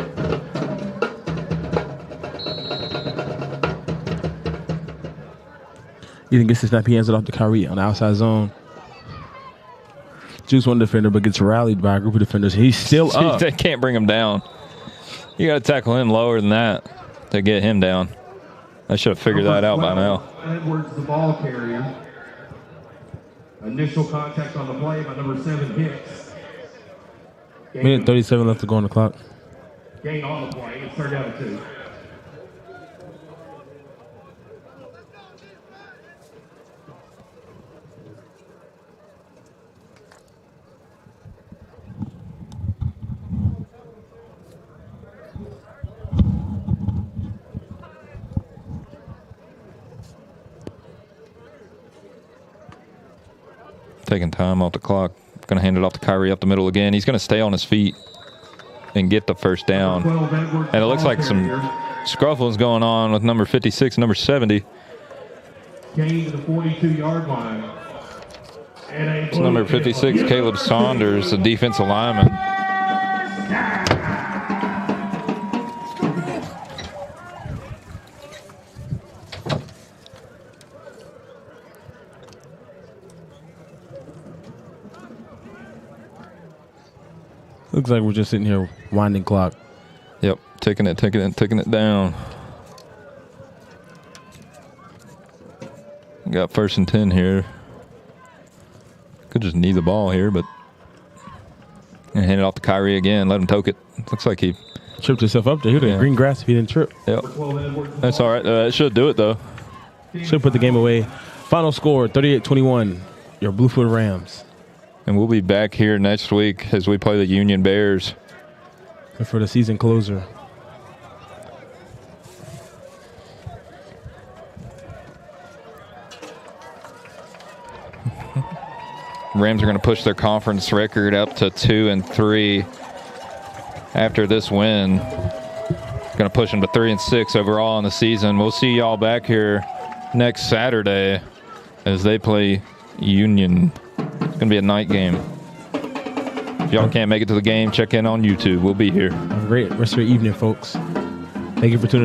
Ethan gets the snap. He hands it off to Kyrie on the outside zone. Juice one defender, but gets rallied by a group of defenders. He's still up. They can't bring him down. You got to tackle him lower than that to get him down. I should have figured that out by now. Edwards, the ball carrier. Initial contact on the play by number 7, Hicks. Minute 37 left to go on the clock. Gain on the play. It's 3rd down and 2. Taking time off the clock. Going to hand it off to Kyrie up the middle again. He's going to stay on his feet and get the first down. 12, Edwards, And it looks ball like some carrier. scruffles going on with number 56 and number 70. Gain to the 42-yard line. And a It's number 56, Caleb Saunders, the defensive lineman. Looks like we're just sitting here winding clock. Yep, taking it down. Got 1st and 10 here. Could just knee the ball here, but and hand it off to Kyrie again. Let him toke it. Looks like he. Tripped himself up there. He would have Yeah. green grass if he didn't trip. Yep, 12, Edwards, the that's ball all right. It should do it though. Should put the game away. Final score, 38-21. Your Bluefield Rams. And we'll be back here next week as we play the Union Bears. And for the season closer. Rams are going to push their conference record up to 2-3 after this win. Going to push them to 3-6 overall in the season. We'll see y'all back here next Saturday as they play Union. It's going to be a night game. If y'all can't make it to the game, check in on YouTube. We'll be here. Have a great rest of your evening, folks. Thank you for tuning in.